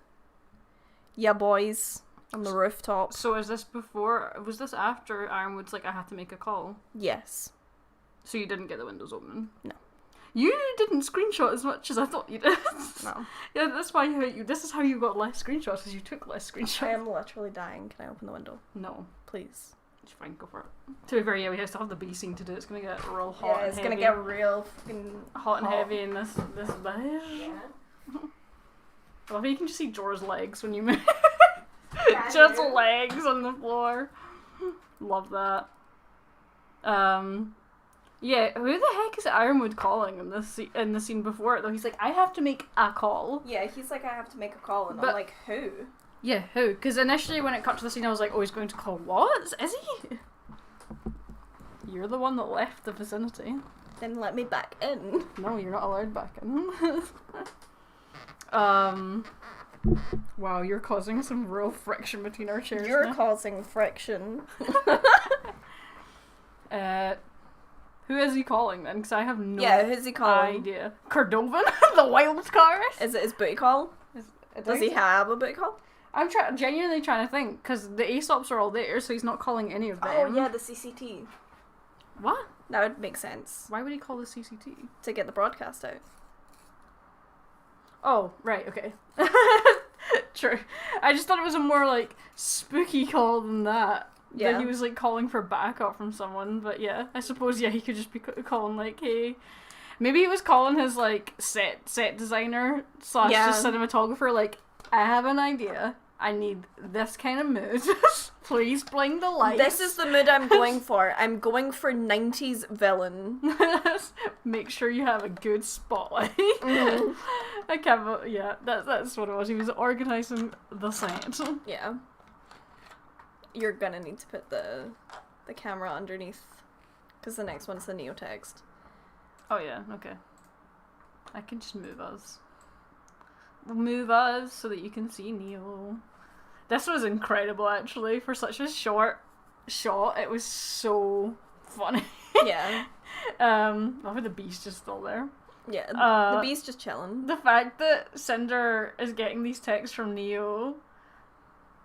boys on the rooftop. So is this before, was this after Ironwood's like, I had to make a call? Yes. So you didn't get the windows open? No. You didn't screenshot as much as I thought you did. No. Yeah, that's why this is how you got less screenshots, because you took less screenshots. I am literally dying. Can I open the window? No. Please. Fine, go for it. To be fair, yeah, we still have the B scene to do. It's gonna get real hot. Yeah, it's and heavy. gonna get real fucking hot and heavy in this bit. Yeah. Well, you can just see Jorah's legs when you move. Just legs on the floor. Love that. Yeah, who the heck is Ironwood calling in the scene before it though? He's like, I have to make a call. Yeah, he's like, I have to make a call, and I'm like, who? Yeah, who? Because initially when it cut to the scene, I was like, oh, he's going to call what? Is he? You're the one that left the vicinity. Then let me back in. No, you're not allowed back in. Wow, you're causing some real friction between our chairs. You're now. causing friction. Who is he calling then? Because I have no who's he calling? idea. Cordovan? The wild card? Is it his booty call? Does he have a booty call? I'm genuinely trying to think, because the Aesops are all there, so he's not calling any of them. Oh yeah, the CCT. What? That would make sense. Why would he call the CCT? To get the broadcast out. Oh, right, okay. True. I just thought it was a more, like, spooky call than that. Yeah. That he was, like, calling for backup from someone, but yeah. I suppose, yeah, he could just be calling, like, hey... Maybe he was calling his, like, set designer / just cinematographer, like, I have an idea. I need this kind of mood. Please bling the lights. This is the mood I'm going for. I'm going for 90s villain. Make sure you have a good spotlight. Mm-hmm. I can't. Yeah, that's what it was. He was organising the set. Yeah. You're gonna need to put the camera underneath, because the next one's the neotext. Oh yeah. Okay. I can just move us. Move us so that you can see Neo. This was incredible, actually, for such a short shot. It was so funny. Yeah. I think the beast is still there. Yeah, the bee's just chilling. The fact that Cinder is getting these texts from Neo,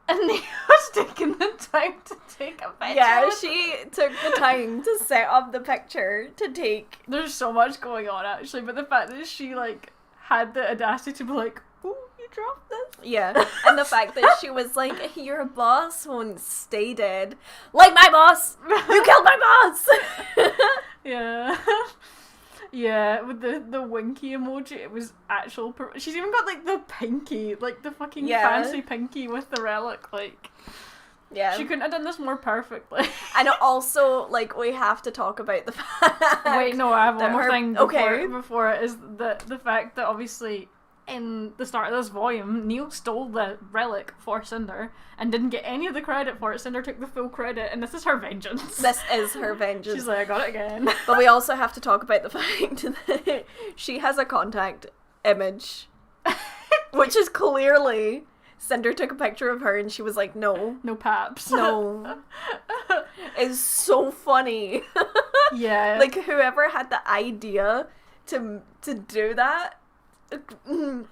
and Neo's taking the time to take a picture. Yeah, she took the time to set up the picture to take. There's so much going on, actually, but the fact that she, like, had the audacity to be like, oh, you dropped this? Yeah, and the fact that she was like, your boss won't stay dead. Like my boss! You killed my boss! Yeah. Yeah, with the winky emoji, it was actual... She's even got, like, the pinky, like, the fucking fancy pinky with the relic, like... Yeah. She couldn't have done this more perfectly. And also, like, we have to talk about the fact... Wait, no, I have one more thing before it, is the fact that, obviously, in the start of this volume, Neil stole the relic for Cinder and didn't get any of the credit for it. Cinder took the full credit, and this is her vengeance. This is her vengeance. She's like, I got it again. But we also have to talk about the fact that she has a contact image, which is clearly... Cinder took a picture of her and she was like, no. No paps. No. It's so funny. Yeah. Like, whoever had the idea to do that... I'm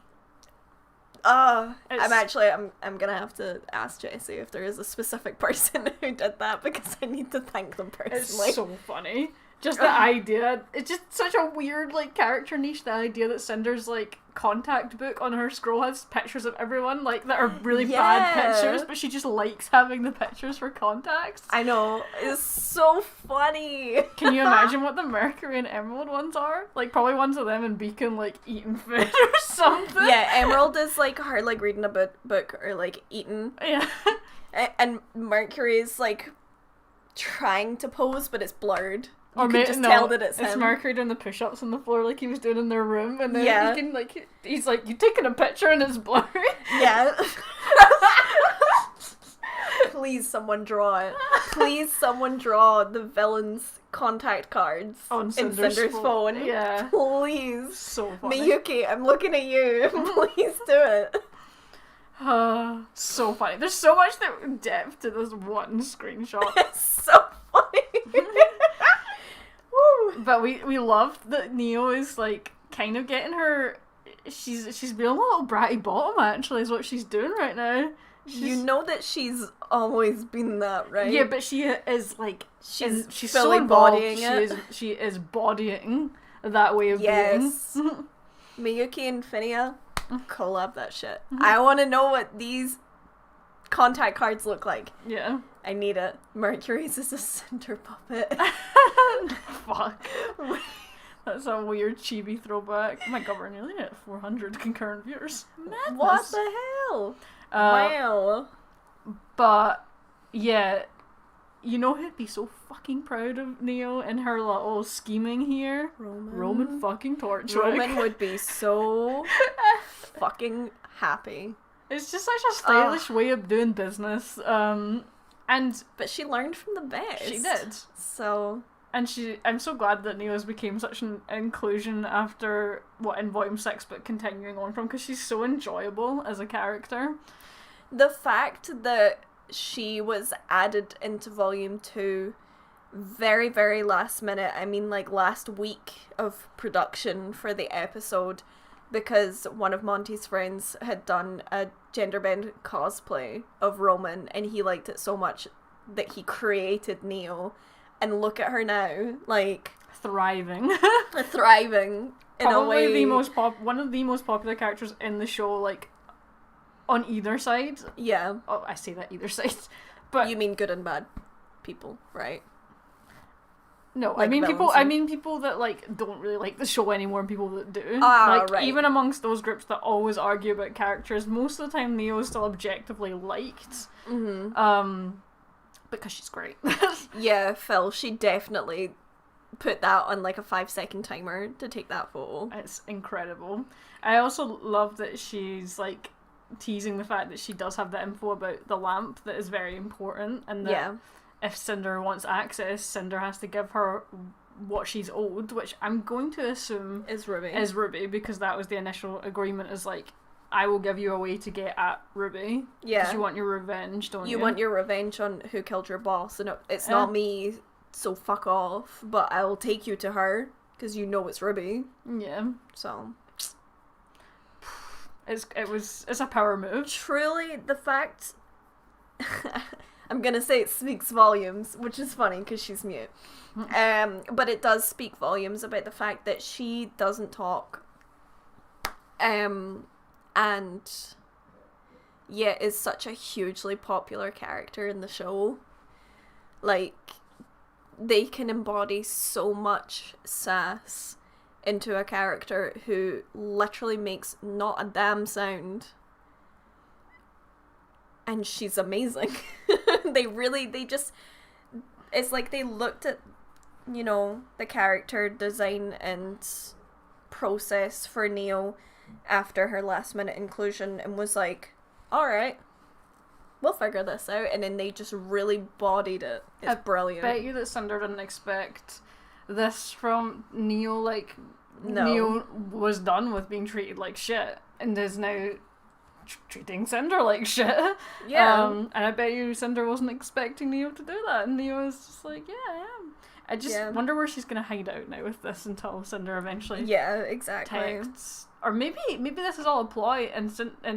gonna have to ask Jessie if there is a specific person who did that, because I need to thank them personally. It's so funny. Just the idea. It's just such a weird, like, character niche, the idea that Cinder's, like, contact book on her scroll has pictures of everyone, like, that are really bad pictures, but she just likes having the pictures for contacts. I know. It's so funny. Can you imagine what the Mercury and Emerald ones are? Like, probably ones of them and Beacon, like, eating food or something. Yeah, Emerald is, like, her, like, reading a book or, like, eating. Yeah. And Mercury is, like, trying to pose, but it's blurred. You Or can just tell that it's him. Mercury doing the push-ups on the floor like he was doing in their room, and then he can, like, he's like, you taking a picture and it's blurry? Yeah. Please someone draw it. Please someone draw the villain's contact cards on in Cinder's phone. Yeah. Please. So funny. Miyuki, I'm looking at you. Please do it. So funny. There's so much depth to this one screenshot. It's so funny. But we love that Neo is, like, kind of getting her... She's being a little bratty bottom, actually, is what she's doing right now. You know that she's always been that, right? Yeah, but she is, like... She's fully so involved. bodying it. She is bodying that way of being. Miyuki and Finia, collab that shit. I want to know what these contact cards look like. Yeah. I need it. Mercury's is a Cinder puppet. Fuck. That's a weird chibi throwback. Oh my god, we're nearly at 400 concurrent viewers. Madness. What the hell? Wow. But, yeah, you know who'd be so fucking proud of Neo and her little scheming here? Roman fucking Torchwick. Roman would be so fucking happy. It's just such a stylish way of doing business. But she learned from the best. She did. So... And I'm so glad that Neo's became such an inclusion after, in Volume 6, but continuing on from, because she's so enjoyable as a character. The fact that she was added into Volume 2 very, very last minute, I mean, like, last week of production for the episode, because one of Monty's friends had done a genderbend cosplay of Roman, and he liked it so much that he created Neo. And look at her now, like... Thriving. Thriving, in a way. One of the most popular characters in the show, like, on either side. Yeah. Oh, I say that either side. But you mean good and bad people, right? No, like I mean people that, like, don't really like the show anymore and people that do. Right. Even amongst those groups that always argue about characters, most of the time Neo is still objectively liked. Mm-hmm. Because she's great. Yeah, Phil, she definitely put that on, like, a 5-second timer to take that photo. It's incredible. I also love that she's, like, teasing the fact that she does have the info about the lamp that is very important, and that if Cinder wants access, Cinder has to give her what she's owed, which I'm going to assume is RWBY, because that was the initial agreement, is like, I will give you a way to get at RWBY. Yeah. Because you want your revenge, don't you? You want your revenge on who killed your boss, and it's not me, so fuck off, but I will take you to her because you know it's RWBY. Yeah. So it's a power move. Truly, the fact I'm gonna say it speaks volumes, which is funny because she's mute. But it does speak volumes about the fact that she doesn't talk. And yet is such a hugely popular character in the show. Like, they can embody so much sass into a character who literally makes not a damn sound. And she's amazing. It's like they looked at, you know, the character design and process for Neo after her last minute inclusion and was like, alright, we'll figure this out. And then they just really bodied it. It's brilliant. I bet you that Cinder didn't expect this from Neo. Like, no. Neo was done with being treated like shit and is now treating Cinder like shit. Yeah. And I bet you Cinder wasn't expecting Neo to do that, and Neo was just like, yeah, I am. I just wonder where she's gonna hide out now with this until Cinder eventually exactly texts. Or maybe this is all a ploy, and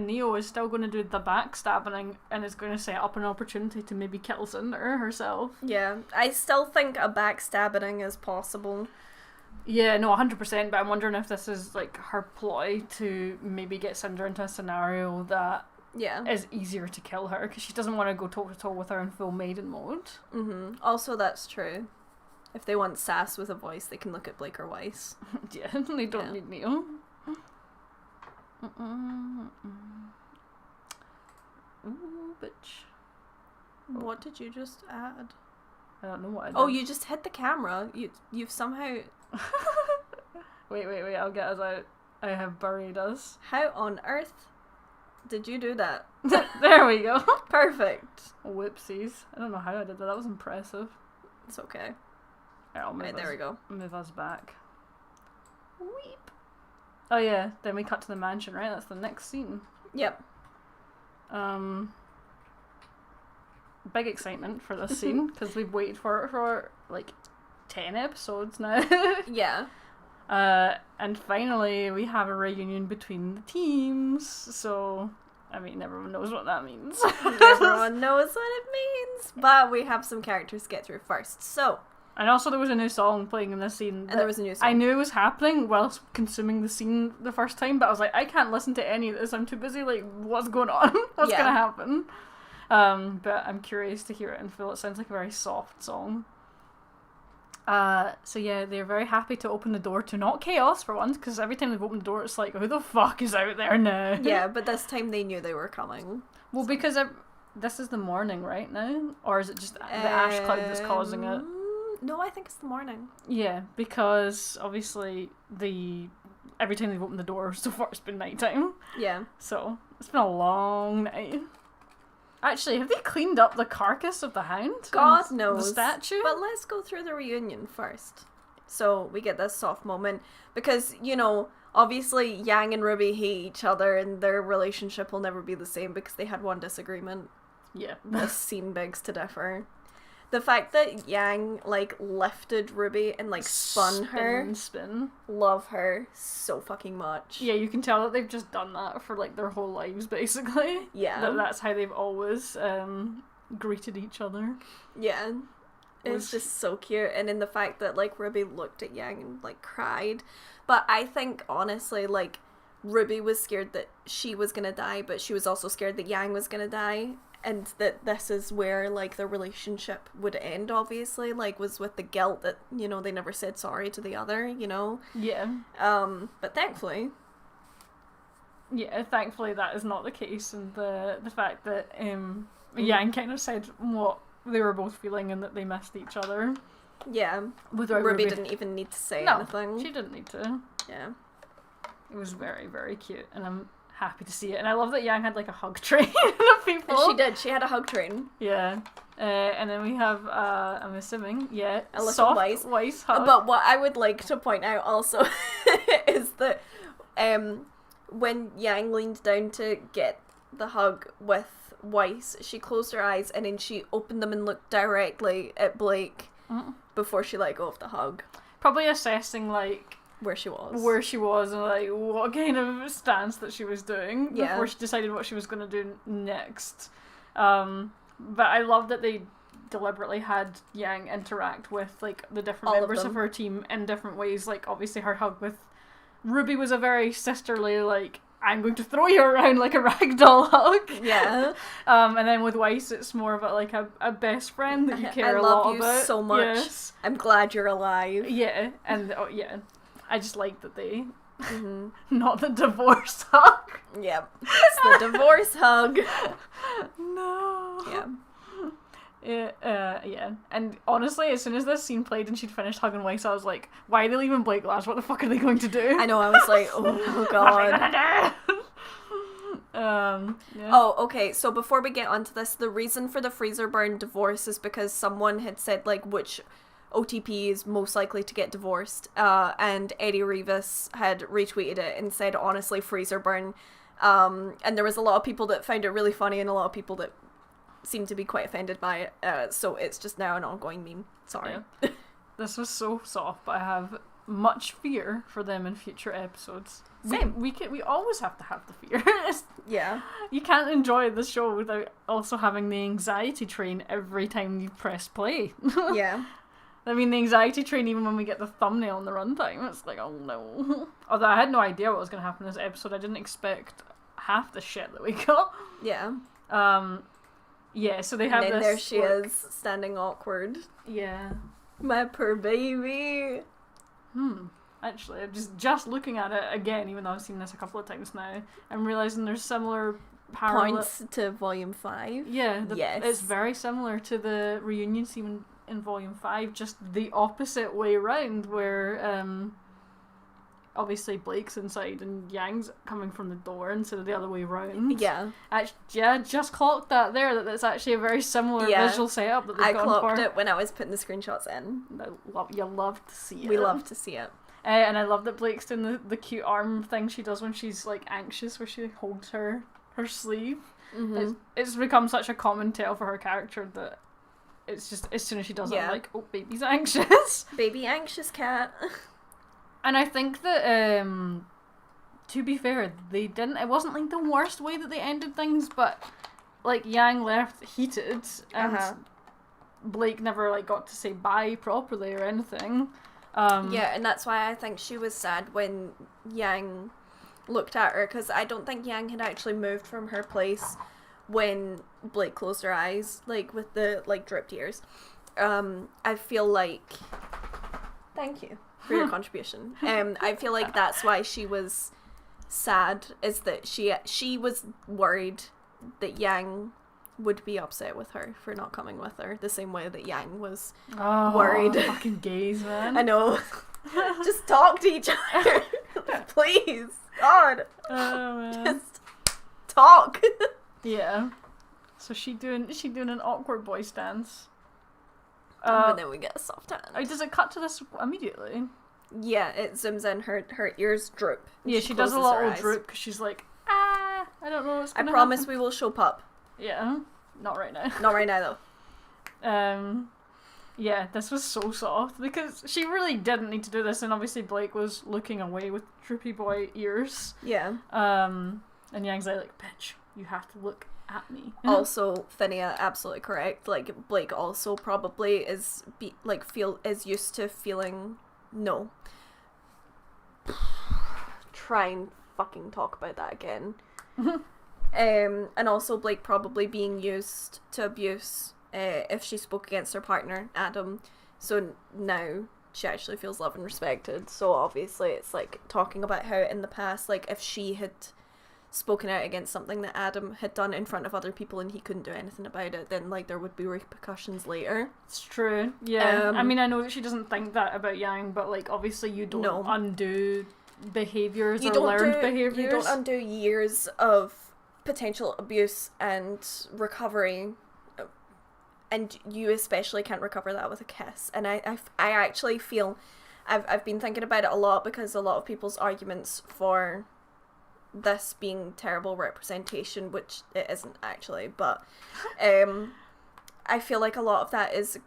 Neo is still going to do the backstabbing and is going to set up an opportunity to maybe kill Cinder herself. Yeah, I still think a backstabbing is possible. Yeah, no, 100%, but I'm wondering if this is, like, her ploy to maybe get Cinder into a scenario that is easier to kill her, because she doesn't want to go toe-to-toe with her in full maiden mode. Mm-hmm. Also, that's true. If they want sass with a voice, they can look at Blake or Weiss. Yeah, they don't need Neo. Ooh, bitch. What did you just add? I don't know what I did. Oh, you just hit the camera. You've somehow... Wait, I'll get us out. I have buried us. How on earth did you do that? There we go. Perfect. Whoopsies. I don't know how I did that. That was impressive. It's okay. Right, there we go. Move us back. Weep. Oh yeah, then we cut to the mansion, right? That's the next scene. Yep. Big excitement for this scene, because we've waited for it for, like, 10 episodes now. Yeah. And finally we have a reunion between the teams, so, I mean, everyone knows what that means. Everyone knows what it means, but we have some characters to get through first, so... And also there was a new song playing in this scene. And there was a new song. I knew it was happening whilst consuming the scene the first time, but I was like, I can't listen to any of this. I'm too busy, like, what's going on? What's gonna happen? But I'm curious to hear it in full. It sounds like a very soft song. So yeah, they're very happy to open the door to not chaos for once, because every time they've opened the door it's like, who the fuck is out there now? Yeah, but this time they knew they were coming. Well, because this is the morning right now? Or is it just the ash cloud that's causing it? No, I think it's the morning. Yeah, because obviously every time they've opened the door so far it's been nighttime. Yeah. So, it's been a long night. Actually, have they cleaned up the carcass of the hound? God knows. The statue? But let's go through the reunion first. So we get this soft moment. Because, you know, obviously Yang and RWBY hate each other and their relationship will never be the same because they had one disagreement. Yeah. This scene begs to differ. The fact that Yang, like, lifted RWBY and, like, spun her. Spin. Love her so fucking much. Yeah, you can tell that they've just done that for, like, their whole lives, basically. Yeah. That's how they've always greeted each other. Yeah. It's just so cute. And in the fact that, like, RWBY looked at Yang and, like, cried. But I think, honestly, like, RWBY was scared that she was gonna die, but she was also scared that Yang was gonna die. And that this is where, like, their relationship would end, obviously, like, was with the guilt that, you know, they never said sorry to the other, you know? Yeah. But thankfully... Yeah, thankfully that is not the case, and the fact that Yang kind of said what they were both feeling and that they missed each other. Yeah. RWBY didn't even need to say anything. She didn't need to. Yeah. It was very, very cute, and I'm happy to see it. And I love that Yang had, like, a hug train of people. And she did. She had a hug train. Yeah. And then we have, I'm assuming, a little Weiss hug. But what I would like to point out also is that when Yang leaned down to get the hug with Weiss, she closed her eyes and then she opened them and looked directly at Blake before she let go of the hug. probably assessing, like, where she was and, like, what kind of stance that she was doing Yeah. before she decided what she was going to do next. But I love that they deliberately had Yang interact with, like, the different members of her team in different ways. Like, obviously her hug with RWBY was a very sisterly, like, I'm going to throw you around like a ragdoll hug. Yeah. And then with Weiss, it's more of a best friend that you care a lot about. I love you so much. Yes. I'm glad you're alive. Yeah, and I just like that they, not the divorce hug. Yep. It's the divorce hug. No. Yeah. Yeah, and honestly, as soon as this scene played and she'd finished hugging Weiss, I was like, why are they leaving Blake last? What the fuck are they going to do? I know, I was like, oh god. Yeah. Oh, okay, so before we get onto this, the reason for the freezer burn divorce is because someone had said, like, which OTP is most likely to get divorced, and Eddie Rivas had retweeted it and said, honestly, freezer burn, and there was a lot of people that found it really funny and a lot of people that seem to be quite offended by it, so it's just now an ongoing meme. Sorry. Yeah. This was so soft, but I have much fear for them in future episodes. Same. We always have to have the fear. Yeah. You can't enjoy the show without also having the anxiety train every time you press play. Yeah. I mean, the anxiety train, even when we get the thumbnail on the runtime, it's like, oh no. Although I had no idea what was going to happen in this episode. I didn't expect half the shit that we got. Yeah. Yeah, so they have and then this... there she is, standing awkward. Yeah. My poor baby. Actually, I'm just looking at it again, even though I've seen this a couple of times now, I'm realising there's similar points to Volume 5. Yeah, yes. It's very similar to the reunion scene in Volume 5, just the opposite way round, where obviously Blake's inside and Yang's coming from the door instead of the other way round. Yeah. Just clocked that there, that it's actually a very similar visual setup that they've gone for. I clocked it when I was putting the screenshots in. You love to see it. We love to see it. And I love that Blake's doing the cute arm thing she does when she's, like, anxious, where she holds her sleeve. Mm-hmm. It's become such a common tale for her character that it's just, as soon as she does it, I'm like, oh, baby's anxious. Baby anxious cat. And I think that, to be fair, it wasn't, like, the worst way that they ended things, but, like, Yang left heated, and Blake never, like, got to say bye properly or anything. Yeah, and that's why I think she was sad when Yang looked at her, because I don't think Yang had actually moved from her place when Blake closed her eyes, like, with the, like, dripped ears. I feel like... Thank you for your contribution. I feel like that's why she was sad, is that she was worried that Yang would be upset with her for not coming with her, the same way that Yang was worried. Fucking gays, man. I know. Just talk to each other. Please. God. Oh, man. Just talk. Yeah. So she doing an awkward boy stance. And then we get a soft hand. Does it cut to this immediately? Yeah, it zooms in, her ears droop. Yeah, she does a little droop because she's like, I don't know what's going to happen. I promise we will show pup. Yeah, not right now. Not right now, though. Yeah, this was so soft because she really didn't need to do this, and obviously Blake was looking away with droopy boy ears. Yeah. And Yang's like, bitch, you have to look at me. Also, Phinia, absolutely correct. Like, Blake also probably is used to feeling no. Try and fucking talk about that again. And also Blake probably being used to abuse if she spoke against her partner, Adam. So now she actually feels loved and respected. So obviously it's like talking about how in the past, like, if she had spoken out against something that Adam had done in front of other people and he couldn't do anything about it, then, like, there would be repercussions later. It's true. Yeah. I mean, I know that she doesn't think that about Yang, but, like, obviously you don't undo behaviours or learned behaviours. You don't undo years of potential abuse and recovery, and you especially can't recover that with a kiss. And I actually feel I've been thinking about it a lot, because a lot of people's arguments for this being terrible representation, which it isn't actually, but I feel like a lot of that is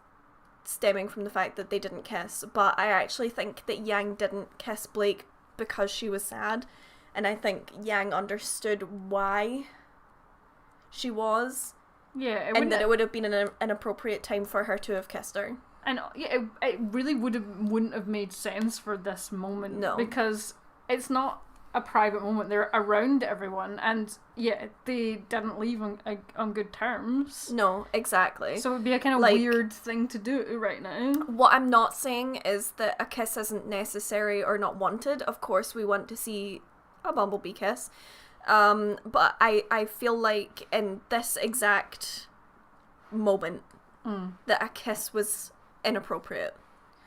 stemming from the fact that they didn't kiss, but I actually think that Yang didn't kiss Blake because she was sad, and I think Yang understood why she was. Yeah, and that it would have been an appropriate time for her to have kissed her. And yeah, it really wouldn't have made sense for this moment. No. Because it's not a private moment. They're around everyone, and yeah, they didn't leave on good terms. No, exactly. So it would be a kind of weird thing to do right now. What I'm not saying is that a kiss isn't necessary or not wanted. Of course, we want to see a bumblebee kiss. But I feel like in this exact moment that a kiss was inappropriate.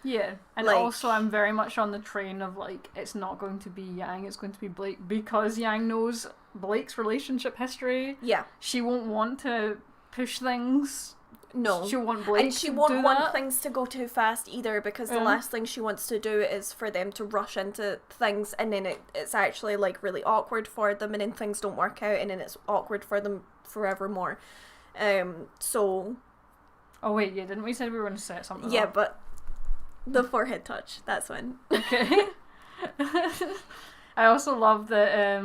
Yeah, and also I'm very much on the train of it's not going to be Yang, it's going to be Blake, because Yang knows Blake's relationship history. Yeah. She won't want to push things. No. She'll want Blake and she to won't do want that. things to go too fast either, because the last thing she wants to do is for them to rush into things, and then it's actually really awkward for them, and then things don't work out, and then it's awkward for them forevermore. So... Oh wait, yeah, didn't we say we were going to set something Yeah, up? but the forehead touch, that's when. Okay. I also love that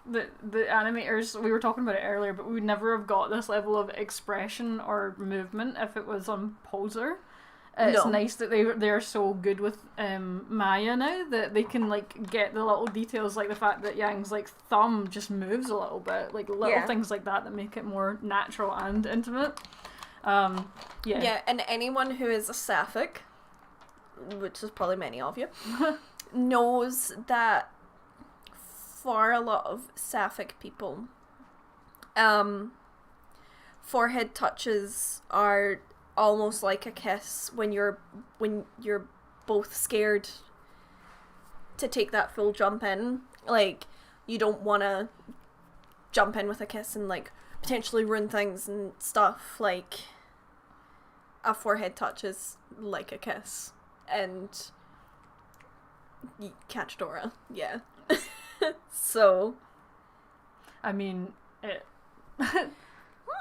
the animators, we were talking about it earlier, but we would never have got this level of expression or movement if it was on Poser. It's nice that they're so good with Maya now, that they can get the little details, like the fact that Yang's thumb just moves a little bit, little things like that make it more natural and intimate. Yeah, and anyone who is a sapphic, which is probably many of you, knows that for a lot of sapphic people, forehead touches are almost like a kiss when you're both scared to take that full jump in. You don't want to jump in with a kiss and potentially ruin things and stuff. A forehead touch is like a kiss, and you catch Dora. Yeah. So I mean it.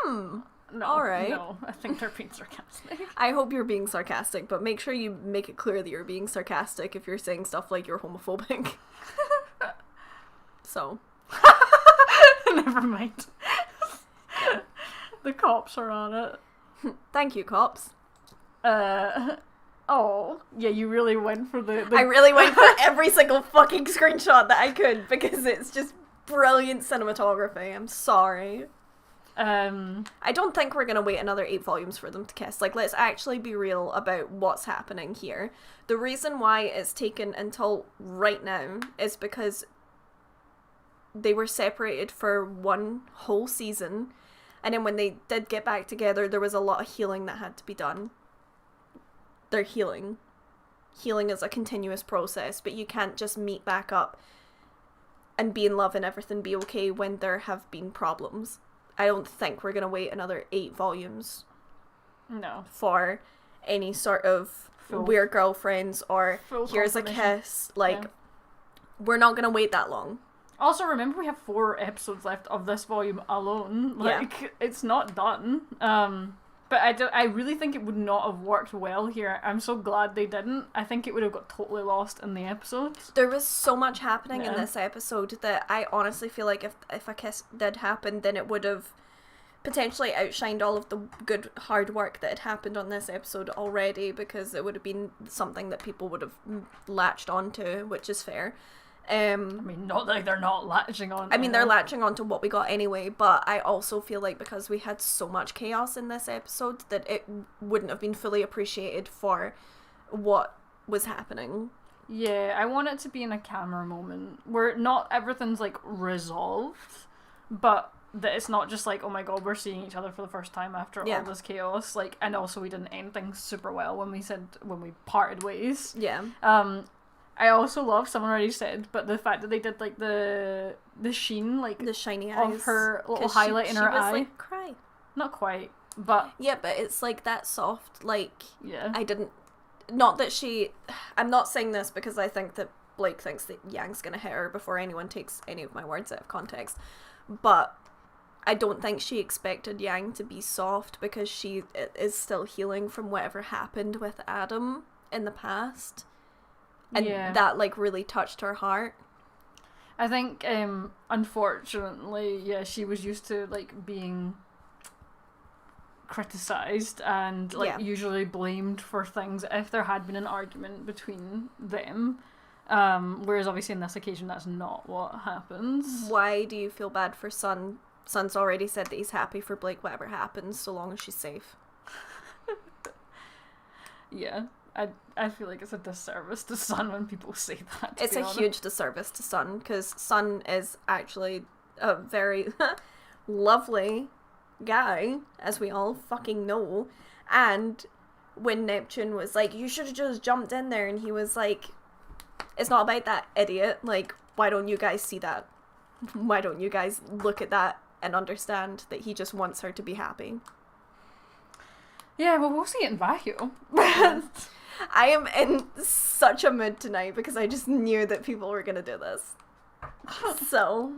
No, alright. No, I think they're being sarcastic. I hope you're being sarcastic, but make sure you make it clear that you're being sarcastic if you're saying stuff like you're homophobic. So never mind. The cops are on it. Thank you, cops. Oh, yeah, you really went for the... I really went for every single fucking screenshot that I could, because it's just brilliant cinematography. I'm sorry. I don't think we're gonna wait another 8 volumes for them to kiss. Let's actually be real about what's happening here. The reason why it's taken until right now is because they were separated for one whole season, and then when they did get back together, there was a lot of healing that had to be done. They're healing. Healing is a continuous process, but you can't just meet back up and be in love and everything be okay when there have been problems. I don't think we're going to wait another 8 volumes. No. For any sort of we're girlfriends or here's a kiss. We're not going to wait that long. Also, remember we have 4 episodes left of this volume alone. It's not done. But I really think it would not have worked well here. I'm so glad they didn't. I think it would have got totally lost in the episodes. There was so much happening in this episode that I honestly feel like if a kiss did happen, then it would have potentially outshined all of the good hard work that had happened on this episode already, because it would have been something that people would have latched onto, which is fair. I mean, not that they're not latching on. I mean, they're latching on to what we got anyway, but I also feel like because we had so much chaos in this episode that it wouldn't have been fully appreciated for what was happening. Yeah, I want it to be in a camera moment where not everything's resolved, but that it's not just oh my god, we're seeing each other for the first time after all this chaos. And also we didn't end things super well when we parted ways. Yeah. I also love, someone already said, but the fact that they did the sheen, the shiny eyes of her little highlight in her eye. Was cry. Not quite, but yeah, but it's that soft. Yeah. I didn't. Not that she. I'm not saying this because I think that Blake thinks that Yang's gonna hit her before anyone takes any of my words out of context, but I don't think she expected Yang to be soft because she is still healing from whatever happened with Adam in the past. And that, like, really touched her heart. I think, unfortunately, she was used to, like, being criticised and, like, usually blamed for things if there had been an argument between them. Whereas, obviously, in this occasion, that's not what happens. Why do you feel bad for Sun? Sun's already said that he's happy for Blake whatever happens, so long as she's safe. I feel like it's a disservice to Sun when people say that. It's a huge disservice to Sun, because Sun is actually a very lovely guy, as we all fucking know. And when Neptune was like, you should have just jumped in there, and he was like, it's not about that, idiot. Like, why don't you guys see that? Why don't you guys look at that and understand that he just wants her to be happy? Yeah, well, we'll see it in vacuum. I am in such a mood tonight because I just knew that people were gonna do this. So,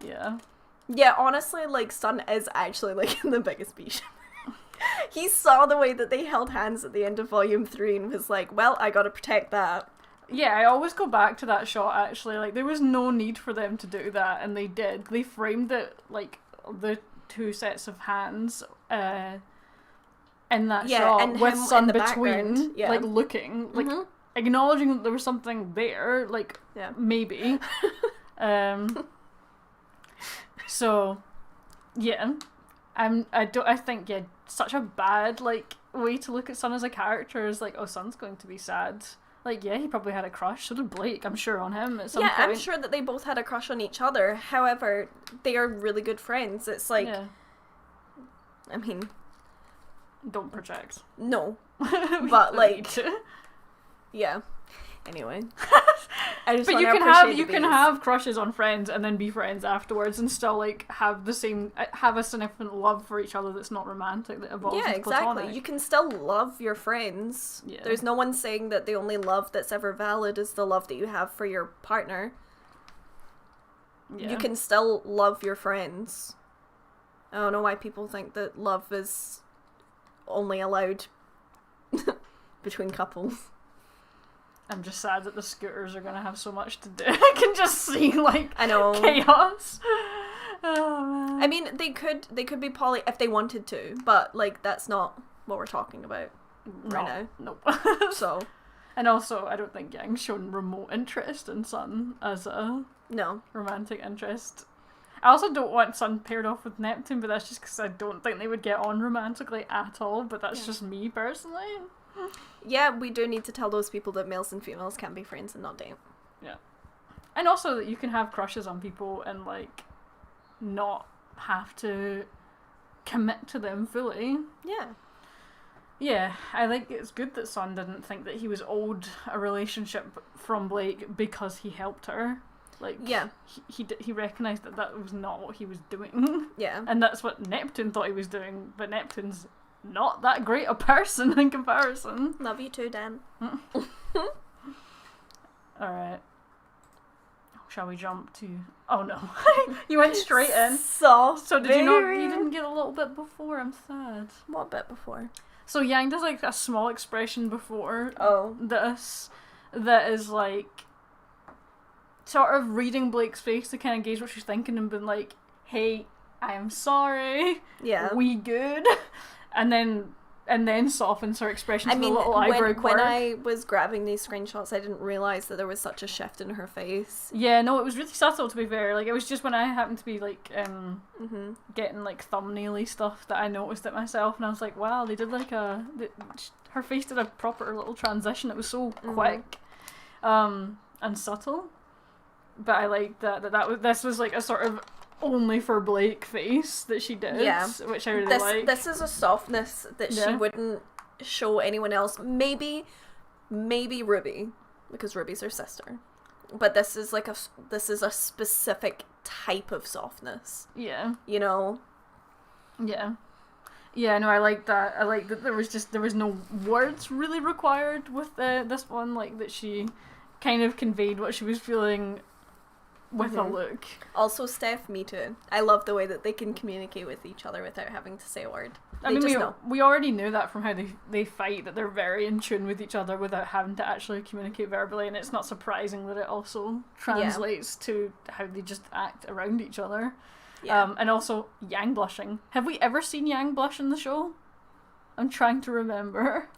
yeah, honestly, like, Sun is actually, like, the biggest bitch. He saw the way that they held hands at the end of Volume 3 and was like, well, I gotta protect that. Yeah, I always go back to that shot, actually. Like, there was no need for them to do that, and they did. They framed it, like, the two sets of hands, in that shot, and with Sun between, like, looking, like, acknowledging that there was something there, like, maybe. So, yeah. I think, such a bad, like, way to look at Sun as a character is, like, oh, Sun's going to be sad. Like, he probably had a crush, so did Blake, I'm sure, on him at some point. I'm sure that they both had a crush on each other. However, they are really good friends. It's like, I mean... Don't project. No. But, like... Yeah. Anyway. But you can have crushes on friends and then be friends afterwards and still, like, have a significant love for each other that's not romantic, that evolves into platonic. You can still love your friends. Yeah. There's no one saying that the only love that's ever valid is the love that you have for your partner. Yeah. You can still love your friends. I don't know why people think that love is only allowed between couples. I'm just sad that the scooters are gonna have so much to do. I can just see, like, I know, chaos. Oh, man. I mean, they could be poly if they wanted to, but, like, that's not what we're talking about right now. Nope. So, and also, I don't think Yang's shown remote interest in Sun as a romantic interest. I also don't want Sun paired off with Neptune, but that's just because I don't think they would get on romantically at all. But that's just me personally. Yeah, we do need to tell those people that males and females can be friends and not date. Yeah. And also that you can have crushes on people and, like, not have to commit to them fully. Yeah. Yeah, I think it's good that Sun didn't think that he was owed a relationship from Blake because he helped her. Like, he recognised that was not what he was doing. Yeah. And that's what Neptune thought he was doing, but Neptune's not that great a person in comparison. Love you too, Dan. Alright. Shall we jump to... Oh no. You went straight in. So did you not... You didn't get a little bit before? I'm sad. What bit before? So Yang does, like, a small expression before this that is, like, sort of reading Blake's face to kind of gauge what she's thinking and being like, hey, I am sorry. Yeah. We good. And then softens her expression to the little eyebrow quirk. When I was grabbing these screenshots, I didn't realise that there was such a shift in her face. Yeah, no, it was really subtle, to be fair. Like, it was just when I happened to be, like, getting, like, thumbnail-y stuff that I noticed it myself, and I was like, wow, they did, like, her face did a proper little transition. It was so quick and subtle. But I liked this was, like, a sort of only for Blake face that she did, which I really like. This is a softness that she wouldn't show anyone else. Maybe RWBY, because RWBY's her sister. But this is like a specific type of softness. Yeah. You know? Yeah. Yeah, no, I like that. I like that there was no words really required with this one, like that she kind of conveyed what she was feeling with a look. Also, Steph, me too. I love the way that they can communicate with each other without having to say a word. I mean, we already knew that from how they fight, that they're very in tune with each other without having to actually communicate verbally, and it's not surprising that it also translates to how they just act around each other. Yeah. And also, Yang blushing. Have we ever seen Yang blush in the show? I'm trying to remember.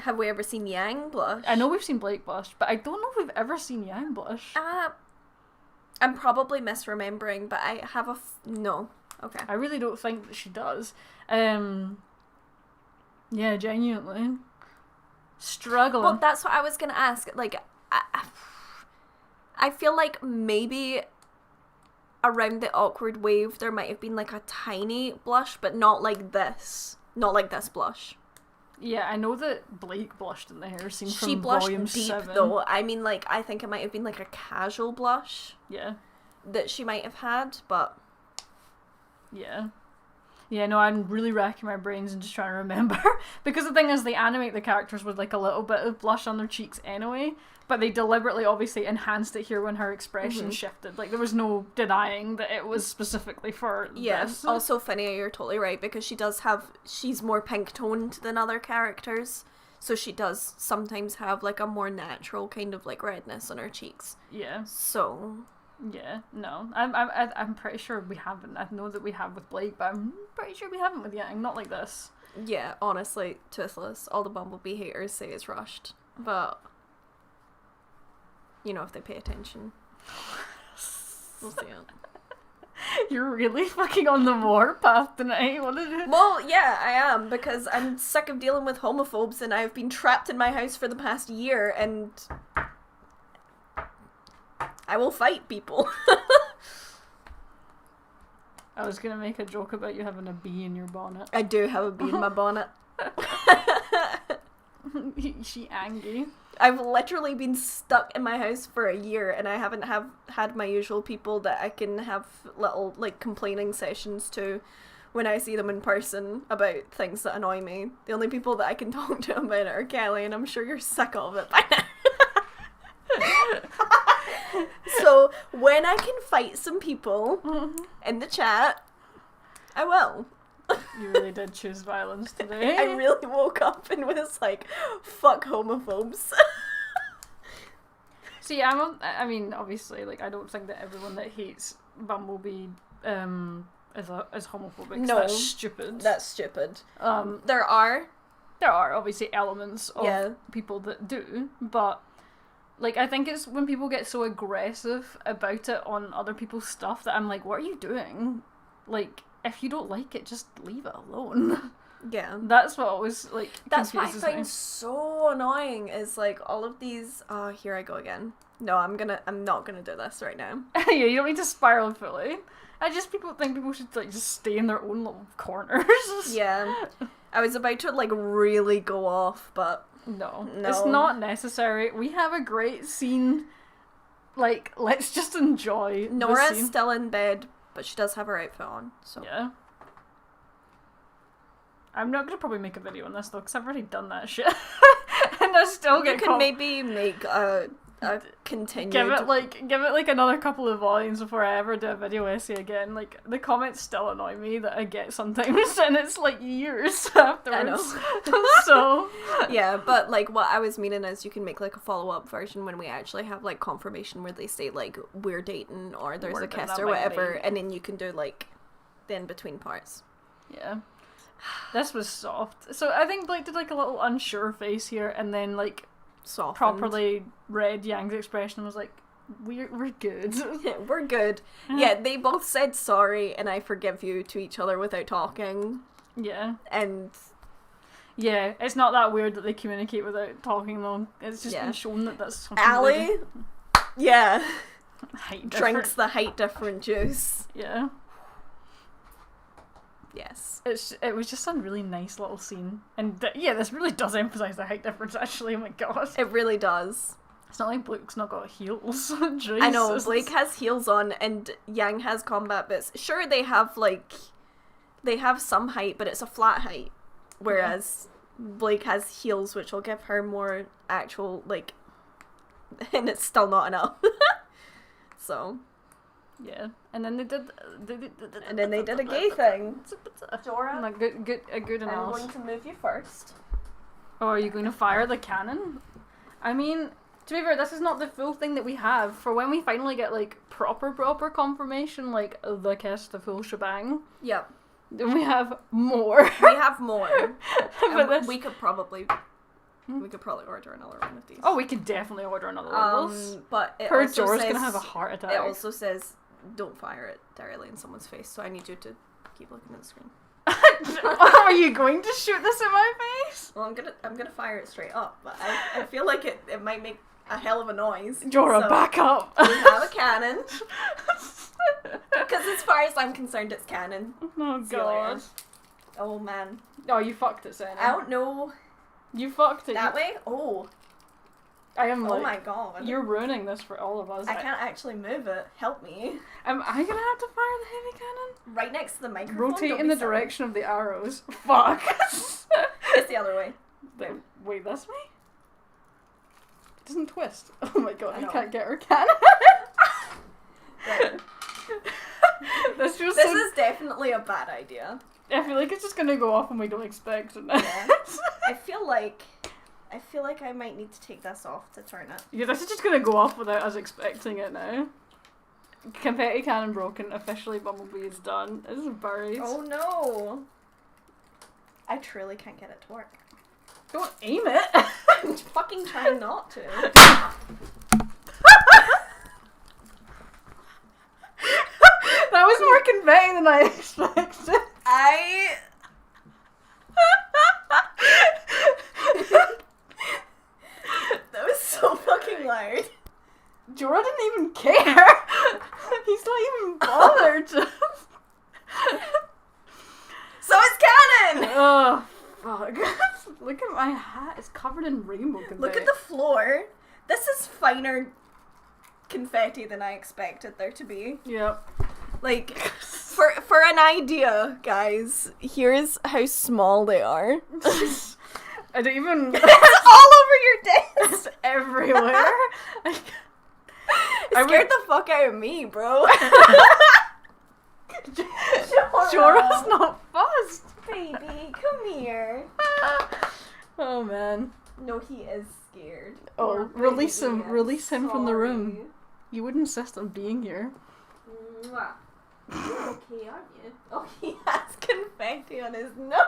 Have we ever seen Yang blush? I know we've seen Blake blush, but I don't know if we've ever seen Yang blush. I'm probably misremembering, but I have no. Okay. I really don't think that she does. Yeah, genuinely. Struggling. Well, that's what I was going to ask. Like, I feel like maybe around the awkward wave there might have been like a tiny blush, but not like this. Not like this blush. Yeah, I know that Blake blushed in the hair scene from She blushed Volume deep 7. though. I mean, like, I think it might have been like a casual blush. Yeah. That she might have had, but... Yeah. Yeah, no, I'm really racking my brains and just trying to remember. Because the thing is, they animate the characters with like a little bit of blush on their cheeks anyway, but they deliberately obviously enhanced it here when her expression shifted. Like, there was no denying that it was specifically for this. Also, Finneya, you're totally right, because she's more pink toned than other characters, so she does sometimes have like a more natural kind of like redness on her cheeks. Yeah. So... Yeah, no. I'm pretty sure we haven't. I know that we have with Blake, but I'm pretty sure we haven't with Yang. Not like this. Yeah, honestly, toothless. All the Bumblebee haters say it's rushed. But, you know, if they pay attention, we'll see it. You're really fucking on the warpath tonight. What is it? Well, yeah, I am, because I'm sick of dealing with homophobes and I've been trapped in my house for the past year and... I will fight people. I was gonna make a joke about you having a bee in your bonnet. I do have a bee in my bonnet. She angry. I've literally been stuck in my house for a year and I haven't had my usual people that I can have little like complaining sessions to when I see them in person about things that annoy me. The only people that I can talk to about it are Kelly, and I'm sure you're sick of it by now. So, when I can fight some people in the chat, I will. You really did choose violence today. I really woke up and was like, fuck homophobes. See, I mean, obviously, like, I don't think that everyone that hates Bumblebee is homophobic. No. That's stupid. That's stupid. There are obviously elements of people that do, but... Like, I think it's when people get so aggressive about it on other people's stuff that I'm like, what are you doing? Like, if you don't like it, just leave it alone. Yeah. That's what always, like, that's what I confuses find me. so annoying is, like, all of these... Oh, here I go again. No, I'm not gonna do this right now. Yeah, you don't need to spiral fully. People think people should, like, just stay in their own little corners. Yeah. I was about to, like, really go off, but... No, it's not necessary. We have a great scene. Like, let's just enjoy Nora's the scene. still in bed, but she does have her outfit on, so... Yeah. I'm not gonna probably make a video on this, though, because I've already done that shit. And I still get You can maybe make a continued... Give it like another couple of volumes before I ever do a video essay again. Like, the comments still annoy me that I get sometimes, and it's like years afterwards. I know. So... Yeah, but like what I was meaning is you can make like a follow-up version when we actually have like confirmation where they say like we're dating or there's a kiss or whatever, and then you can do like the in-between parts. Yeah. This was soft. So I think Blake did like a little unsure face here, and then like Softened. Properly read Yang's expression and was like, we're good. We're good. Yeah, they both said sorry and I forgive you to each other without talking. Yeah. And... Yeah, it's not that weird that they communicate without talking though. It's just been shown that that's something Allie, yeah, drinks the height different juice. Yeah. Yes. It was just a really nice little scene. And this really does emphasise the height difference actually, oh my god. It really does. It's not like Blake's not got heels. I know, Blake has heels on and Yang has combat boots. Sure, they have some height, but it's a flat height. Whereas Blake has heels, which will give her more actual, like... And it's still not enough. So. Yeah, and then they did a gay thing. Dora, like good I'm analysis. going to move you first. Oh, are you going to fire the cannon? I mean, to be fair, this is not the full thing that we have. For when we finally get like proper confirmation, like the kiss, the full shebang. Yep. Then we have more. We have more. But we could probably order another one of these. Oh, we could definitely order another one of those. But it Poor also Jorah's says, gonna have a heart attack. It also says don't fire it directly in someone's face, so I need you to keep looking at the screen. Are you going to shoot this in my face? Well, I'm gonna fire it straight up, but I feel like it might make a hell of a noise. Jorah, so back up. We have a cannon. Because as far as I'm concerned, it's canon. Oh god. Oh man. Oh, you fucked it, Senna. I don't know. You fucked it. That way? Oh. I am Oh my god. You're ruining this for all of us. I can't actually move it. Help me. Am I gonna have to fire the heavy cannon? Right next to the microphone. Rotate in the direction of the arrows. Fuck. It's the other way. Wait, this way? It doesn't twist. Oh my god, I you know. can't get her cannon. Right. This is definitely a bad idea. I feel like it's just gonna go off when we don't expect it. Yeah. I feel like I might need to take this off to turn it. Yeah, this is just gonna go off without us expecting it now. Confetti cannon broken. Officially, Bumblebee is done. This is buried. Oh no! I truly can't get it to work. Don't aim it. I'm fucking trying not to. That was more confetti than I expected. That was so fucking loud. Jorah didn't even care. He's not even bothered. So it's canon! Oh, fuck. Look at my hat. It's covered in rainbow confetti. Look at the floor. This is finer confetti than I expected there to be. Yep. Like, for an idea, guys, here's how small they are. I don't even... It's all over your desk! It's everywhere. It scared the fuck out of me, bro. Jorah's not fussed. Baby, come here. Oh, man. No, he is scared. Oh, Poor release baby, him. I'm Release him from the room. sorry. You would insist on being here. Mwah. You're okay, aren't you? Oh, he has confetti on his nose.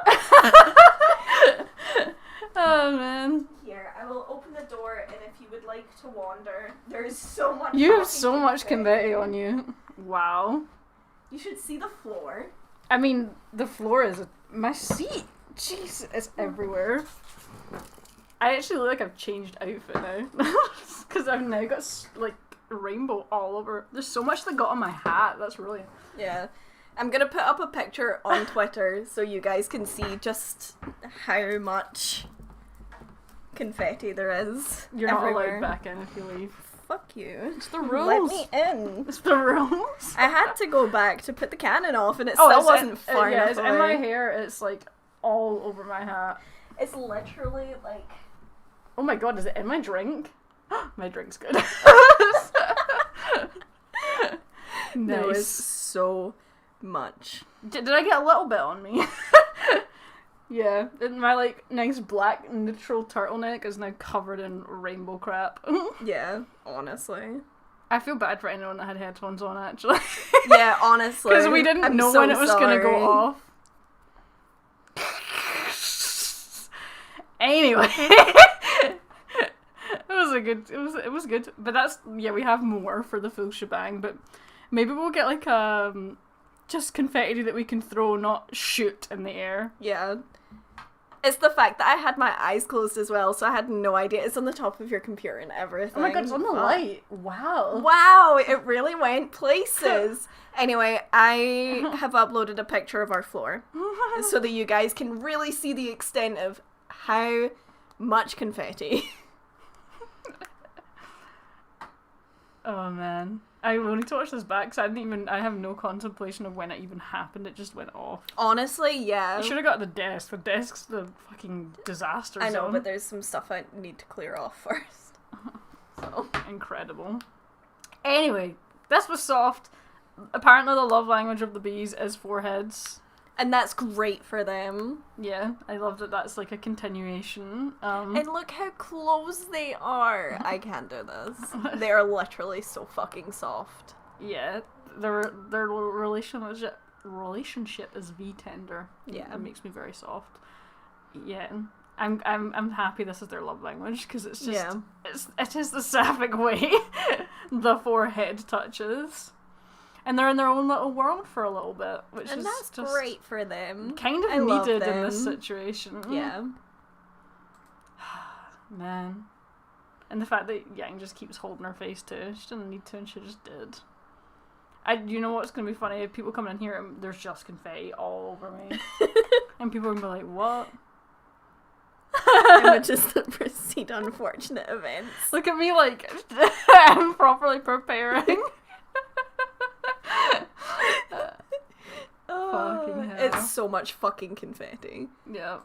Oh, man. Here, I will open the door, and if you would like to wander, there's so much. You have so much confetti on you. Wow. You should see the floor. I mean, the floor is my seat. Jeez, it's everywhere. I actually look like I've changed outfit now. Because I've now got, like, rainbow all over. There's so much that got on my hat. That's really... Yeah. I'm gonna put up a picture on Twitter so you guys can see just how much confetti there is. You're everywhere. not allowed back in if you leave. Fuck you. It's the rules. Let me in. It's the rules. I had to go back to put the cannon off and it still wasn't far enough it's away. in my hair. It's like all over my hat. It's literally like... Oh my god, is it in my drink? My drink's good. There was Nice. so much. Did I get a little bit on me? Yeah, and my like nice black neutral turtleneck is now covered in rainbow crap. Yeah, honestly. I feel bad for anyone that had headphones on, actually. Yeah, honestly. Because we didn't know when it was gonna go off. Anyway, it was good. But we have more for the full shebang. But maybe we'll get like just confetti that we can throw, not shoot in the air. Yeah. It's the fact that I had my eyes closed as well, so I had no idea. It's on the top of your computer and everything. Oh my god, it's on the light. Wow. Wow, it really went places. Anyway, I have uploaded a picture of our floor so that you guys can really see the extent of how much confetti. Oh man. I will need to watch this back because I have no contemplation of when it even happened. It just went off. Honestly, yeah. You should have got the desk. The desk's the fucking disaster zone. I know, but there's some stuff I need to clear off first. So. Incredible. Anyway, This was soft. Apparently the love language of the bees is foreheads. And that's great for them. Yeah, I love that that's like a continuation. And look how close they are. I can't do this. They are literally so fucking soft. Yeah, their relationship is V-tender. Yeah. It makes me very soft. Yeah. I'm happy this is their love language, because it's just it is the sapphic way the forehead touches. And they're in their own little world for a little bit, which and is that's just great for them. Kind of needed in this situation. Yeah. Man. And the fact that Yang just keeps holding her face too. She didn't need to, and she just did. You know what's going to be funny? If people come in here and there's just confetti all over me. And people are going to be like, what? Images that precede unfortunate events. Look at me like, I'm properly preparing. Fucking hell. It's so much fucking confetti. Yeah.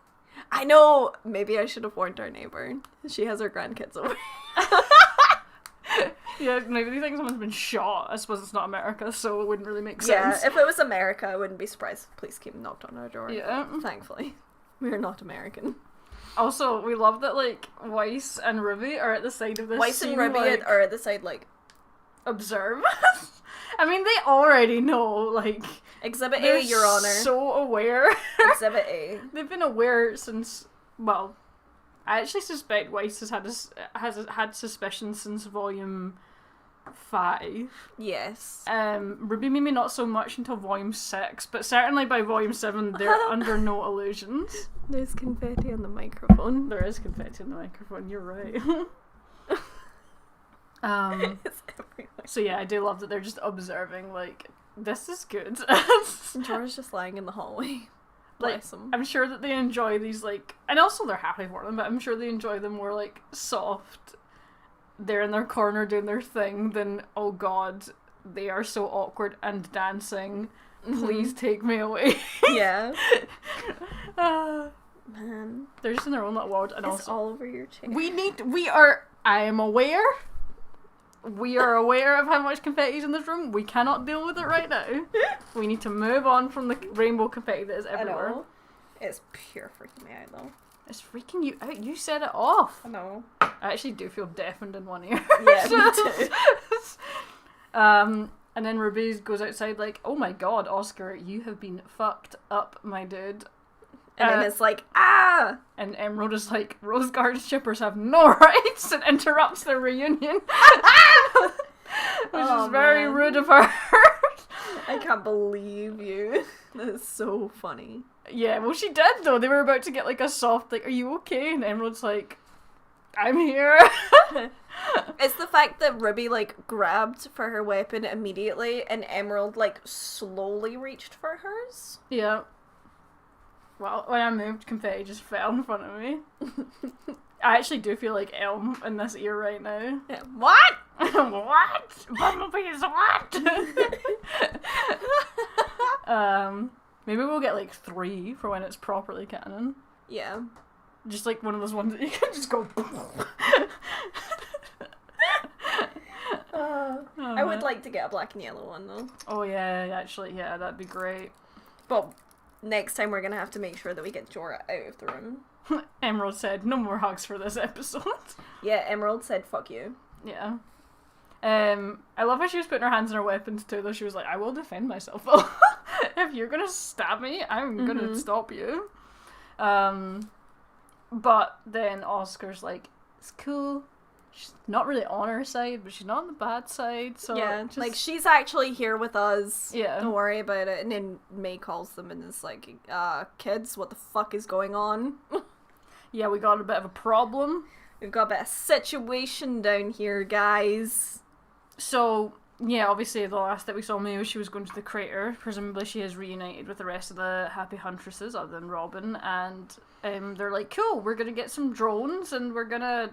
I know. Maybe I should have warned our neighbor. She has her grandkids over. Yeah, maybe they think someone's been shot. I suppose it's not America, so it wouldn't really make sense. Yeah, if it was America, I wouldn't be surprised if police came and knocked on our door. Yeah. Thankfully. We're not American. Also, we love that, like, Weiss and RWBY are at the side of this Weiss scene, and RWBY like, are at the side, like... observe. I mean, they already know, like... Exhibit A, Your Honor. So aware. Exhibit A. They've been aware since, well, I actually suspect Weiss has had suspicions since Volume 5. Yes. RWBY maybe not so much until Volume 6, but certainly by Volume 7 they're under no illusions. There's confetti on the microphone. There is confetti on the microphone, you're right. It's everywhere. So yeah, I do love that they're just observing, like, this is good. Jorah's just lying in the hallway. Like, Bless him. I'm sure that they enjoy these, like, and also they're happy for them, but I'm sure they enjoy them more, like, soft, they're in their corner doing their thing, than, oh god, they are so awkward and dancing, please take me away. Yeah. Man. They're just in their own little world, and It's also all over your chair. I am aware, we are aware of how much confetti is in this room. We cannot deal with it right now. We need to move on from the rainbow confetti that is everywhere. I know. It's pure freaking me out though. It's freaking you out. You set it off. I know. I actually do feel deafened in one ear. Yeah, me too. And then RWBY goes outside like, oh my god, Oscar, you have been fucked up, my dude. And then it's like, ah! And Emerald is like, Rose Garden shippers have no rights, and interrupts their reunion. Which is very rude of her. I can't believe you. That's so funny. Yeah, well she did though. They were about to get like a soft, like, are you okay? And Emerald's like, I'm here. It's the fact that RWBY, like, grabbed for her weapon immediately, and Emerald, like, slowly reached for hers. Yeah. Well, when I moved, confetti just fell in front of me. I actually do feel like Elm in this ear right now. Yeah. What? What? Bumblebees, what? Maybe we'll get like 3 for when it's properly canon. Yeah. Just like one of those ones that you can just go. I would like to get a black and yellow one though. Oh yeah, actually, yeah, that'd be great. But next time we're gonna have to make sure that we get Jorah out of the room. Emerald said, no more hugs for this episode. Yeah, Emerald said, fuck you. Yeah. I love how she was putting her hands on her weapons too, though. She was like, I will defend myself, though. If you're gonna stab me, I'm gonna stop you. But then Oscar's like, it's cool. She's not really on our side, but she's not on the bad side, so... Yeah, just... like, she's actually here with us. Yeah. Don't worry about it. And then May calls them and is like, kids, what the fuck is going on? Yeah, we got a bit of a problem. We've got a bit of situation down here, guys. So, yeah, obviously the last that we saw May was she was going to the crater. Presumably she has reunited with the rest of the Happy Huntresses, other than Robin, and they're like, cool, we're gonna get some drones and we're gonna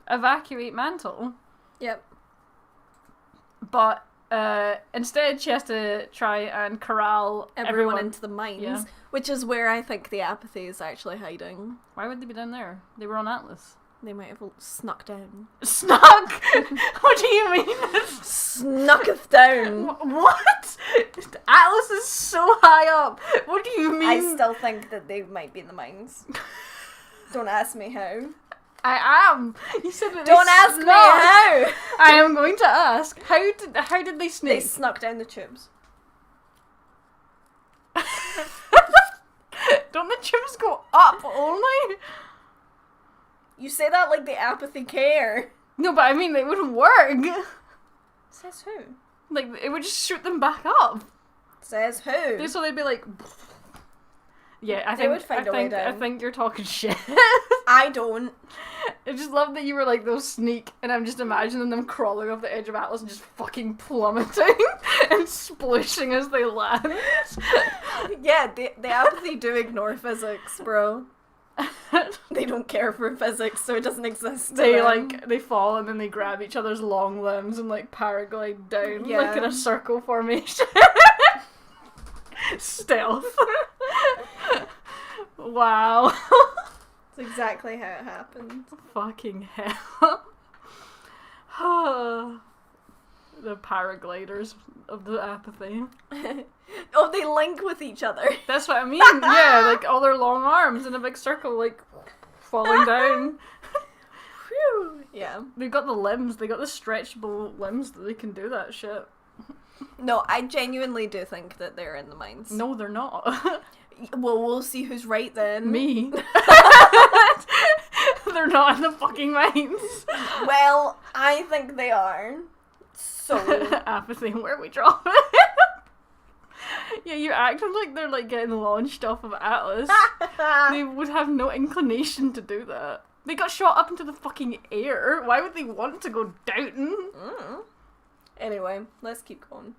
evacuate Mantle. Yep. But instead she has to try and corral everyone into the mines, yeah. Which is where I think the apathy is actually hiding. Why would they be down there? They were on Atlas. They might have snuck down. Snuck? What do you mean? Snucketh down. What? Atlas is so high up. What do you mean? I still think that they might be in the mines. Don't ask me how. I am. You said that. Don't ask me how. I am going to ask. How did they sneak? They snuck down the tubes. Don't the tubes go up only? You say that like the apathy care. No, but I mean it wouldn't work. Says who? Like it would just shoot them back up. Says who? So they'd be like. Yeah, I think you're talking shit. I don't. I just love that you were like, they'll sneak, and I'm just imagining them crawling off the edge of Atlas and just fucking plummeting and splishing as they land. Yeah, the apathy do ignore physics, bro. They don't care for physics, so it doesn't exist. They fall and then they grab each other's long limbs and like paraglide down, like in a circle formation. Stealth. Wow. That's exactly how it happened. Fucking hell. The paragliders of the apathy. Oh, they link with each other. That's what I mean. Yeah, like all their long arms in a big circle, like falling down. Whew. Yeah. They've got the limbs. They got the stretchable limbs that they can do that shit. No, I genuinely do think that they're in the mines. No, they're not. Well, we'll see who's right then. Me. They're not in the fucking mines. Well, I think they are. So apathy, where we drop it. Yeah, you acted like they're like getting launched off of Atlas. They would have no inclination to do that. They got shot up into the fucking air. Why would they want to go down? Anyway, let's keep going.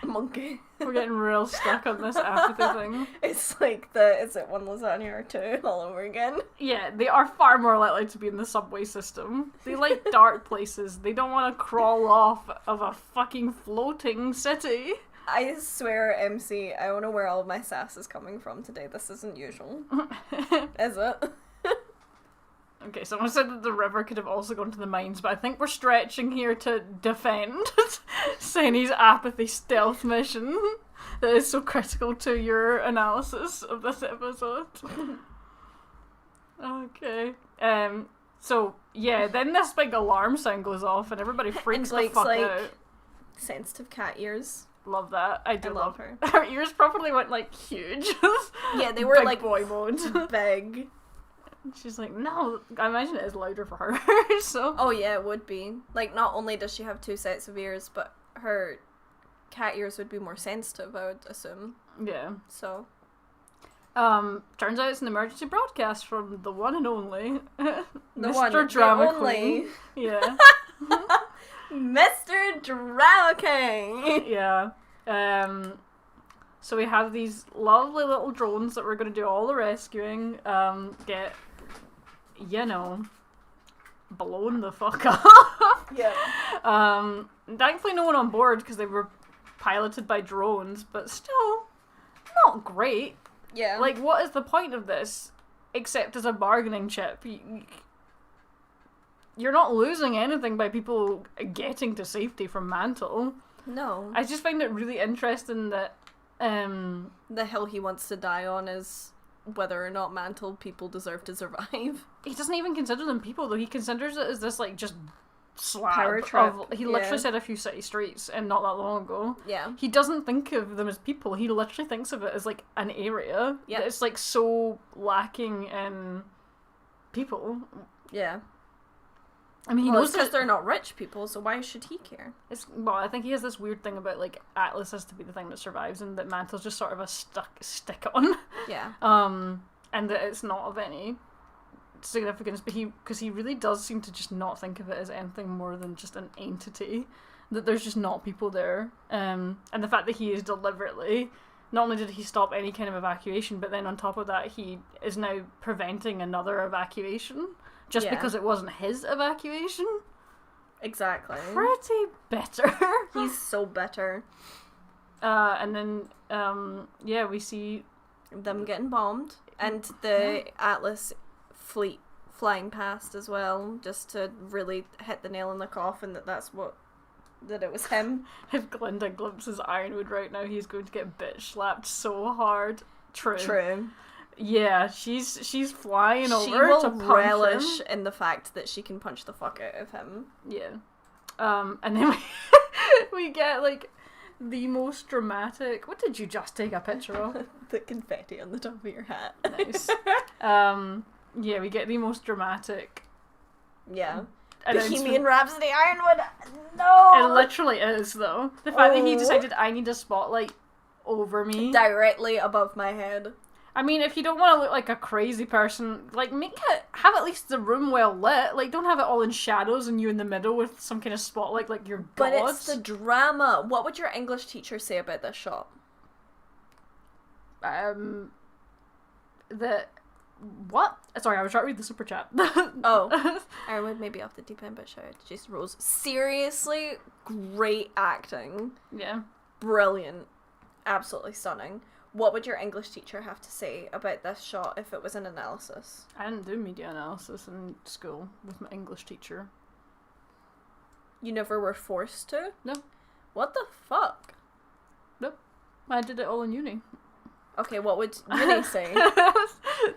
Monkey. We're getting real stuck on this apathy thing. It's like is it one lasagna or two all over again? Yeah, they are far more likely to be in the subway system. They like dark places. They don't want to crawl off of a fucking floating city. I swear, MC, I don't know where all of my sass is coming from today. This isn't usual. Is it? Okay, someone said that the river could have also gone to the mines, but I think we're stretching here to defend Senny's apathy stealth mission that is so critical to your analysis of this episode. Okay. So, yeah, then this big alarm sound goes off and everybody freaks the fuck out. Sensitive cat ears. Love that. I love her. Her ears probably went, like, huge. Yeah, they were, big like, boy mode. Big. She's like, no, I imagine it is louder for her, so... Oh yeah, it would be. Like, not only does she have 2 sets of ears, but her cat ears would be more sensitive, I would assume. Yeah. So... turns out it's an emergency broadcast from the one and only Mr. Drama Queen. Yeah. Mr. Drama King! Yeah. So we have these lovely little drones that we're going to do all the rescuing, get, you know, blown the fuck up. Yeah. Thankfully no one on board because they were piloted by drones, but still not great. Yeah. Like, what is the point of this except as a bargaining chip? You're not losing anything by people getting to safety from Mantle. No. I just find it really interesting that the hill he wants to die on is whether or not Mantle people deserve to survive. He doesn't even consider them people, though. He considers it as this, like, just slab power trip. He literally said a few city streets and not that long ago. Yeah. He doesn't think of them as people. He literally thinks of it as, like, an area. Yeah. That is, like, so lacking in people. Yeah. I mean, he knows knows because that they're not rich people, so why should he care? Well, I think he has this weird thing about, like, Atlas has to be the thing that survives and that Mantle's just sort of a stick-on. Yeah. And that it's not of any significance, but because he really does seem to just not think of it as anything more than just an entity, that there's just not people there. And the fact that he is deliberately, not only did he stop any kind of evacuation, but then on top of that, he is now preventing another evacuation. Just because it wasn't his evacuation. Exactly. Pretty bitter. He's so bitter. And then, we see... them getting bombed. And the Atlas flying past as well, just to really hit the nail in the coffin that it was him. If Glinda glimpses Ironwood right now, he's going to get bitch slapped so hard. True. Yeah, she's flying over to punch relish him. in the fact that she can punch the fuck out of him. Yeah. And then we get, like, the most dramatic... What did you just take a picture of? The confetti on the top of your hat. Nice. Yeah, we get the most dramatic... Yeah. Bohemian Rhapsody Ironwood! No! It literally is, though. The fact that he decided, I need a spotlight over me. Directly above my head. I mean, if you don't want to look like a crazy person, like, have at least the room well lit. Like, don't have it all in shadows and you in the middle with some kind of spotlight like you're But gods. it's the drama. What would your English teacher say about this shot? What? Sorry, I was trying to read the super chat. Oh. Ironwood may be off the deep end, but shouted Jason Rose. Seriously, great acting. Yeah. Brilliant. Absolutely stunning. What would your English teacher have to say about this shot if it was an analysis? I didn't do media analysis in school with my English teacher. You never were forced to? No. What the fuck? Nope. I did it all in uni. Okay, what would uni say?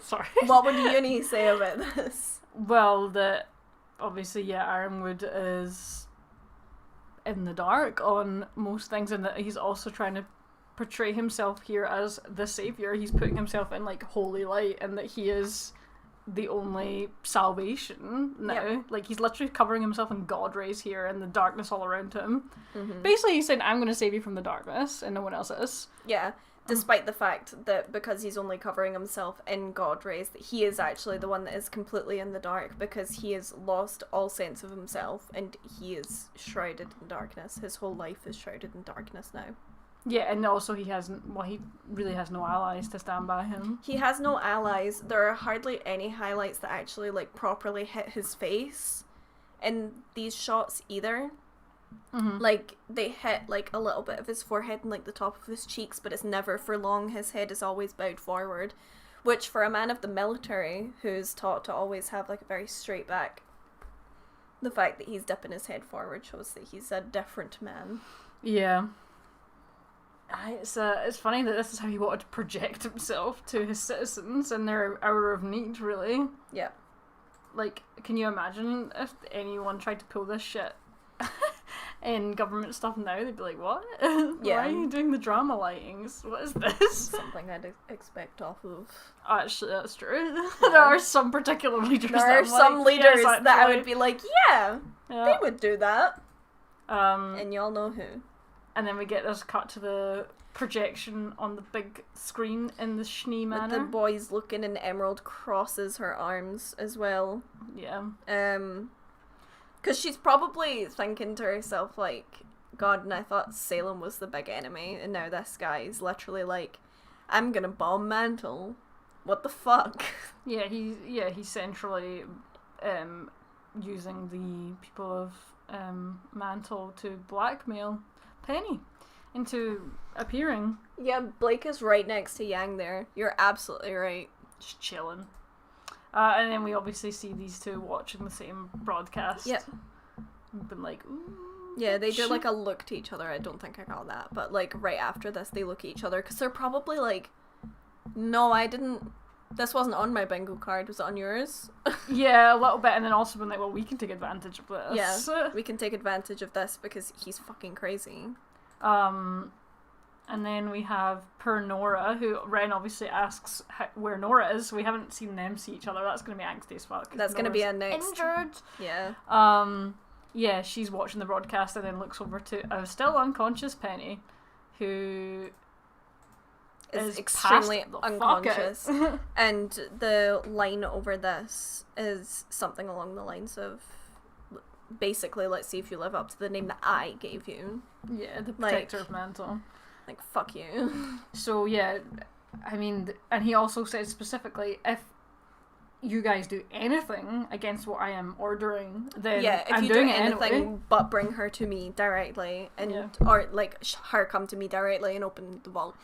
Sorry. What would uni say about this? Well, that obviously, yeah, Ironwood is in the dark on most things, and that he's also trying to portray himself here as the savior. He's putting himself in, like, holy light, and that he is the only salvation now. Yep. Like, he's literally covering himself in god rays here and the darkness all around him. Mm-hmm. Basically, he's saying, I'm going to save you from the darkness, and no one else is. Yeah. Despite the fact that because he's only covering himself in god rays, that he is actually the one that is completely in the dark, because he has lost all sense of himself and he is shrouded in darkness. His whole life is shrouded in darkness now. Yeah, and also he really has no allies to stand by him. He has no allies. There are hardly any highlights that actually, like, properly hit his face in these shots either. Mm-hmm. Like, they hit, like, a little bit of his forehead and, like, the top of his cheeks, but it's never for long. His head is always bowed forward, which for a man of the military who's taught to always have, like, a very straight back, the fact that he's dipping his head forward shows that he's a different man. Yeah. It's funny that this is how he wanted to project himself to his citizens in their hour of need, really. Yeah. Like, can you imagine if anyone tried to pull this shit in government stuff now? They'd be like, what? Yeah. Why are you doing the drama lightings? What is this? Something I'd expect off of. Actually, that's true. Yeah. There are some particular leaders that I would be like, yeah, they would do that. And y'all know who. And then we get this cut to the projection on the big screen in the Schnee manor. With the boys looking, and Emerald crosses her arms as well. Yeah. Because she's probably thinking to herself, like, God, and I thought Salem was the big enemy, and now this guy's literally like, I'm gonna bomb Mantle. What the fuck? Yeah, he's centrally using the people of Mantle to blackmail Penny into appearing. Yeah, Blake is right next to Yang there. You're absolutely right. Just chilling. And then we obviously see these two watching the same broadcast. Yep. We've been like, ooh. Yeah, they do like a look to each other. I don't think I got that. But like right after this, they look at each other because they're probably like, no, I didn't. This wasn't on my bingo card. Was it on yours? Yeah, a little bit. And then also been like, well, we can take advantage of this. Yeah, we can take advantage of this because he's fucking crazy. And then we have poor Nora, who Ren obviously asks where Nora is. We haven't seen them see each other. That's going to be angsty as fuck. That's going to be a next. Injured. Yeah. Yeah, she's watching the broadcast and then looks over to a still unconscious Penny, who is extremely unconscious. And the line over this is something along the lines of, basically, let's see if you live up to the name that I gave you. Yeah, the protector of Mantle. Like, fuck you. So, yeah, I mean, and he also says specifically, if you guys do anything against what I am ordering, then if I'm you doing do anything anyway. But bring her to me directly, and or, like, her come to me directly and open the vault,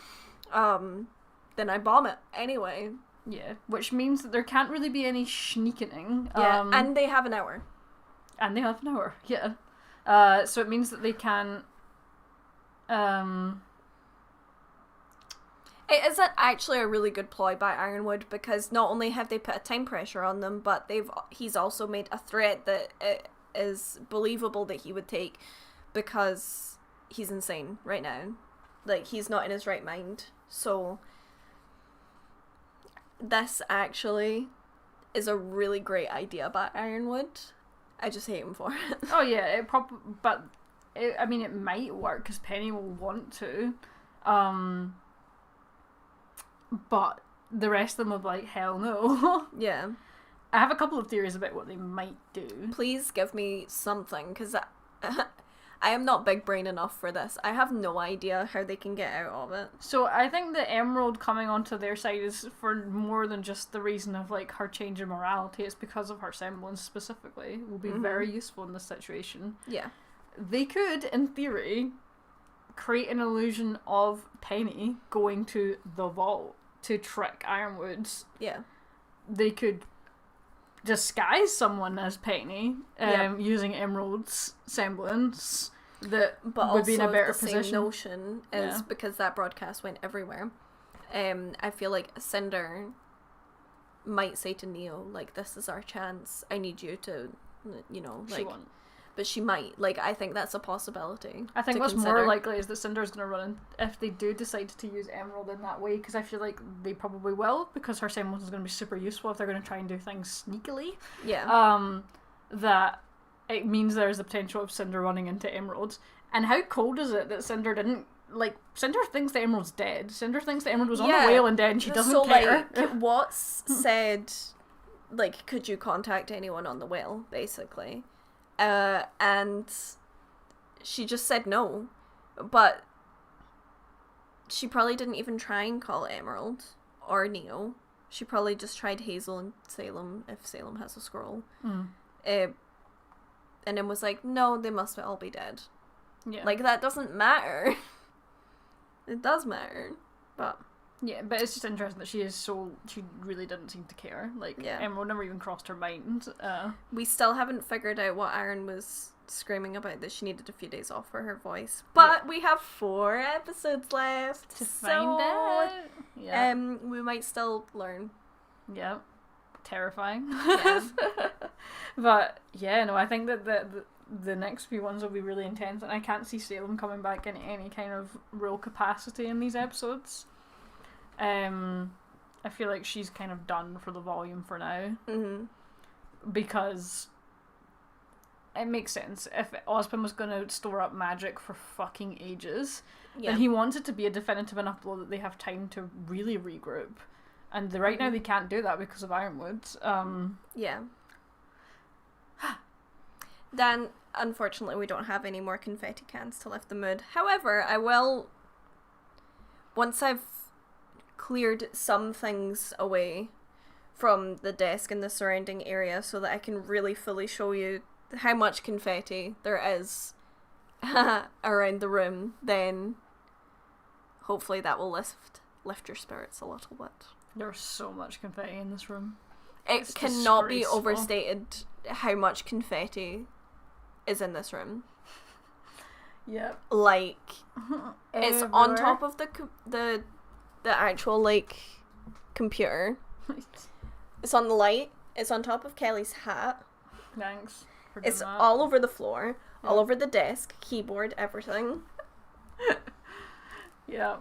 then I bomb it anyway. Yeah, which means that there can't really be any sneaking. Yeah, and they have an hour. And they have an hour, yeah. So it means that they can... It is actually a really good ploy by Ironwood, because not only have they put a time pressure on them, but he's also made a threat that it is believable that he would take, because he's insane right now. Like, he's not in his right mind. So this actually is a really great idea by Ironwood. I just hate him for it. Oh yeah, it might work because Penny will want to. But the rest of them will be like, hell no. Yeah. I have a couple of theories about what they might do. Please give me something, because I am not big brain enough for this. I have no idea how they can get out of it. So I think the Emerald coming onto their side is for more than just the reason of like her change in morality. It's because of her semblance specifically. Will be very useful in this situation. Yeah. They could, in theory, create an illusion of Penny going to the vault to trick Ironwood. Yeah. They could disguise someone as Penny, using Emerald's semblance, that but would be in a better the position. Same notion is because that broadcast went everywhere. I feel like Cinder might say to Neo, like, this is our chance. I need you to, you know, like... She won't. But she might. Like, I think that's a possibility. I think what's more likely is that Cinder's going to run in, if they do decide to use Emerald in that way, because I feel like they probably will, because her semblance is going to be super useful if they're going to try and do things sneakily. Yeah. That it means there's the potential of Cinder running into Emerald. And how cold is it that Cinder didn't... Like, Cinder thinks the Emerald's dead. Cinder thinks the Emerald was on the whale and dead, and she doesn't care. Like, Watts said, like, could you contact anyone on the whale, basically? And she just said no, but she probably didn't even try and call Emerald or Neo. She probably just tried Hazel and Salem, if Salem has a scroll. And then was like, no, they must all be dead. Yeah. Like, that doesn't matter. It does matter, but... Yeah, but it's just interesting that she really didn't seem to care. Like, Emerald never even crossed her mind. We still haven't figured out what Aaron was screaming about, that she needed a few days off for her voice. But we have 4 episodes left to find out. Yeah. We might still learn. Yeah. Terrifying. Yeah. But, yeah, no, I think that the next few ones will be really intense, and I can't see Salem coming back in any kind of real capacity in these episodes. I feel like she's kind of done for the volume for now. Because it makes sense. If Ozpin was going to store up magic for fucking ages, then he wants it to be a definitive enough blow that they have time to really regroup. And right now they can't do that because of Ironwood. Yeah. Then, unfortunately, we don't have any more confetti cans to lift the mood. However, I will... Once I've cleared some things away from the desk and the surrounding area so that I can really fully show you how much confetti there is around the room, then hopefully that will lift your spirits a little bit. There's so much confetti in this room. It cannot be overstated how much confetti is in this room. Yep. Like, it's on top of the actual, like, computer. It's on the light. It's on top of Kelly's hat. Thanks for doing that. All over the floor, all over the desk, keyboard, everything. Yeah.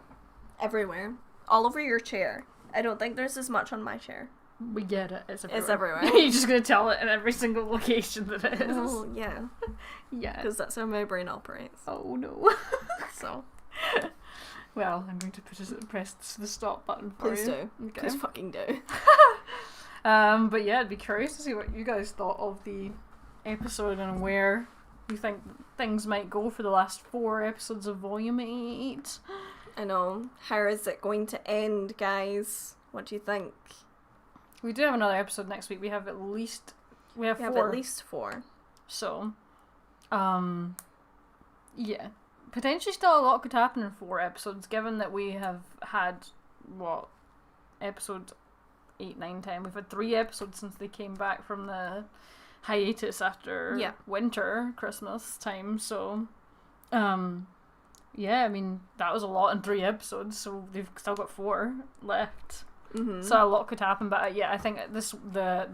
Everywhere. All over your chair. I don't think there's as much on my chair. We get it. It's everywhere. It's everywhere. You're just going to tell it in every single location that it is. Oh, yeah. Yeah. Because that's how my brain operates. Oh, no. So. Well, I'm going to press the stop button for Please you. do. Okay. Please fucking do. But yeah, I'd be curious to see what you guys thought of the episode and where you think things might go for the last 4 episodes of Volume 8. I know. How is it going to end, guys? What do you think? We do have another episode next week. We have at least 4. We have at least 4. So, yeah. Potentially still a lot could happen in 4 episodes, given that we have had, episode 8, 9, 10. We've had 3 episodes since they came back from the hiatus after winter, Christmas time. So, yeah, I mean, that was a lot in 3 episodes, so they've still got 4 left. Mm-hmm. So a lot could happen, but yeah, I think the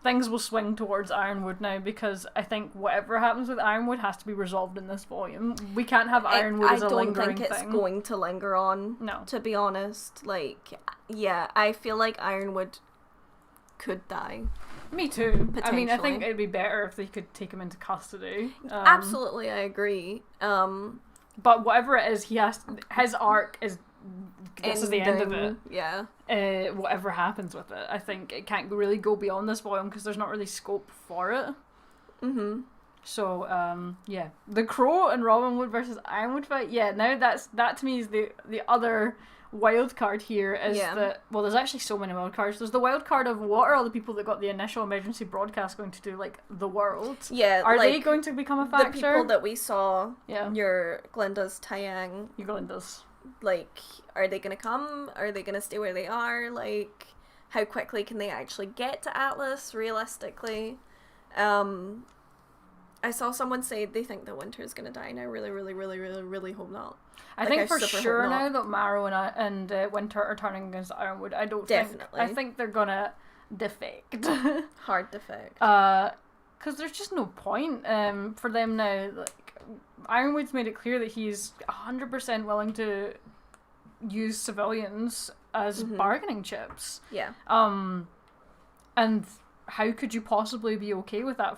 things will swing towards Ironwood now, because I think whatever happens with Ironwood has to be resolved in this volume. We can't have Ironwood as a lingering thing. I don't think it's going to linger on, to be honest. Like, yeah, I feel like Ironwood could die. Me too. I mean, I think it'd be better if they could take him into custody. Absolutely, I agree. But whatever it is, his arc is... This is the end of it. Yeah. Whatever happens with it, I think it can't really go beyond this volume because there's not really scope for it. Mm-hmm. So, yeah. The Crow and Robinwood versus Ironwood fight, yeah, now that to me is the other wild card here is that, well, there's actually so many wild cards. There's the wild card of what are all the people that got the initial emergency broadcast going to do, like, the world? Yeah, are they going to become a factor? The people that we saw, your Glinda's, Taeyang. Your Glinda's. Like, are they gonna come? Are they gonna stay where they are? Like, how quickly can they actually get to Atlas, realistically? I saw someone say they think that Winter's gonna die, and I really, really, really, really, really hope not. I think for sure now that Marrow and Winter are turning against Ironwood. I think they're gonna defect. Hard defect. Because there's just no point for them now. Like, Ironwood's made it clear that he's 100% willing to use civilians as bargaining chips. Yeah. And how could you possibly be okay with that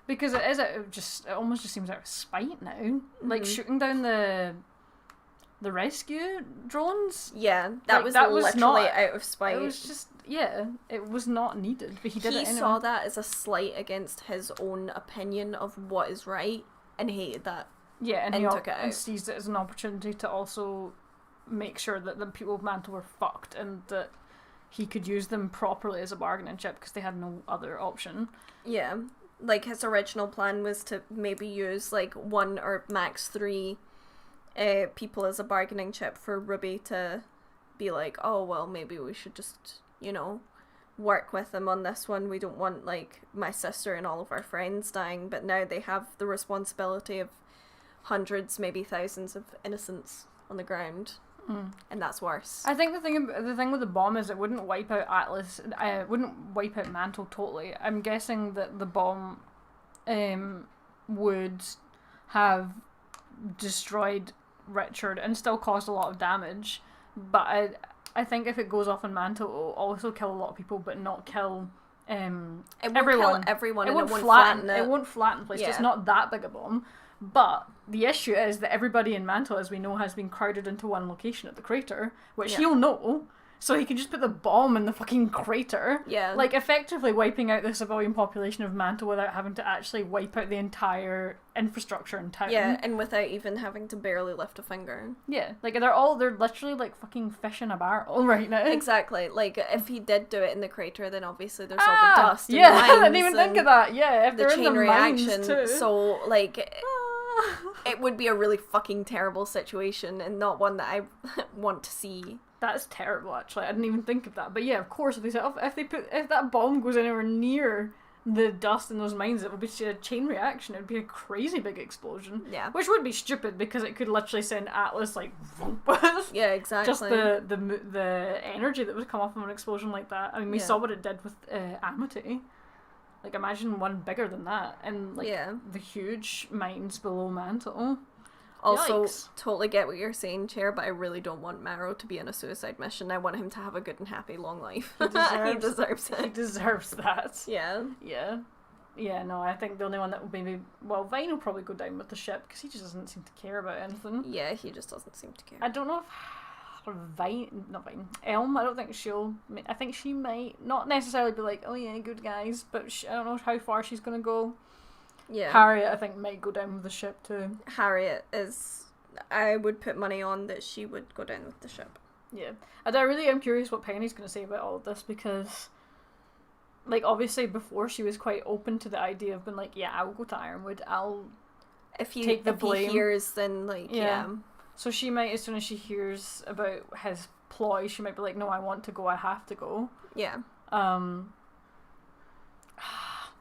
because it almost just seems out of spite now. Mm-hmm. Like, shooting down the rescue drones. Yeah, that was literally out of spite. It was just, it was not needed, but he did it anyway. He saw that as a slight against his own opinion of what is right, and hated that. Yeah, and he took it out. And seized it as an opportunity to also make sure that the people of Mantle were fucked, and that he could use them properly as a bargaining chip, because they had no other option. Yeah, like, his original plan was to maybe use, like, 1 or max 3 people as a bargaining chip for RWBY to be like, oh, well, maybe we should just, work with them on this one. We don't want, like, my sister and all of our friends dying, but now they have the responsibility of hundreds, maybe thousands of innocents on the ground. And that's worse. I think the thing with the bomb is it wouldn't wipe out Atlas. It wouldn't wipe out Mantle totally. I'm guessing that the bomb would have destroyed Richard and still caused a lot of damage. But I think if it goes off on Mantle, it will also kill a lot of people, but not kill everyone. Kill everyone. It won't flatten it. It won't flatten places. Yeah. It's not that big a bomb. But the issue is that everybody in Mantle, as we know, has been crowded into one location at the crater, which he'll know, so he can just put the bomb in the fucking crater. Yeah. Like, effectively wiping out the civilian population of Mantle without having to actually wipe out the entire infrastructure in town. Yeah, and without even having to barely lift a finger. Yeah, like, they're literally like fucking fish in a barrel right now. Exactly. Like, if he did do it in the crater, then obviously there's all the dust and yeah, mines. I didn't even think of that. Yeah, if the they're chain in the reaction. mines too. So, like, it would be a really fucking terrible situation, and not one that I want to see. That's terrible, actually. I didn't even think of that. But yeah, of course, if that bomb goes anywhere near the dust in those mines, it would be a chain reaction. It would be a crazy big explosion. Yeah. Which would be stupid, because it could literally send Atlas, like, yeah, exactly. Just the energy that would come off of an explosion like that. I mean, we saw what it did with Amity. Like, imagine one bigger than that, and, like, the huge mines below Mantle. Also, Yikes. Totally get what you're saying, Chair, but I really don't want Marrow to be in a suicide mission. I want him to have a good and happy long life. He deserves it. He deserves that. Yeah. Yeah. Yeah, no, I think the only one that would maybe... Well, Vine will probably go down with the ship, because he just doesn't seem to care about anything. Yeah, he just doesn't seem to care. I don't know if... Elm, I don't think she'll... I think she might not necessarily be like, oh yeah, good guys, but I don't know how far she's going to go. Yeah. Harriet, I think, might go down with the ship too. Harriet is... I would put money on that she would go down with the ship. Yeah. And I really am curious what Penny's going to say about all of this, because, like, obviously before she was quite open to the idea of being like, yeah, I'll go to Ironwood, I'll take the blame. If he hears, then, like, yeah. So she might, as soon as she hears about his ploy, she might be like, no, I want to go, I have to go. Yeah.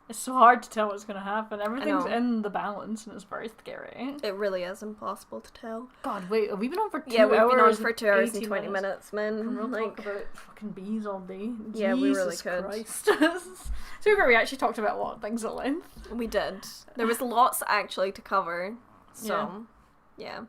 It's so hard to tell what's going to happen. Everything's in the balance, and it's very scary. It really is impossible to tell. God, wait, have we been on for 2 hours? Yeah, we've been on for 2 hours and 20 minutes, man. And we'll talk about fucking bees all day. Yeah, we really could. Christ. So we actually talked about a lot of things at length. We did. There was lots actually to cover. So, yeah.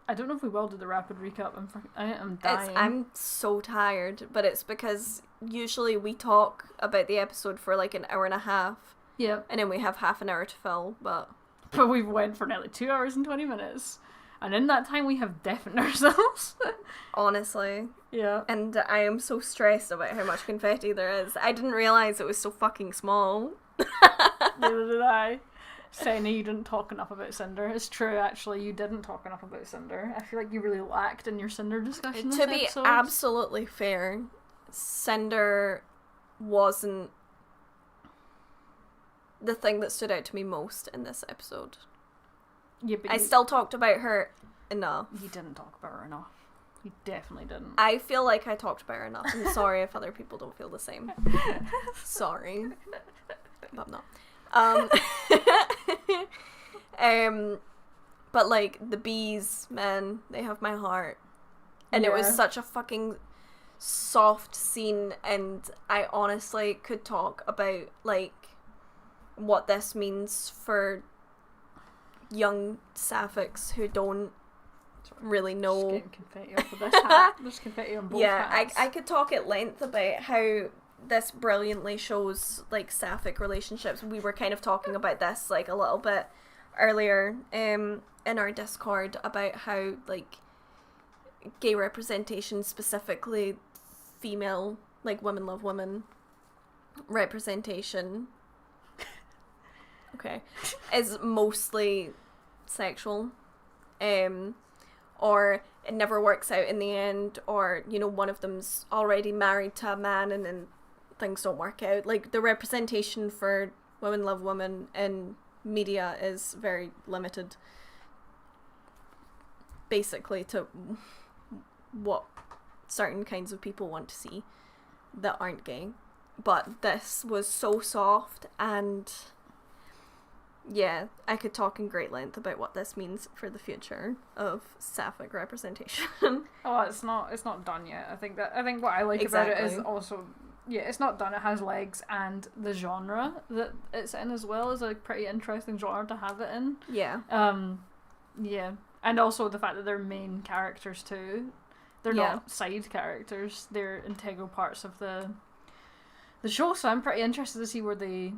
I don't know if we will do the rapid recap. I am dying. I'm so tired, but it's because usually we talk about the episode for like an hour and a half. Yeah. And then we have half an hour to fill, but we went for nearly 2 hours and 20 minutes. And in that time we have deafened ourselves. Honestly. Yeah. And I am so stressed about how much confetti there is. I didn't realise it was so fucking small. Neither did I. Saying you didn't talk enough about Cinder. It's true, actually, you didn't talk enough about Cinder. I feel like you really lacked in your Cinder discussion this To be episode. absolutely fair, Cinder wasn't the thing that stood out to me most in this episode. Yeah, but I still talked about her enough. You didn't talk about her enough. You definitely didn't. I feel like I talked about her enough. I'm sorry if other people don't feel the same. Sorry. But I'm not. But like the bees, man, they have my heart. And it was such a fucking soft scene, and I honestly could talk about like what this means for young sapphics who don't really know. Just getting confetti off of this hat. There's confetti on both hats. I could talk at length about how this brilliantly shows like sapphic relationships. We were kind of talking about this like a little bit earlier in our Discord about how like gay representation, specifically female, like women love women representation, okay, is mostly sexual, or it never works out in the end, or you know, one of them's already married to a man and then things don't work out. Like the representation for women love women in media is very limited, basically, to what certain kinds of people want to see that aren't gay. But this was so soft, and yeah, I could talk in great length about what this means for the future of sapphic representation. Oh, it's not done yet. I think what I like about it is also, yeah, it's not done. It has legs, and the genre that it's in as well is a pretty interesting genre to have it in. Yeah. Yeah, and also the fact that they're main characters too. They're not side characters. They're integral parts of the show. So I'm pretty interested to see where they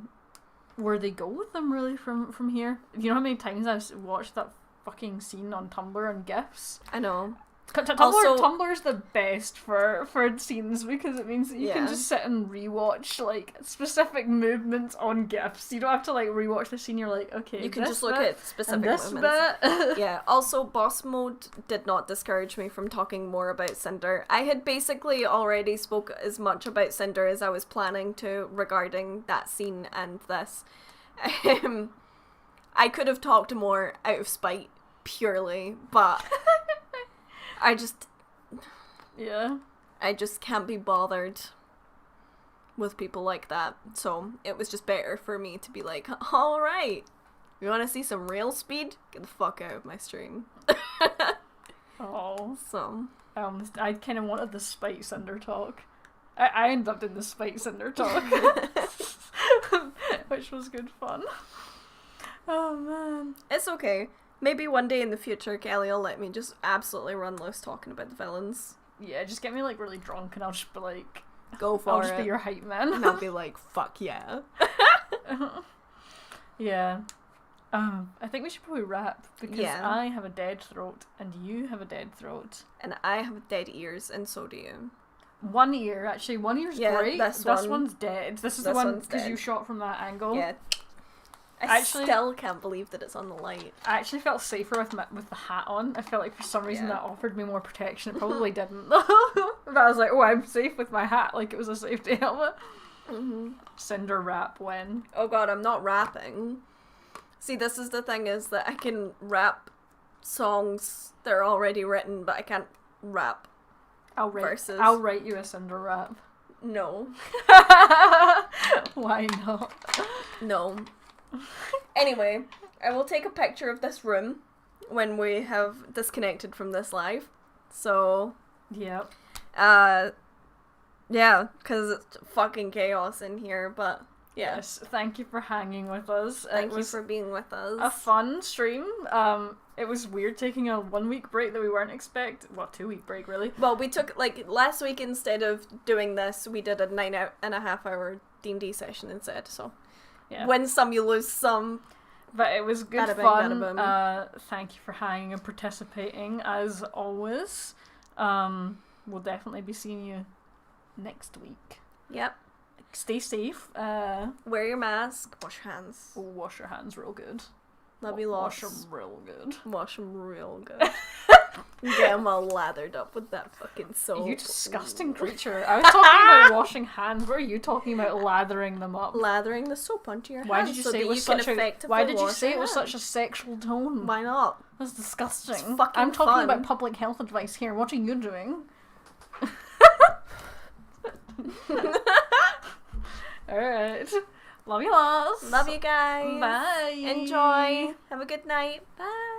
go with them really from here. You know how many times I've watched that fucking scene on Tumblr and GIFs? I know. Tumblr's the best for scenes because it means that you can just sit and rewatch like specific movements on GIFs. You don't have to like rewatch the scene. You're like, okay, you can just look at specific this movements. Bit. Yeah. Also, boss mode did not discourage me from talking more about Cinder. I had basically already spoke as much about Cinder as I was planning to regarding that scene and this. I could have talked more out of spite, purely, but I just can't be bothered with people like that. So it was just better for me to be like, alright, you want to see some real speed? Get the fuck out of my stream. Oh. So. I kind of wanted the Spite Cinder talk. I ended up doing the Spite Cinder talk. Which was good fun. Oh man. It's okay. Maybe one day in the future, Kelly will let me just absolutely run loose talking about the villains. Yeah, just get me like really drunk and I'll just be like, go for it. I'll just be your hype man. And I'll be like, fuck yeah. Yeah. I think we should probably wrap because I have a dead throat and you have a dead throat. And I have dead ears and so do you. One ear's great. This one's dead. This is the one because you shot from that angle. Yeah. I still can't believe that it's on the light. I actually felt safer with the hat on. I felt like for some reason that offered me more protection. It probably didn't. But I was like, oh, I'm safe with my hat. Like it was a safety helmet. Mm-hmm. Cinder rap when? Oh god, I'm not rapping. See, this is the thing, is that I can rap songs that are already written, but I can't rap I'll write you a Cinder rap. No. Why not? No. Anyway, I will take a picture of this room when we have disconnected from this live. So, yep. Yeah, because it's fucking chaos in here, but yeah. Yes, thank you for hanging with us. Thank you for being with us. A fun stream. It was weird taking a 1 week break that we weren't expecting. Well, 2 week break, really. Well, we took, like, last week instead of doing this, we did a 9.5 hour D&D session instead, so. Yeah. Win some, you lose some. But it was good fun. Thank you for hanging and participating, as always. We'll definitely be seeing you next week. Yep. Stay safe. Wear your mask. Wash your hands. Wash your hands real good. Love you lots. Wash them real good. Wash them real good. Get them all lathered up with that fucking soap. You disgusting creature. I was talking about washing hands. What are you talking about lathering them up? Lathering the soap onto your hands. Why did you say it was such a sexual tone? Why not? That's disgusting. It's fucking I'm talking fun. about public health advice here. What are you doing? Alright. Love you lots. Love you guys. Bye. Enjoy. Have a good night. Bye.